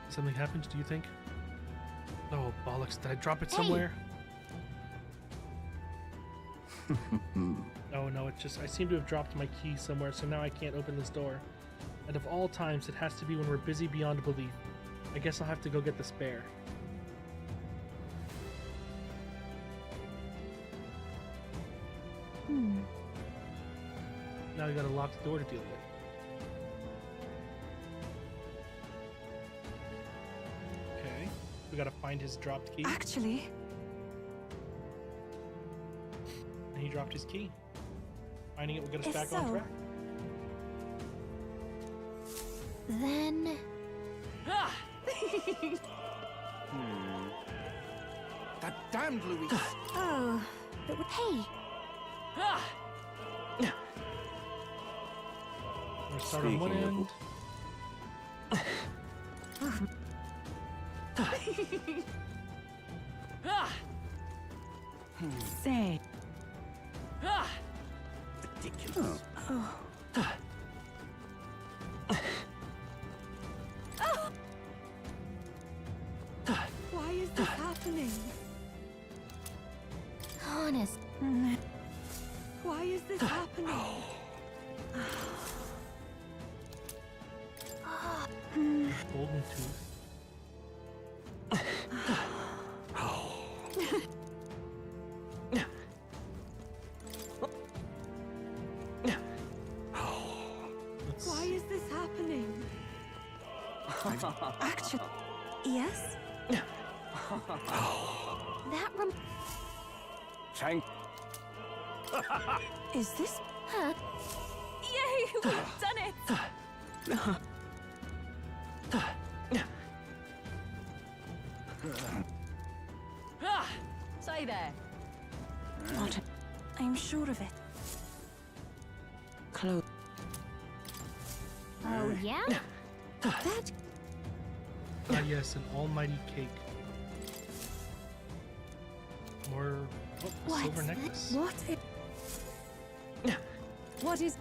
Something happened, do you think? Oh, bollocks, did I drop it somewhere? Oh no, it's just, I seem to have dropped my key somewhere, so now I can't open this door. And of all times, it has to be when we're busy beyond belief. I guess I'll have to go get the spare. Now we got a locked door to deal with. Okay, we gotta find his dropped key. Actually, And he dropped his key. Finding it will get us If back on so- track. Then... That damned Louis. Oh, but hey, We'll start on one Speaking end. say. Ridiculous. Oh. Why is this happening? honest. Why is this happening? Golden tooth. Why is this happening? Actually, yes? That rem... Tank. Is this? Huh? Yay! We've done it! Say there. What? I'm sure of it. Close. Oh, yeah? That. Ah, yes, an almighty cake. More. Oh, a What? silver necklace. What? What is?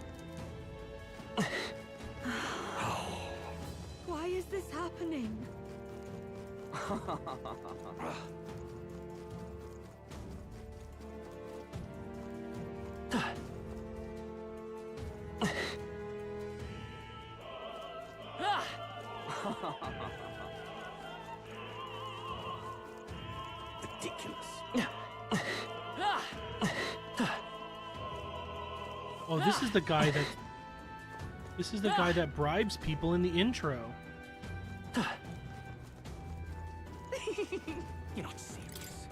Why is this happening? Ridiculous. Oh, this is the guy that. This is the guy that bribes people in the intro. You're not serious.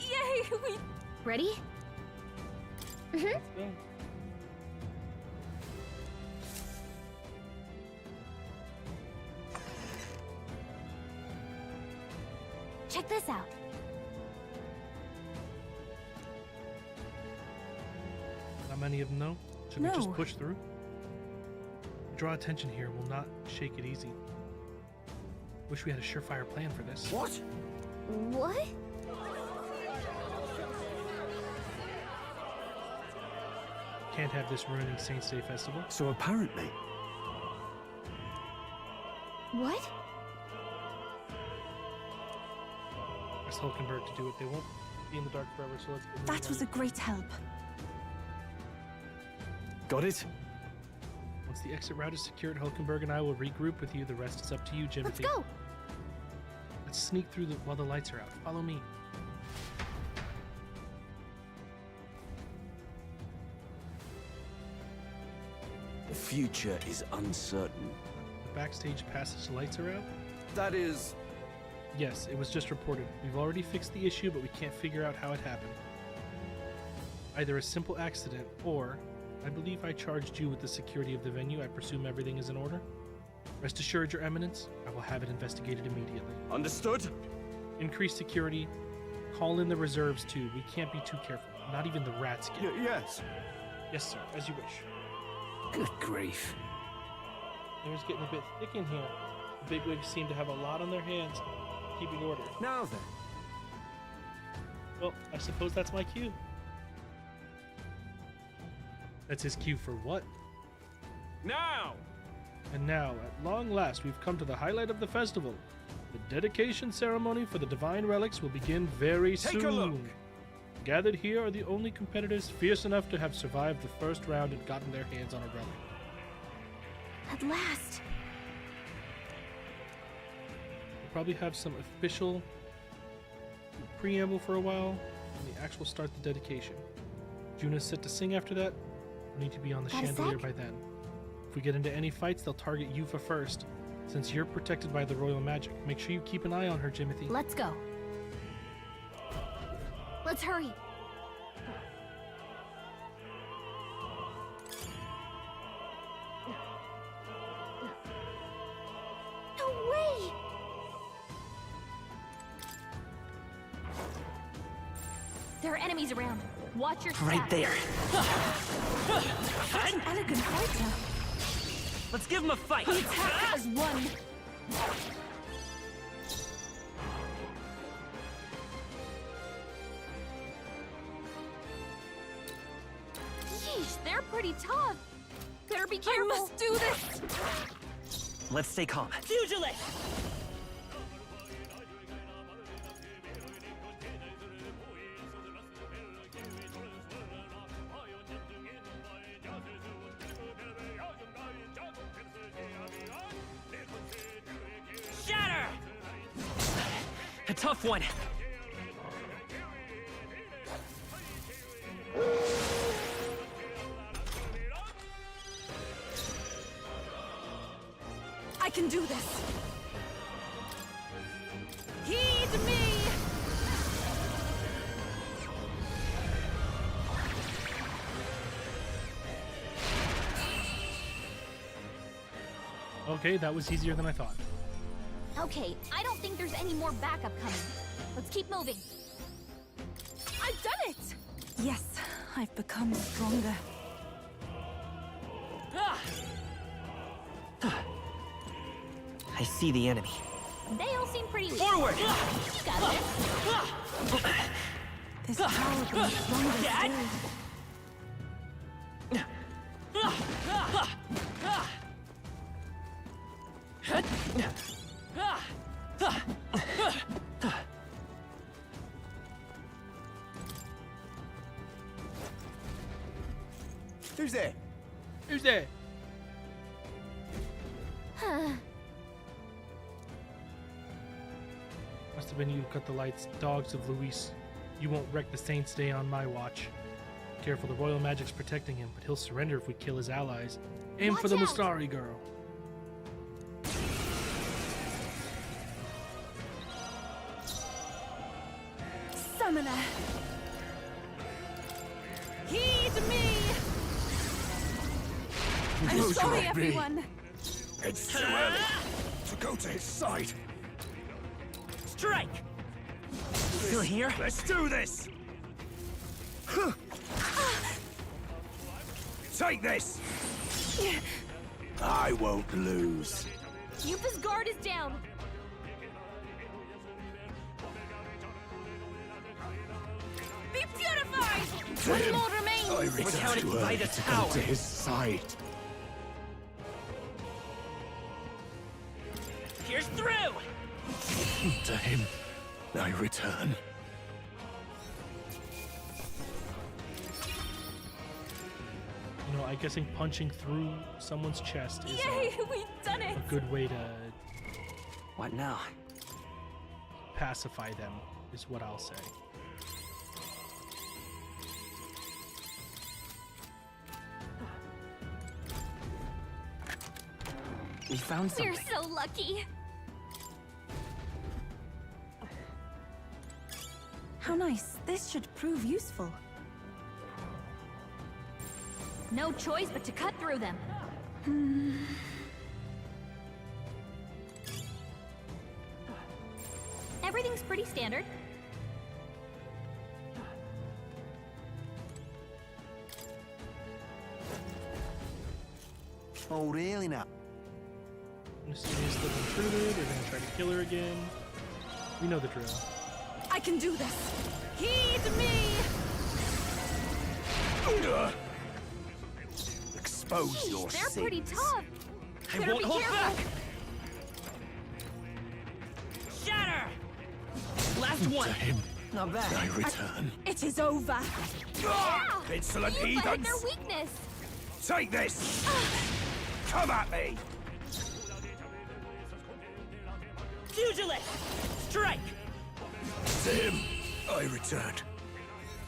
Yay! We... Ready? Mm-hmm. Check this out. Not many of them know. Should we just No. push through? Draw attention here will not shake it easy. Wish we had a surefire plan for this. What? What? can't have this ruining Saints' Day festival. So apparently... What? Ask Hulkenberg to do it. They won't be in the dark forever, so let's get moving That was on. a great help. Got it? Once the exit route is secured, Hulkenberg and I will regroup with you. The rest is up to you, Jimothy. Let's go! Let's sneak through while the lights are out. Follow me. The future is uncertain. The backstage passage lights are out? That is... Yes, it was just reported. We've already fixed the issue, but we can't figure out how it happened. Either a simple accident, or I believe I charged you with the security of the venue. I presume everything is in order. Rest assured, Your Eminence, I will have it investigated immediately. Understood? Increase security. Call in the reserves, too. We can't be too careful. Not even the rats get it. Yes. Yes, sir. As you wish. Good grief. It was getting a bit thick in here. The bigwigs seem to have a lot on their hands keeping order. Now then. Well, I suppose that's my cue. That's his cue for what? Now! And now, at long last, we've come to the highlight of the festival. The dedication ceremony for the divine relics will begin very soon. Take a look! Gathered here are the only competitors fierce enough to have survived the first round and gotten their hands on a relic. At last! We'll probably have some official preamble for a while, and the actual start the dedication. Juna's set to sing after that. We'll need to be on the Got a chandelier sec? by then. If we get into any fights, they'll target Yufa first. Since you're protected by the royal magic, make sure you keep an eye on her, Jimothy. Let's go. Let's hurry. No way! There are enemies around. Watch your step. Right there. Such an elegant fighter. Let's give him a fight. He attacked as one. Yeesh, they're pretty tough. Better be careful. I must do this. Let's stay calm. Pugilist! Shatter! A tough one. I can do this. Heed me! Okay, that was easier than I thought. Okay, I don't think there's any more backup coming. Let's keep moving. I've done it! Yes, I've become stronger. I see the enemy. They all seem pretty weak. Forward! You got this. This power grows stronger still. Who's there? Who's there? Must have been you who cut the lights. Dogs of Luis. You won't wreck the Saints' Day on my watch. Careful, the royal magic's protecting him, but he'll surrender if we kill his allies. Aim for the Mustari girl. Summoner! Heed me! I'm Who sorry, can it be? everyone. It's too early to go to his side. Strike! Still here? Let's do this! Take this! I won't lose. Yupa's guard is down. Be purified! To One him. more remains. I We're return counted too by early the to go tower. to his side. Here's through! To him, I return. You know, I guessing punching through someone's chest is Yay, we've done it! a good way to What now? pacify them, is what I'll say. We found something. We're so lucky! How nice. This should prove useful. No choice but to cut through them. Everything's pretty standard. Oh, really now? Mysterious little intruder, they're gonna try to kill her again. We know the drill. I can do this. Heed me! Expose your They're sins. pretty tough. I Better won't be hold careful. back! Shatter! Last one! To him, Not bad. I return. It is over. Ah! Insolent You fight heathens! their weakness. Take this! Come at me! Pugilist! Strike! To him, I return.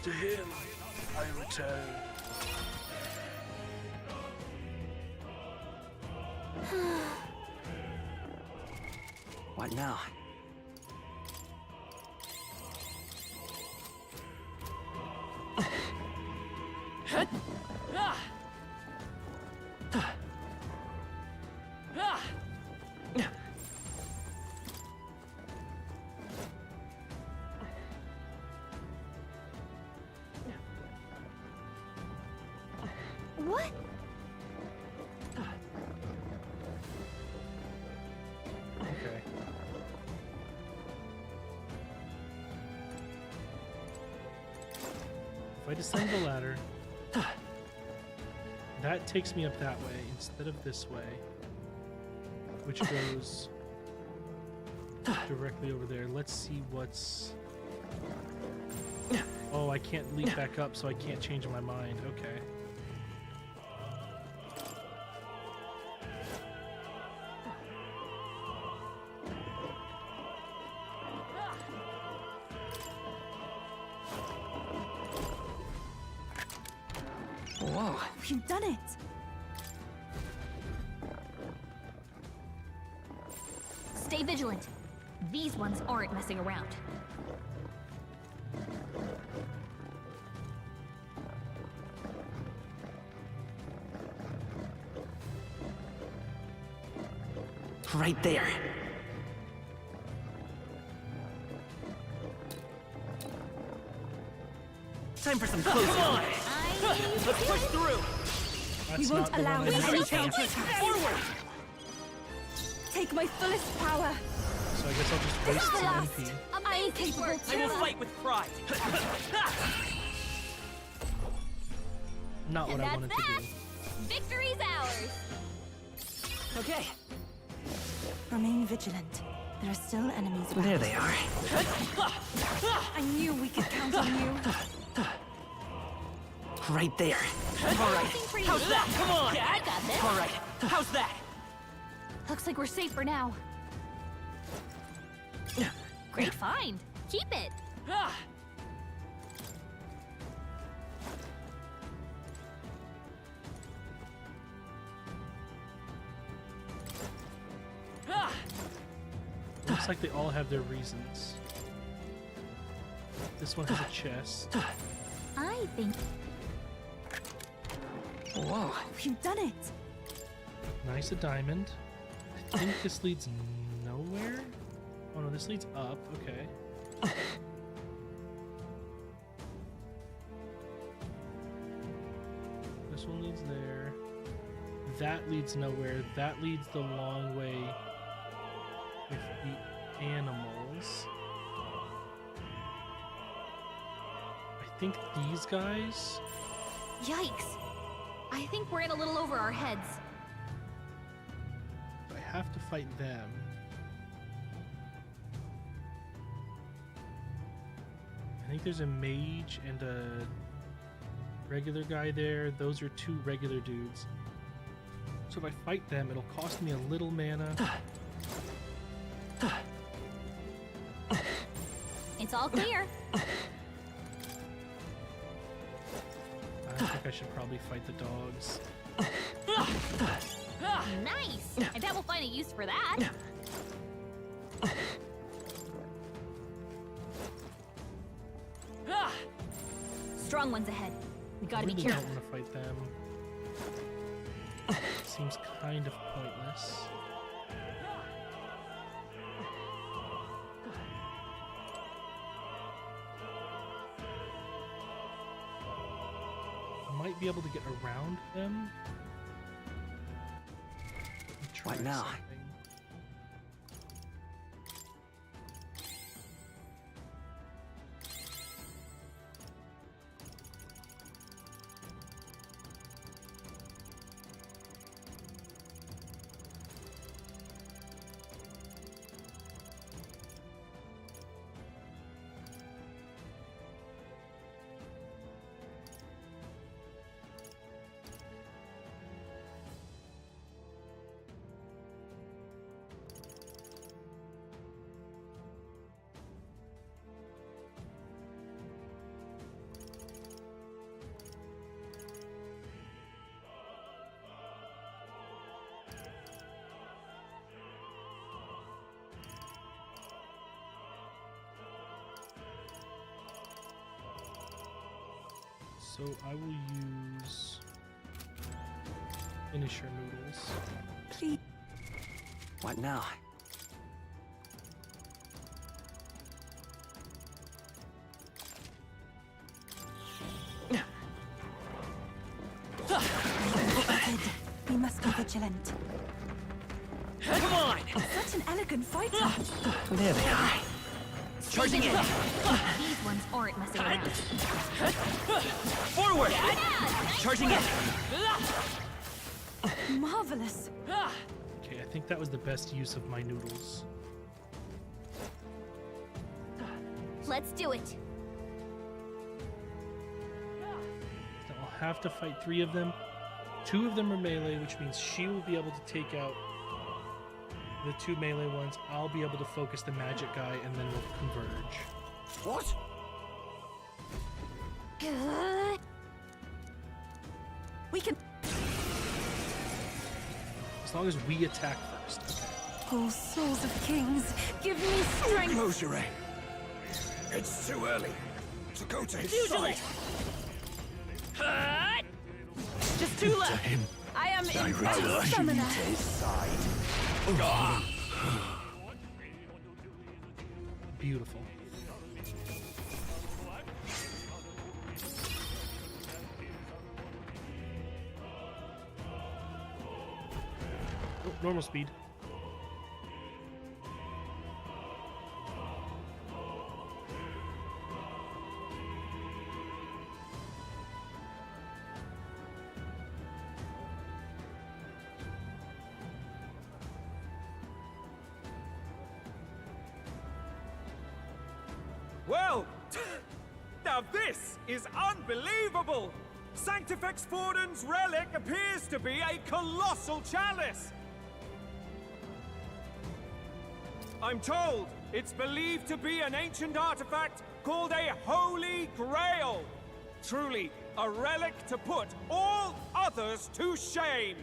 To him, I return. What now? What? Okay. If I descend the ladder, that takes me up that way instead of this way, which goes directly over there. Let's see what's... Oh, I can't leap back up, so I can't change my mind. Okay. Whoa. We've done it. Stay vigilant. These ones aren't messing around. Right there. Time for some close. Come on! Let's push through! We That's won't not the allow one I any meant. counterattacks. Forward! Take my fullest power. So I guess I'll just This waste is the some last. MP. I am capable I too. will fight with pride. Not what And I that's wanted that. to do. Victory's ours. Okay. Remain vigilant. There are still enemies. There around. they are. I knew we could count on you. Right there. All right. How's that? Come on. Yeah, I got this. All right. How's that? Looks like we're safe for now. Great find. Keep it. Ah. Ah. Looks like they all have their reasons. This one has a chest. I think. Whoa. We've done it. Nice, a diamond. I think this leads nowhere. Oh no, this leads up. Okay. This one leads there. That leads nowhere. That leads the long way with the animals. I think these guys Yikes. I think we're in a little over our heads. I have to fight them. I think there's a mage and a regular guy there. Those are 2 regular dudes. So if I fight them, it'll cost me a little mana. It's all clear. I think I should probably fight the dogs. Nice! I bet we'll find a use for that. Strong ones ahead. We gotta be I careful. don't want to fight them. Seems kind of pointless. I might be able to get around them. Try Right now. something. So I will use finisher noodles. Please. What now? We must be vigilant. Come on! Such an elegant fighter. There they are. Charging in! These ones aren't messing around. Forward! Charging in! Marvelous. Okay, I think that was the best use of my noodles. Let's do it. So I'll have to fight 3 of them. 2 of them are melee, which means she will be able to take out the 2 melee ones. I'll be able to focus the magic guy, and then we'll converge. What? We can. As long as we attack first. Okay. Oh, souls of kings, give me strength. Close your aim. It's too early to go to his side. Just too left. I am in summoner. Beautiful. Oh, normal speed. Well, now this is unbelievable! Sanctifex Forden's relic appears to be a colossal chalice! I'm told it's believed to be an ancient artifact called a Holy Grail! Truly, a relic to put all others to shame!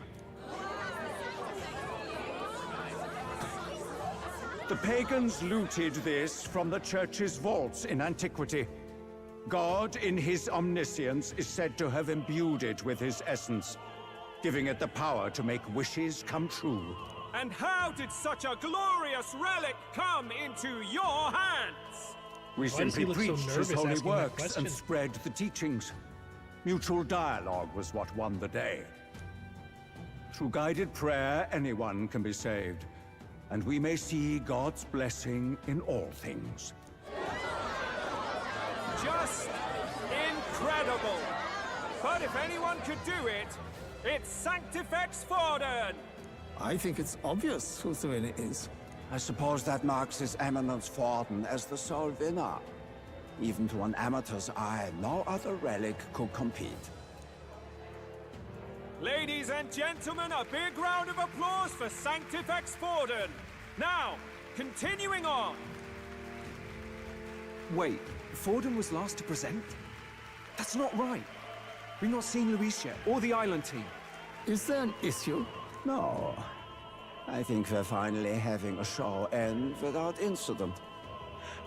The pagans looted this from the church's vaults in antiquity. God, in his omniscience, is said to have imbued it with his essence, giving it the power to make wishes come true. And how did such a glorious relic come into your hands? We Why does he simply look so preached his nervous holy asking that works question? and spread the teachings. Mutual dialogue was what won the day. Through guided prayer, anyone can be saved, and we may see God's blessing in all things. Just incredible! But if anyone could do it, it's Sanctifex Forden! I think it's obvious who the winner is. I suppose that marks His Eminence Forden as the sole winner. Even to an amateur's eye, no other relic could compete. Ladies and gentlemen, a big round of applause for Sanctifex Forden! Now, continuing on! Wait, Forden was last to present? That's not right. We've not seen Luis yet, or the island team. Is there an issue? No. I think we're finally having a show end without incident.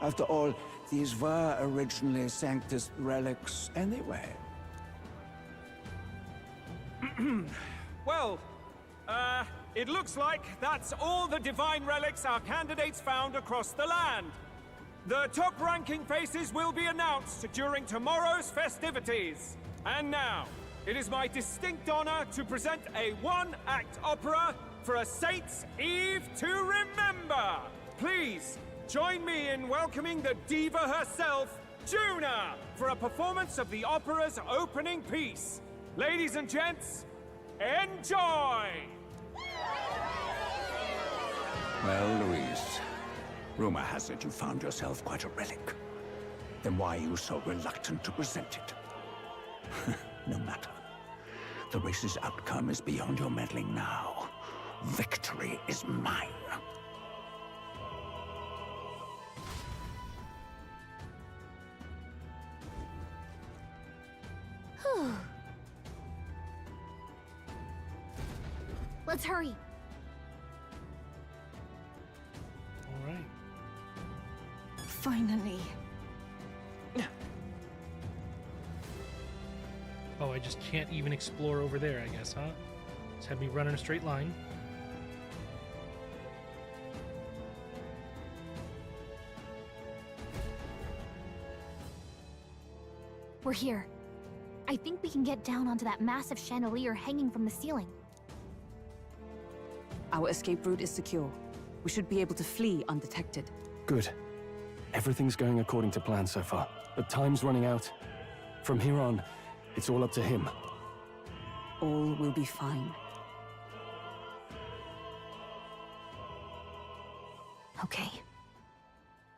After all, these were originally Sanctus relics anyway. Well, it looks like that's all the divine relics our candidates found across the land. The top-ranking faces will be announced during tomorrow's festivities. And now, it is my distinct honor to present a one-act opera for a Saints' Eve to remember. Please, join me in welcoming the diva herself, Juna, for a performance of the opera's opening piece. Ladies and gents, enjoy! Well, Luis, rumor has it you found yourself quite a relic. Then why are you so reluctant to present it? No matter. The race's outcome is beyond your meddling now. Victory is mine. Let's hurry. All right. Finally. Oh, I just can't even explore over there, I guess, huh? Just had me run in a straight line. We're here. I think we can get down onto that massive chandelier hanging from the ceiling. Our escape route is secure. We should be able to flee undetected. Good. Everything's going according to plan so far, but time's running out. From here on, it's all up to him. All will be fine. Okay.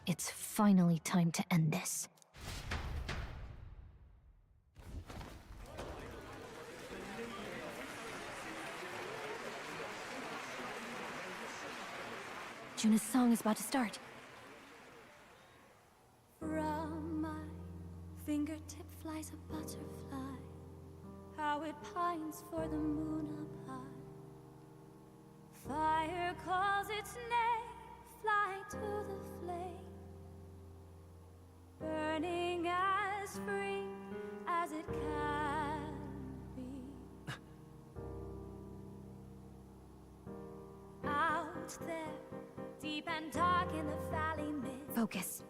It's finally time to end this. Juna's song is about to start. From my fingertip flies a butterfly, how it pines for the moon up high. Fire calls its name, fly to the flame, burning as free as it can be. Out there, deep and dark in the valley mist. Focus.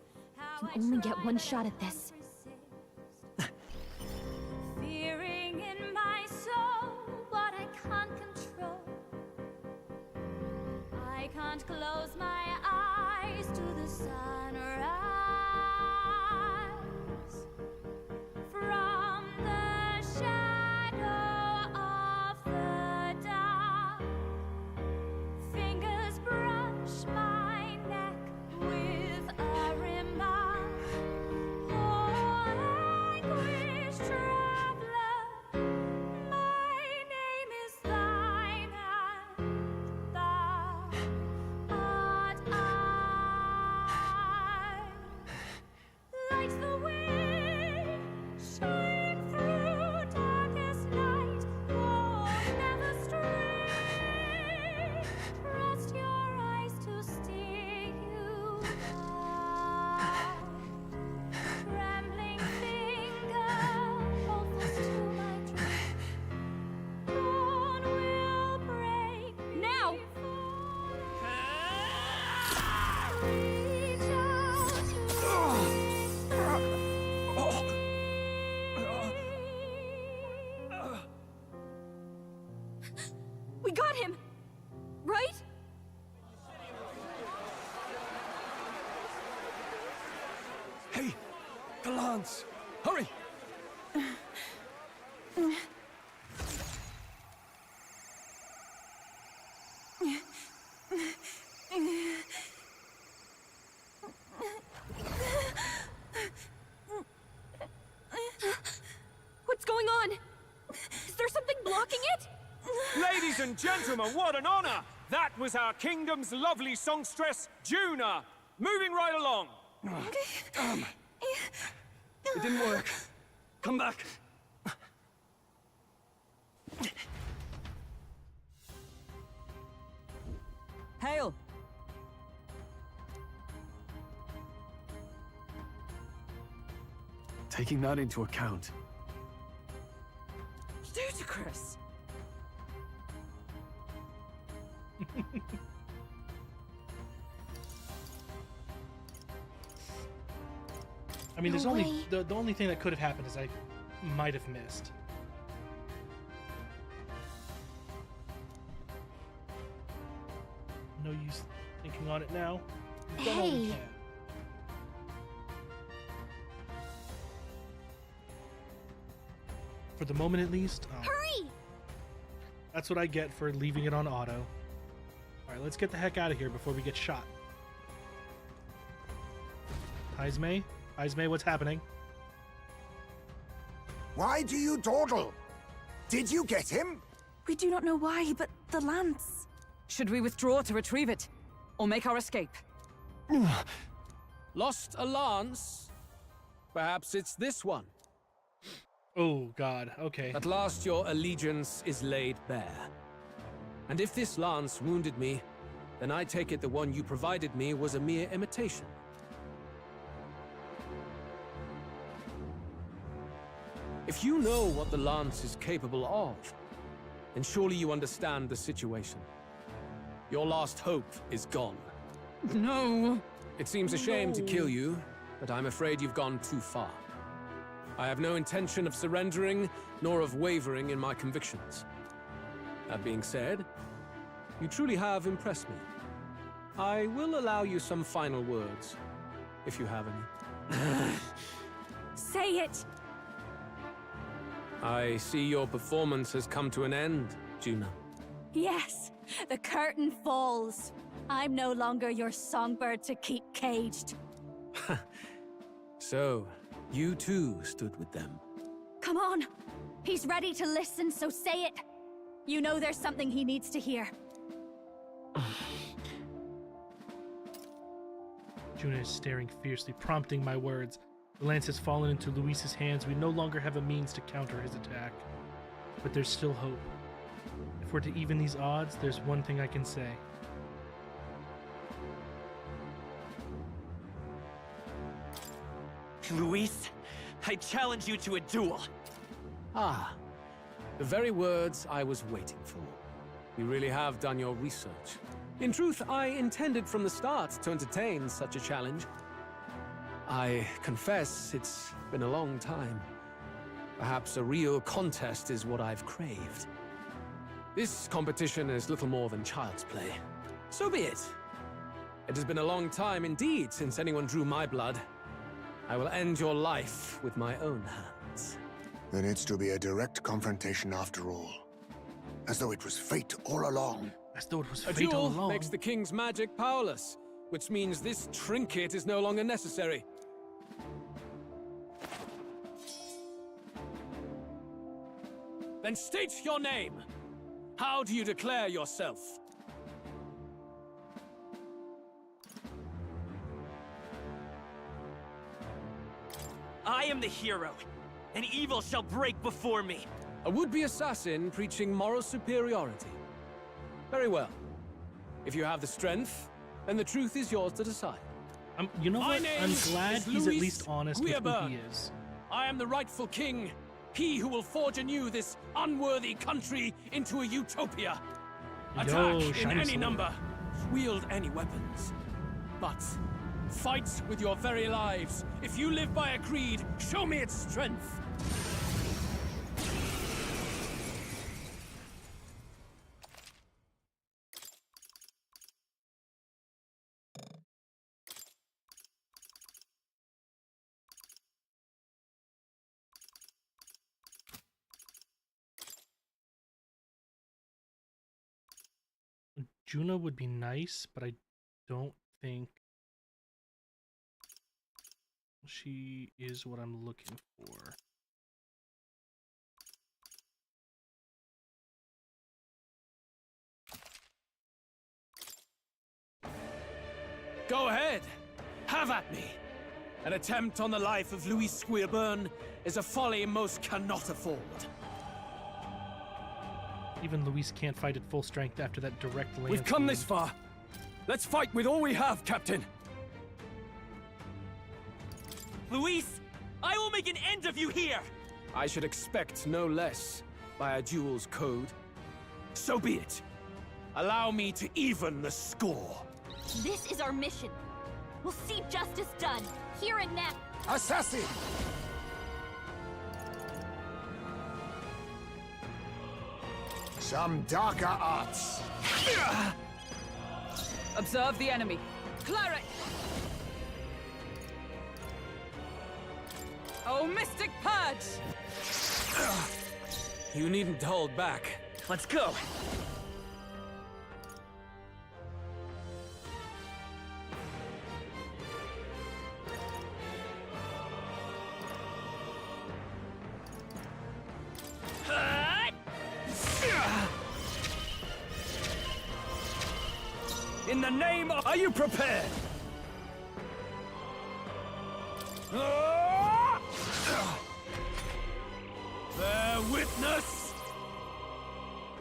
You can only get one shot at this. Fearing in my soul what I can't control. I can't close my eyes to the sunrise. From the shadow of the dark, fingers brush my neck with a remark. Oh, anguish traveler, my name is thine, and thou art I. Like the wind, shine through darkest night. Oh, never stray. Trust your eyes to steer you by. Trembling finger, hold fast to my dream. Dawn will break now. Reach out We got him! Right? Hey! The lance! Hurry! Ladies and gentlemen, what an honor! That was our kingdom's lovely songstress, Juna. Moving right along. It didn't work. Come back. Hail! Taking that into account, Ludicrous! I mean, there's No only way. the only thing that could have happened is I might have missed. No use thinking on it now. We've done all we Hey. can. For the moment, at least. Oh, Hurry! that's what I get for leaving it on auto. All right, let's get the heck out of here before we get shot. Heismay? Heismay, what's happening? Why do you dawdle? Did you get him? We do not know why, but the lance. Should we withdraw to retrieve it? Or make our escape? Lost a lance? Perhaps it's this one. Oh, God. Okay. At last your allegiance is laid bare. And if this lance wounded me, then I take it the one you provided me was a mere imitation. If you know what the lance is capable of, then surely you understand the situation. Your last hope is gone. No! It seems a shame to kill you, but I'm afraid you've gone too far. I have no intention of surrendering, nor of wavering in my convictions. That being said, you truly have impressed me. I will allow you some final words, if you have any. Say it! I see your performance has come to an end, Juna. Yes, the curtain falls. I'm no longer your songbird to keep caged. So, you too stood with them. Come on. He's ready to listen, so say it. You know there's something he needs to hear. Juna is staring fiercely, prompting my words. The lance has fallen into Luis's hands. We no longer have a means to counter his attack. But there's still hope. If we're to even these odds, there's one thing I can say. Luis, I challenge you to a duel. Ah, the very words I was waiting for. You really have done your research. In truth, I intended from the start to entertain such a challenge. I confess it's been a long time. Perhaps a real contest is what I've craved. This competition is little more than child's play. So be it. It has been a long time indeed since anyone drew my blood. I will end your life with my own hands. Then it's to be a direct confrontation after all. As though it was fate all along. As though it was A fate all duel along. makes the king's magic powerless, which means this trinket is no longer necessary. Then state your name. How do you declare yourself? I am the hero, and evil shall break before me. A would-be assassin preaching moral superiority. Very well. If you have the strength, then the truth is yours to decide. You know My what? name I'm glad is he's at Luis least honest with who Guillain. he is. I am the rightful king. He who will forge anew this unworthy country into a utopia. Attack in shiny any sword. number. Wield any weapons. But fight with your very lives. If you live by a creed, show me its strength. Juna would be nice, but I don't think she is what I'm looking for. Go ahead. Have at me. An attempt on the life of Louis Squeerburn is a folly most cannot afford. Even Luis can't fight at full strength after that direct lance. We've come wound. this far. Let's fight with all we have, Captain. Luis, I will make an end of you here! I should expect no less by a duel's code. So be it. Allow me to even the score. This is our mission. We'll see justice done, here and now. Assassin! Some darker arts. Observe the enemy. Cleric! Oh, Mystic Purge! You needn't hold back. Let's go! In the name of... Are you prepared? Bear witness!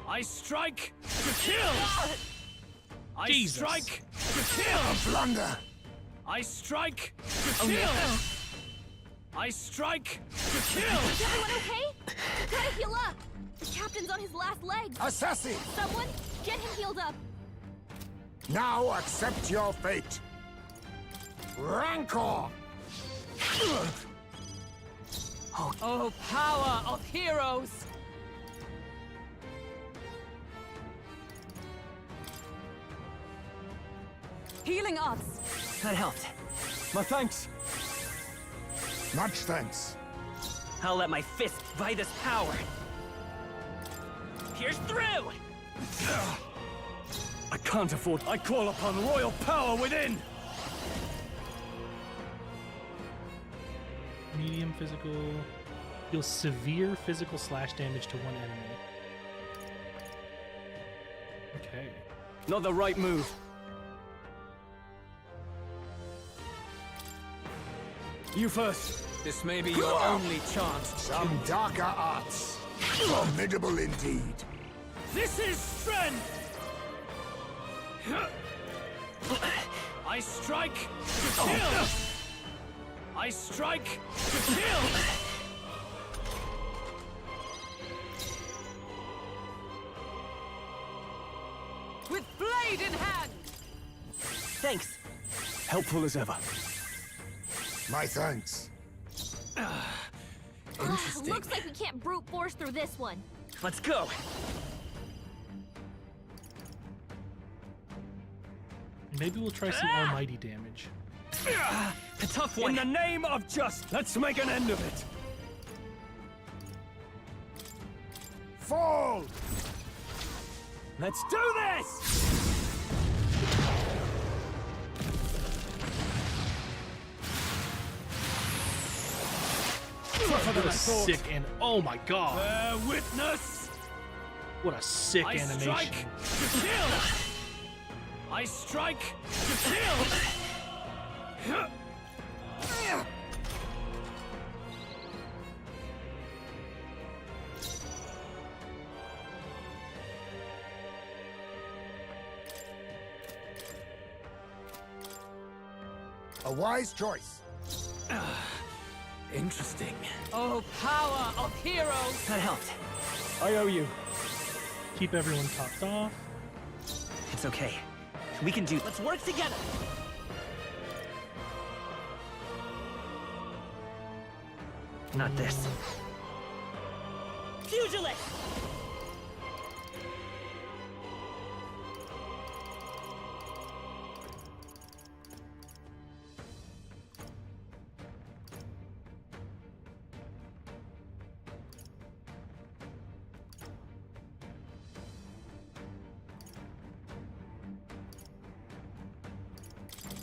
I strike to kill! I Jesus. strike to kill! Blunder! I strike to kill! I strike to kill! Is everyone okay? Gotta heal up! The captain's on his last legs! Assassin! Someone, get him healed up! Now accept your fate. Rancor! Oh, power of heroes! Healing arts! That helped. My thanks. Much thanks. I'll let my fist buy this power. Pierce through! I can't afford... I call upon royal power within! Medium physical. Deals severe physical slash damage to one enemy. Okay. Not the right move. You first. This may be your only chance. Some darker arts. Formidable indeed. This is strength! I strike to kill! I strike to kill! With blade in hand! Thanks. Helpful as ever. My thanks. Interesting. Looks like we can't brute force through this one. Let's go! Maybe we'll try some almighty damage. A tough one. In the name of just, let's make an end of it. Fall! Let's do this! What a sick and oh my god! Bear witness! What a sick I animation! Strike to kill! I strike to kill! A wise choice. Interesting. Oh, power of heroes! That helped. I owe you. Keep everyone topped off. It's okay. We can do... Let's work together! Not this. Pugilist!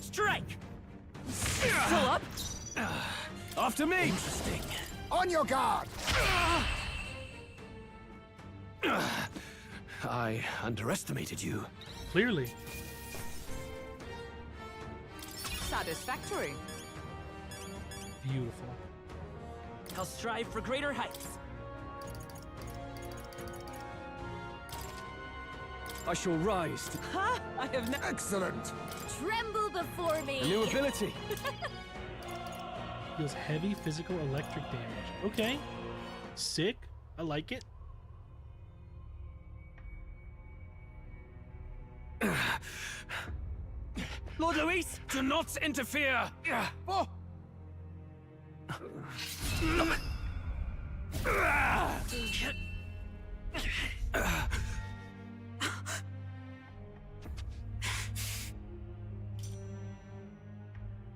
Strike! Still up? After me! Interesting. On your guard! I underestimated you. Clearly. Satisfactory. Beautiful. I'll strive for greater heights. I shall rise to... Ha! I have no... Excellent! Tremble before me! A new ability! Deals heavy physical electric damage. Okay. Sick. I like it. Lord Luis, do not interfere! Oh.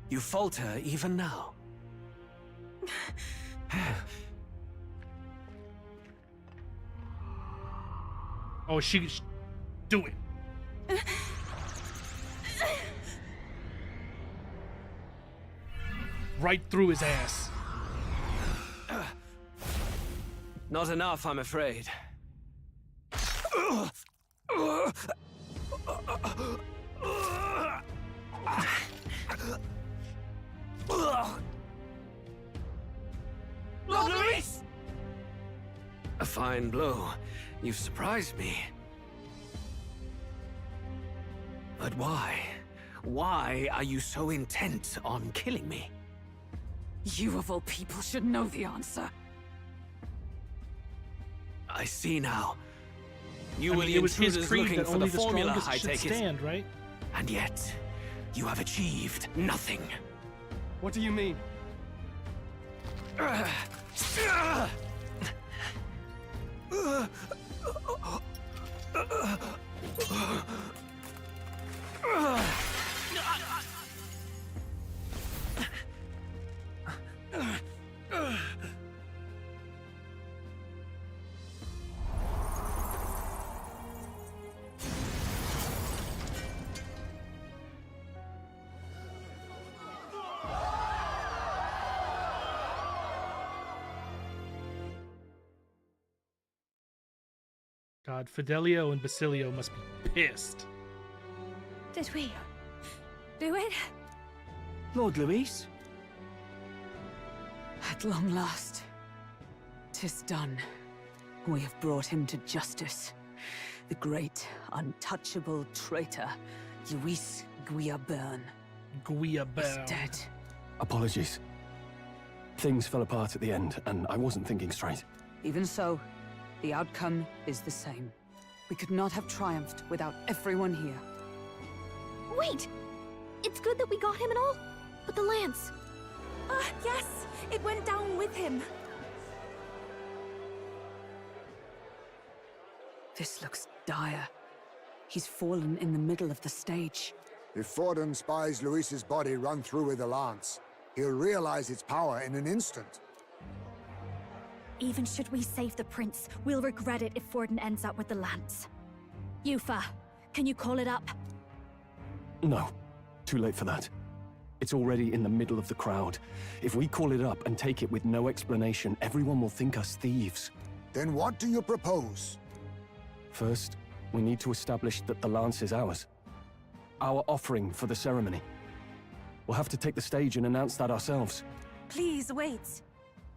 You falter even now. Oh, she do it. Right through his ass. Not enough, I'm afraid. Lord Luis! A fine blow. You've surprised me. But why? Why are you so intent on killing me? You of all people should know the answer. I see now. You I were mean, the it was his intruders creed looking that for only the the formula, strongest I should take stand, it. right? And yet, you have achieved nothing. What do you mean? God, Fidelio and Basilio must be pissed. Did we do it? Lord Luis? At long last, 'tis done. We have brought him to justice. The great, untouchable traitor, Luis Guillaburn, is dead. Apologies. Things fell apart at the end, and I wasn't thinking straight. Even so, the outcome is the same. We could not have triumphed without everyone here. Wait! It's good that we got him and all, but the lance. Yes! It went down with him. This looks dire. He's fallen in the middle of the stage. If Forden spies Luis's body run through with a lance, he'll realize its power in an instant. Even should we save the prince, we'll regret it if Forden ends up with the lance. Yufa, can you call it up? No. Too late for that. It's already in the middle of the crowd. If we call it up and take it with no explanation, everyone will think us thieves. Then what do you propose? First, we need to establish that the lance is ours. Our offering for the ceremony. We'll have to take the stage and announce that ourselves. Please wait.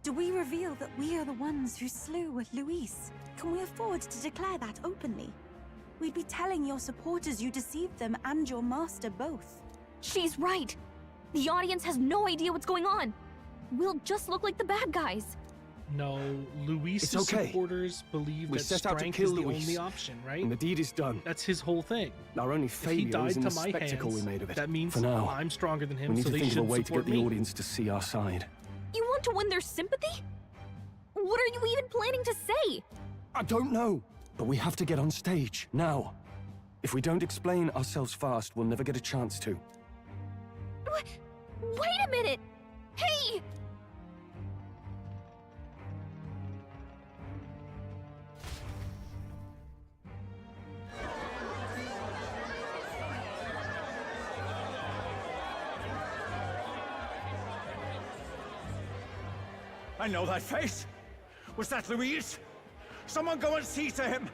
Do we reveal that we are the ones who slew Luis? Can we afford to declare that openly? We'd be telling your supporters you deceived them and your master both. She's right! The audience has no idea what's going on! We'll just look like the bad guys. No, Luis's It's okay. supporters believe We that set out to strength kill is the Luis, only option, right? And the deed is done. That's his whole thing. Our only If he failure died is in to the my spectacle hands, we made of it. that means For now, I'm stronger than him, we need so to they think of a should way to support get the me. audience to see our side. You want to win their sympathy? What are you even planning to say? I don't know, but we have to get on stage, now. If we don't explain ourselves fast, we'll never get a chance to. Wait a minute! Hey! I know that face. Was that Luis? Someone go and see to him.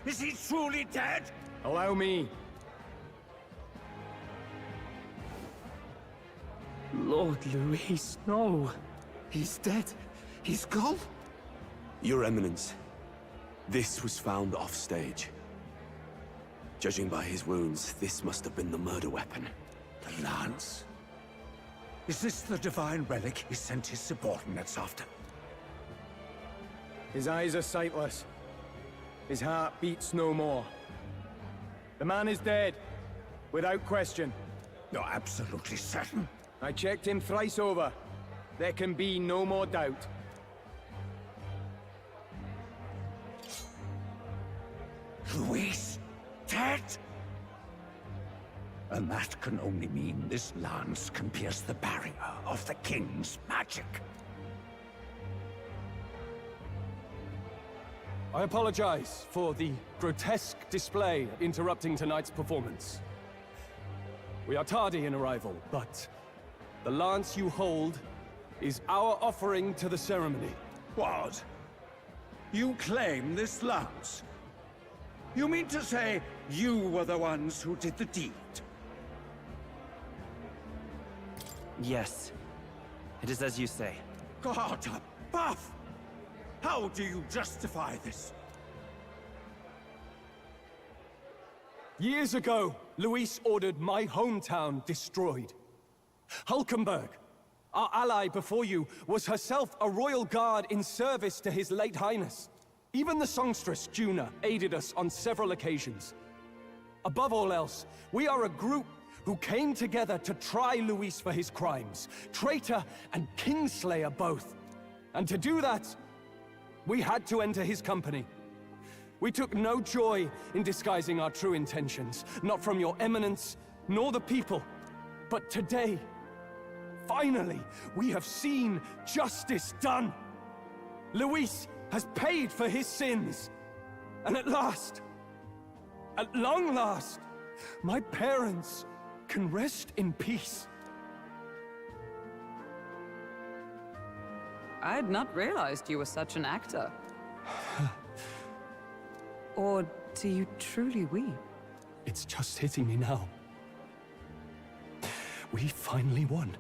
Is he truly dead? Allow me. Lord Luis, no. He's dead. He's gone. Your Eminence, this was found offstage. Judging by his wounds, this must have been the murder weapon. The lance? Is this the divine relic he sent his subordinates after? His eyes are sightless. His heart beats no more. The man is dead, without question. You're absolutely certain? I checked him thrice over. There can be no more doubt. Luis? Dead? And that can only mean this lance can pierce the barrier of the King's magic. I apologize for the grotesque display interrupting tonight's performance. We are tardy in arrival, but the lance you hold is our offering to the ceremony. What? You claim this lance? You mean to say you were the ones who did the deed? Yes. It is as you say. God above! How do you justify this? Years ago, Luis ordered my hometown destroyed. Hulkenberg, our ally before you, was herself a royal guard in service to his late highness. Even the songstress, Juna, aided us on several occasions. Above all else, we are a group who came together to try Luis for his crimes. Traitor and Kingslayer both. And to do that, we had to enter his company. We took no joy in disguising our true intentions, not from your eminence, nor the people. But today, finally, we have seen justice done. Luis has paid for his sins. And at last, at long last, my parents can rest in peace. I had not realized you were such an actor. Or do you truly weep? It's just hitting me now. We finally won.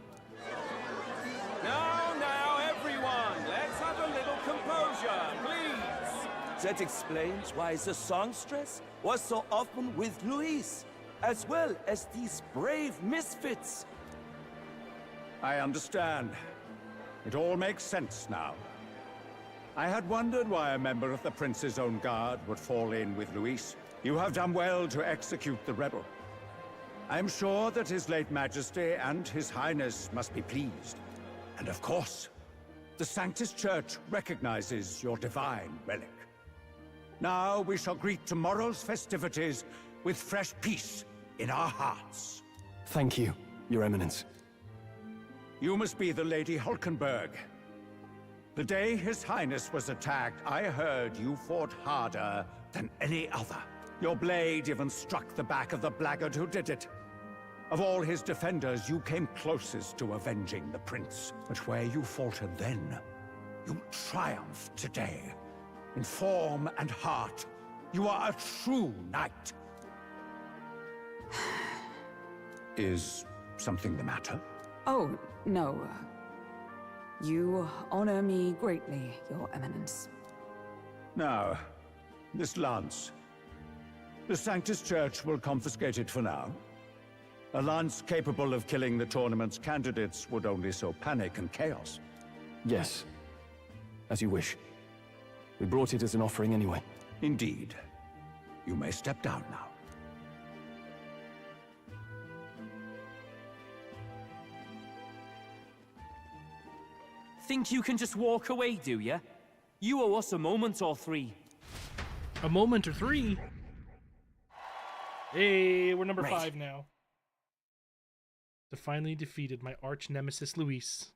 Now, everyone, let's have a little composure, please. That explains why the songstress was so often with Luis, as well as these brave misfits. I understand. It all makes sense now. I had wondered why a member of the Prince's own guard would fall in with Luis. You have done well to execute the rebel. I am sure that His late Majesty and His Highness must be pleased. And of course, the Sanctus Church recognizes your divine relic. Now we shall greet tomorrow's festivities with fresh peace in our hearts. Thank you, Your Eminence. You must be the Lady Hulkenberg. The day His Highness was attacked, I heard you fought harder than any other. Your blade even struck the back of the blackguard who did it. Of all his defenders, you came closest to avenging the prince. But where you faltered then, you triumphed today. In form and heart, you are a true knight. Is something the matter? Oh, no. You honor me greatly, Your Eminence. Now, this lance. The Sanctus Church will confiscate it for now. A lance capable of killing the tournament's candidates would only sow panic and chaos. Yes. As you wish. We brought it as an offering anyway. Indeed. You may step down now. Think you can just walk away, do ya? You owe us a moment or three. A moment or three? Hey, we're number Right. 5 now. To finally defeated my arch nemesis Luis.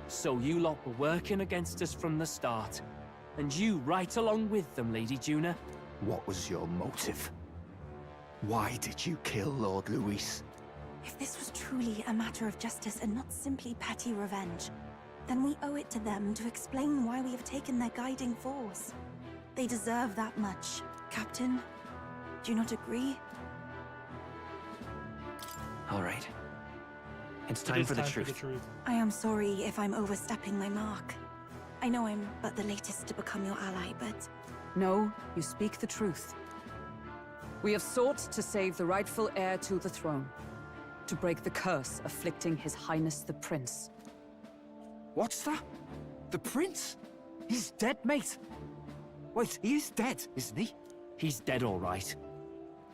So you lot were working against us from the start. And you right along with them, Lady Juna. What was your motive? Why did you kill Lord Luis? If this was truly a matter of justice and not simply petty revenge, then we owe it to them to explain why we have taken their guiding force. They deserve that much. Captain, do you not agree? All right. It's time for the truth. I am sorry if I'm overstepping my mark. I know I'm but the latest to become your ally, but... No, you speak the truth. We have sought to save the rightful heir to the throne. To break the curse afflicting His Highness the Prince. What's that? The Prince? He's dead, mate. Wait, he is dead, isn't he? He's dead, all right.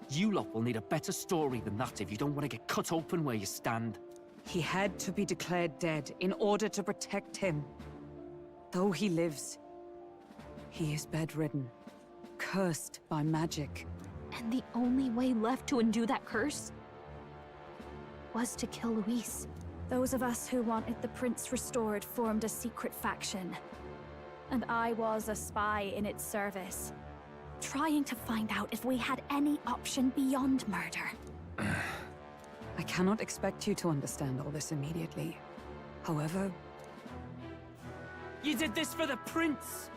You lot will need a better story than that if you don't want to get cut open where you stand. He had to be declared dead in order to protect him. Though he lives, he is bedridden, cursed by magic. And the only way left to undo that curse was to kill Luis. Those of us who wanted the prince restored formed a secret faction. And I was a spy in its service, trying to find out if we had any option beyond murder. I cannot expect you to understand all this immediately. However... You did this for the prince!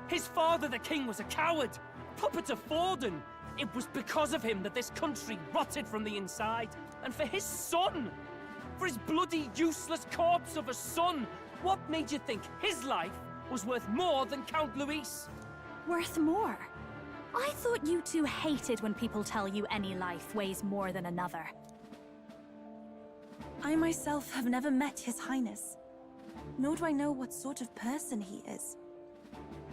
His father, the king, was a coward! Puppet of Forden! It was because of him that this country rotted from the inside! And for his son! For his bloody, useless corpse of a son! What made you think his life was worth more than Count Luis? Worth more? I thought you two hated when people tell you any life weighs more than another. I myself have never met His Highness, nor do I know what sort of person he is.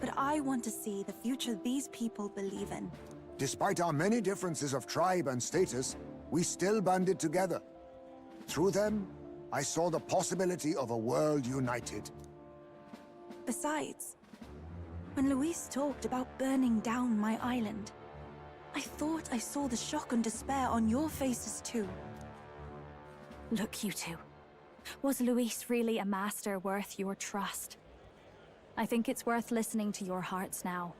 But I want to see the future these people believe in. Despite our many differences of tribe and status, we still banded together. Through them, I saw the possibility of a world united. Besides, when Luis talked about burning down my island, I thought I saw the shock and despair on your faces too. Look, you two. Was Luis really a master worth your trust? I think it's worth listening to your hearts now.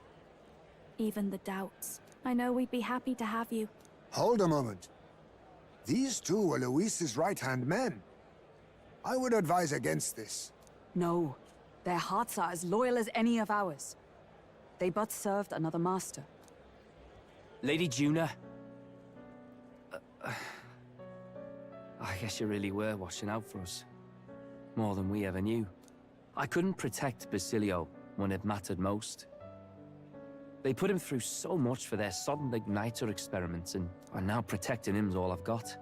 Even the doubts. I know we'd be happy to have you. Hold a moment. These two were Luis's right-hand men. I would advise against this. No. Their hearts are as loyal as any of ours. They but served another master. Lady Juna. I guess you really were watching out for us. More than we ever knew. I couldn't protect Basilio when it mattered most. They put him through so much for their sudden igniter experiments, and now protecting him's all I've got.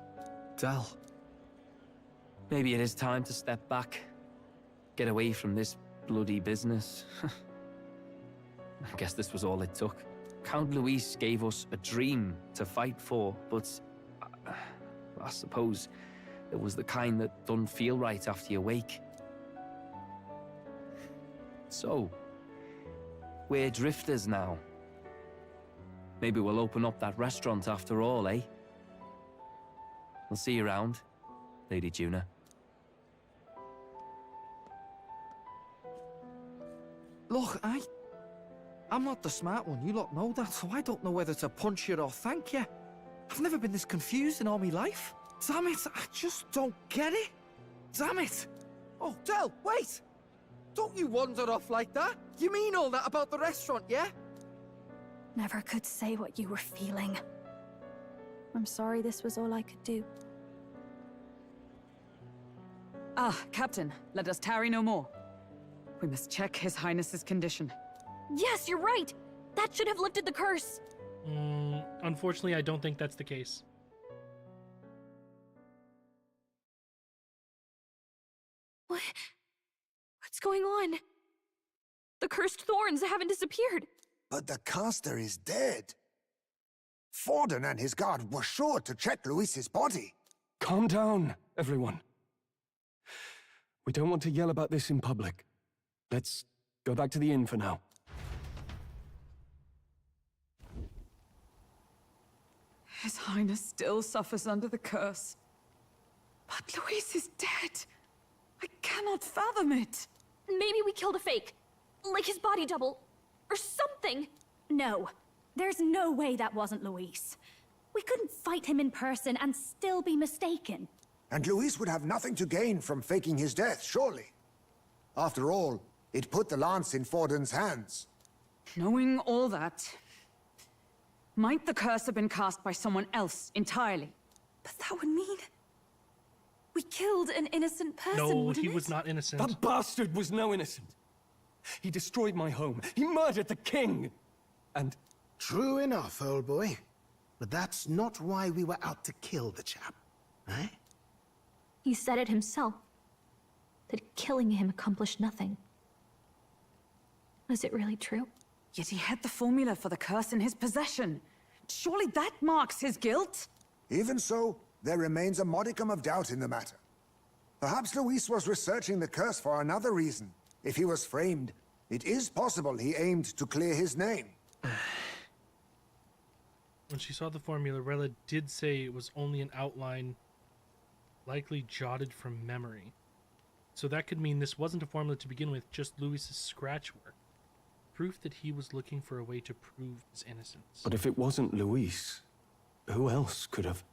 Del. Maybe it is time to step back. Get away from this bloody business. I guess this was all it took. Count Luis gave us a dream to fight for, but I suppose it was the kind that don't feel right after you wake. So, we're drifters now. Maybe we'll open up that restaurant after all, eh? I'll see you around, Lady Juna. Look, I'm not the smart one, you lot know that, so I don't know whether to punch you or thank you. I've never been this confused in all my life. Damn it, I just don't get it. Damn it. Oh, Del, wait! Don't you wander off like that? You mean all that about the restaurant, yeah? Never could say what you were feeling. I'm sorry this was all I could do. Ah, Captain, let us tarry no more. We must check His Highness's condition. Yes, you're right! That should have lifted the curse! Unfortunately, I don't think that's the case. What's going on? The cursed thorns haven't disappeared. But the caster is dead. Forden and his guard were sure to check Luis's body. Calm down, everyone. We don't want to yell about this in public. Let's go back to the inn for now. His Highness still suffers under the curse. But Luis is dead. I cannot fathom it. Maybe we killed a fake. Like his body double. Or something. No. There's no way that wasn't Luis. We couldn't fight him in person and still be mistaken. And Luis would have nothing to gain from faking his death, surely. After all, it put the lance in Forden's hands. Knowing all that, Might the curse have been cast by someone else entirely? But that would mean... we killed an innocent person, No, wouldn't he it? was not innocent. That bastard was no innocent. He destroyed my home. He murdered the king. And... True enough, old boy. But that's not why we were out to kill the chap, eh? He said it himself. That killing him accomplished nothing. Was it really true? Yet he had the formula for the curse in his possession. Surely that marks his guilt? Even so, there remains a modicum of doubt in the matter. Perhaps Luis was researching the curse for another reason. If he was framed, it is possible he aimed to clear his name. When she saw the formula, Rella did say it was only an outline, likely jotted from memory. So that could mean this wasn't a formula to begin with, just Luis's scratch work. Proof that he was looking for a way to prove his innocence. But if it wasn't Luis, who else could have?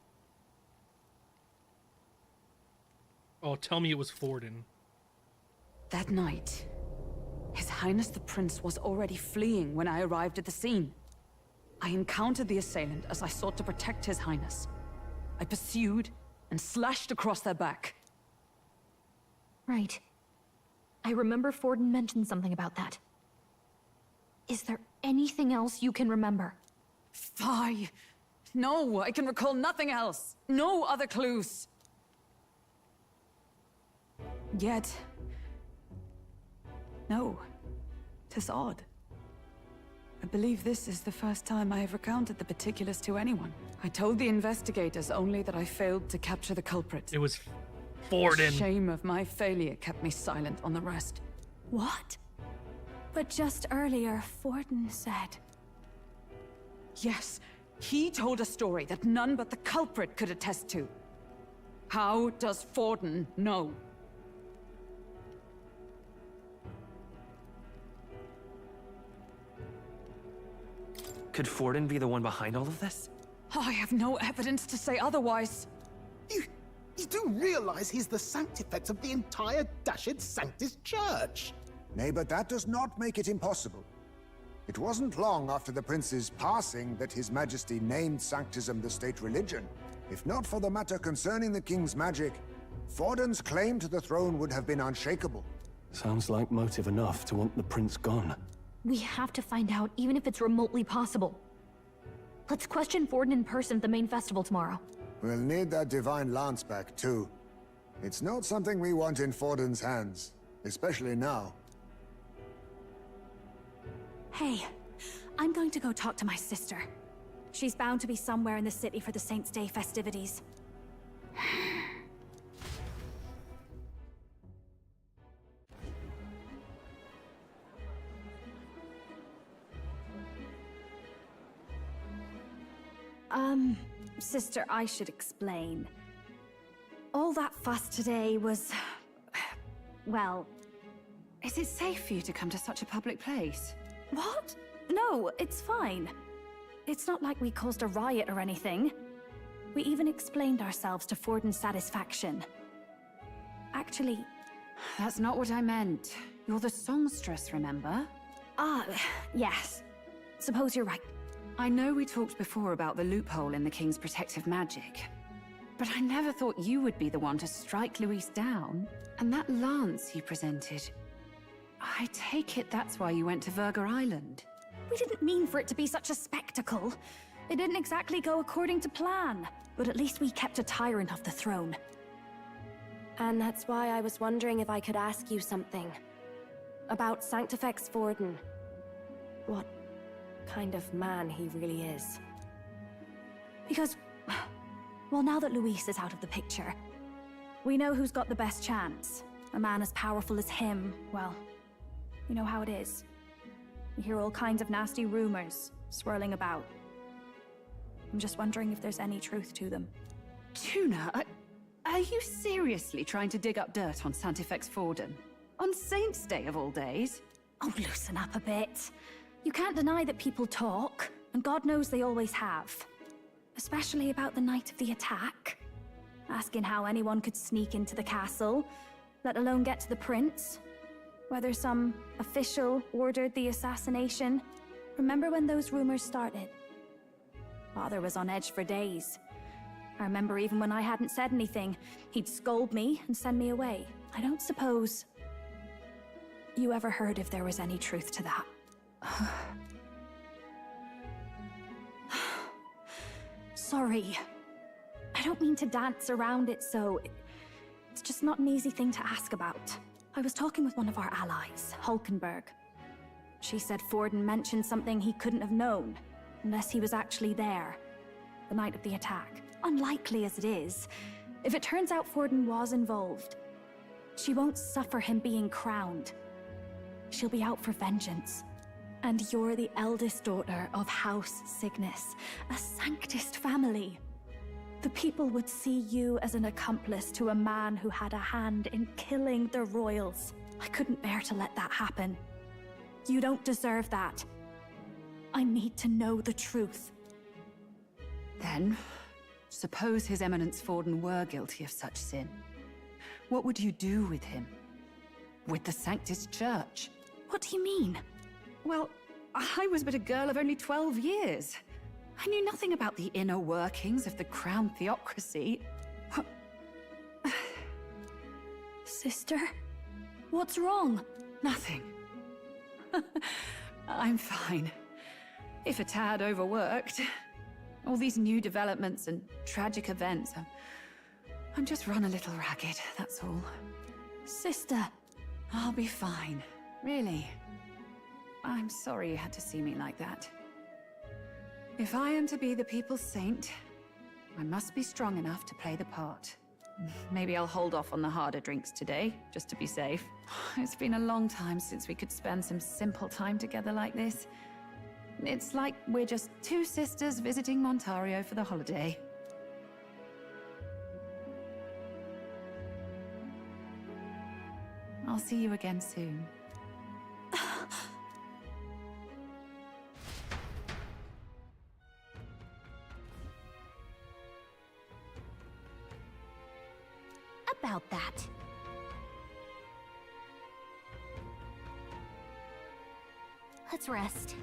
Oh, tell me it was Forden. That night, His Highness the Prince was already fleeing when I arrived at the scene. I encountered the assailant as I sought to protect His Highness. I pursued and slashed across their back. Right. I remember Forden mentioned something about that. Is there anything else you can remember? Fie! No, I can recall nothing else. No other clues. Yet... no. 'Tis odd. I believe this is the first time I have recounted the particulars to anyone. I told the investigators only that I failed to capture the culprit. It was Forden. Shame of my failure kept me silent on the rest. What? But just earlier, Forden said... Yes, he told a story that none but the culprit could attest to. How does Forden know? Could Forden be the one behind all of this? I have no evidence to say otherwise. You do realize he's the sanctifex of the entire Dashed Sanctus Church? Nay, but that does not make it impossible. It wasn't long after the prince's passing that His Majesty named Sanctism the state religion. If not for the matter concerning the king's magic, Forden's claim to the throne would have been unshakable. Sounds like motive enough to want the prince gone. We have to find out, even if it's remotely possible. Let's question Forden in person at the main festival tomorrow. We'll need that divine lance back, too. It's not something we want in Forden's hands, especially now. Hey, I'm going to go talk to my sister. She's bound to be somewhere in the city for the Saints' Day festivities. Sister, I should explain. All that fuss today was... well... Is it safe for you to come to such a public place? What? No, it's fine. It's not like we caused a riot or anything. We even explained ourselves to Forden's satisfaction. Actually... That's not what I meant. You're the songstress, remember? Ah, yes. Suppose you're right. I know we talked before about the loophole in the King's protective magic, but I never thought you would be the one to strike Luis down. And that lance you presented... I take it that's why you went to Virga Island. We didn't mean for it to be such a spectacle. It didn't exactly go according to plan, but at least we kept a tyrant off the throne. And that's why I was wondering if I could ask you something. About Sanctifex Forden. What kind of man he really is. Because, well, now that Luis is out of the picture, we know who's got the best chance. A man as powerful as him, well, you know how it is. You hear all kinds of nasty rumors swirling about. I'm just wondering if there's any truth to them. Tuna, are you seriously trying to dig up dirt on Sanctifex Forden? On Saints' Day of all days? Oh, loosen up a bit. You can't deny that people talk, and God knows they always have. Especially about the night of the attack. Asking how anyone could sneak into the castle, let alone get to the prince. Whether some official ordered the assassination. Remember when those rumors started? Father was on edge for days. I remember even when I hadn't said anything, he'd scold me and send me away. I don't suppose you ever heard if there was any truth to that. Sorry. I don't mean to dance around it, so it's just not an easy thing to ask about. I was talking with one of our allies, Hulkenberg. She said Forden mentioned something he couldn't have known, unless he was actually there, the night of the attack. Unlikely as it is, if it turns out Forden was involved, she won't suffer him being crowned. She'll be out for vengeance. And you're the eldest daughter of House Cygnus, a Sanctist family. The people would see you as an accomplice to a man who had a hand in killing the royals. I couldn't bear to let that happen. You don't deserve that. I need to know the truth. Then, suppose His Eminence Forden were guilty of such sin. What would you do with him? With the Sanctist Church? What do you mean? Well, I was but a girl of only 12 years. I knew nothing about the inner workings of the crown theocracy. Sister? What's wrong? Nothing. I'm fine. If a tad overworked. All these new developments and tragic events. I'm just run a little ragged, that's all. Sister! I'll be fine. Really. I'm sorry you had to see me like that. If I am to be the people's saint, I must be strong enough to play the part. Maybe I'll hold off on the harder drinks today, just to be safe. It's been a long time since we could spend some simple time together like this. It's like we're just two sisters visiting Montario for the holiday. I'll see you again soon. About that. Let's rest.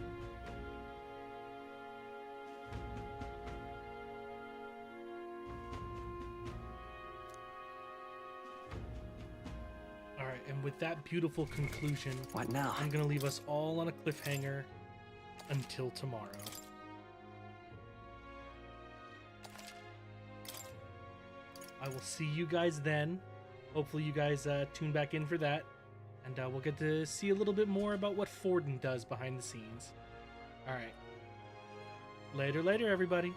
All right, and with that beautiful conclusion, what now? I'm gonna leave us all on a cliffhanger until tomorrow. I will see you guys then. Hopefully you guys tune back in for that. And we'll get to see a little bit more about what Forden does behind the scenes. Alright. Later, everybody.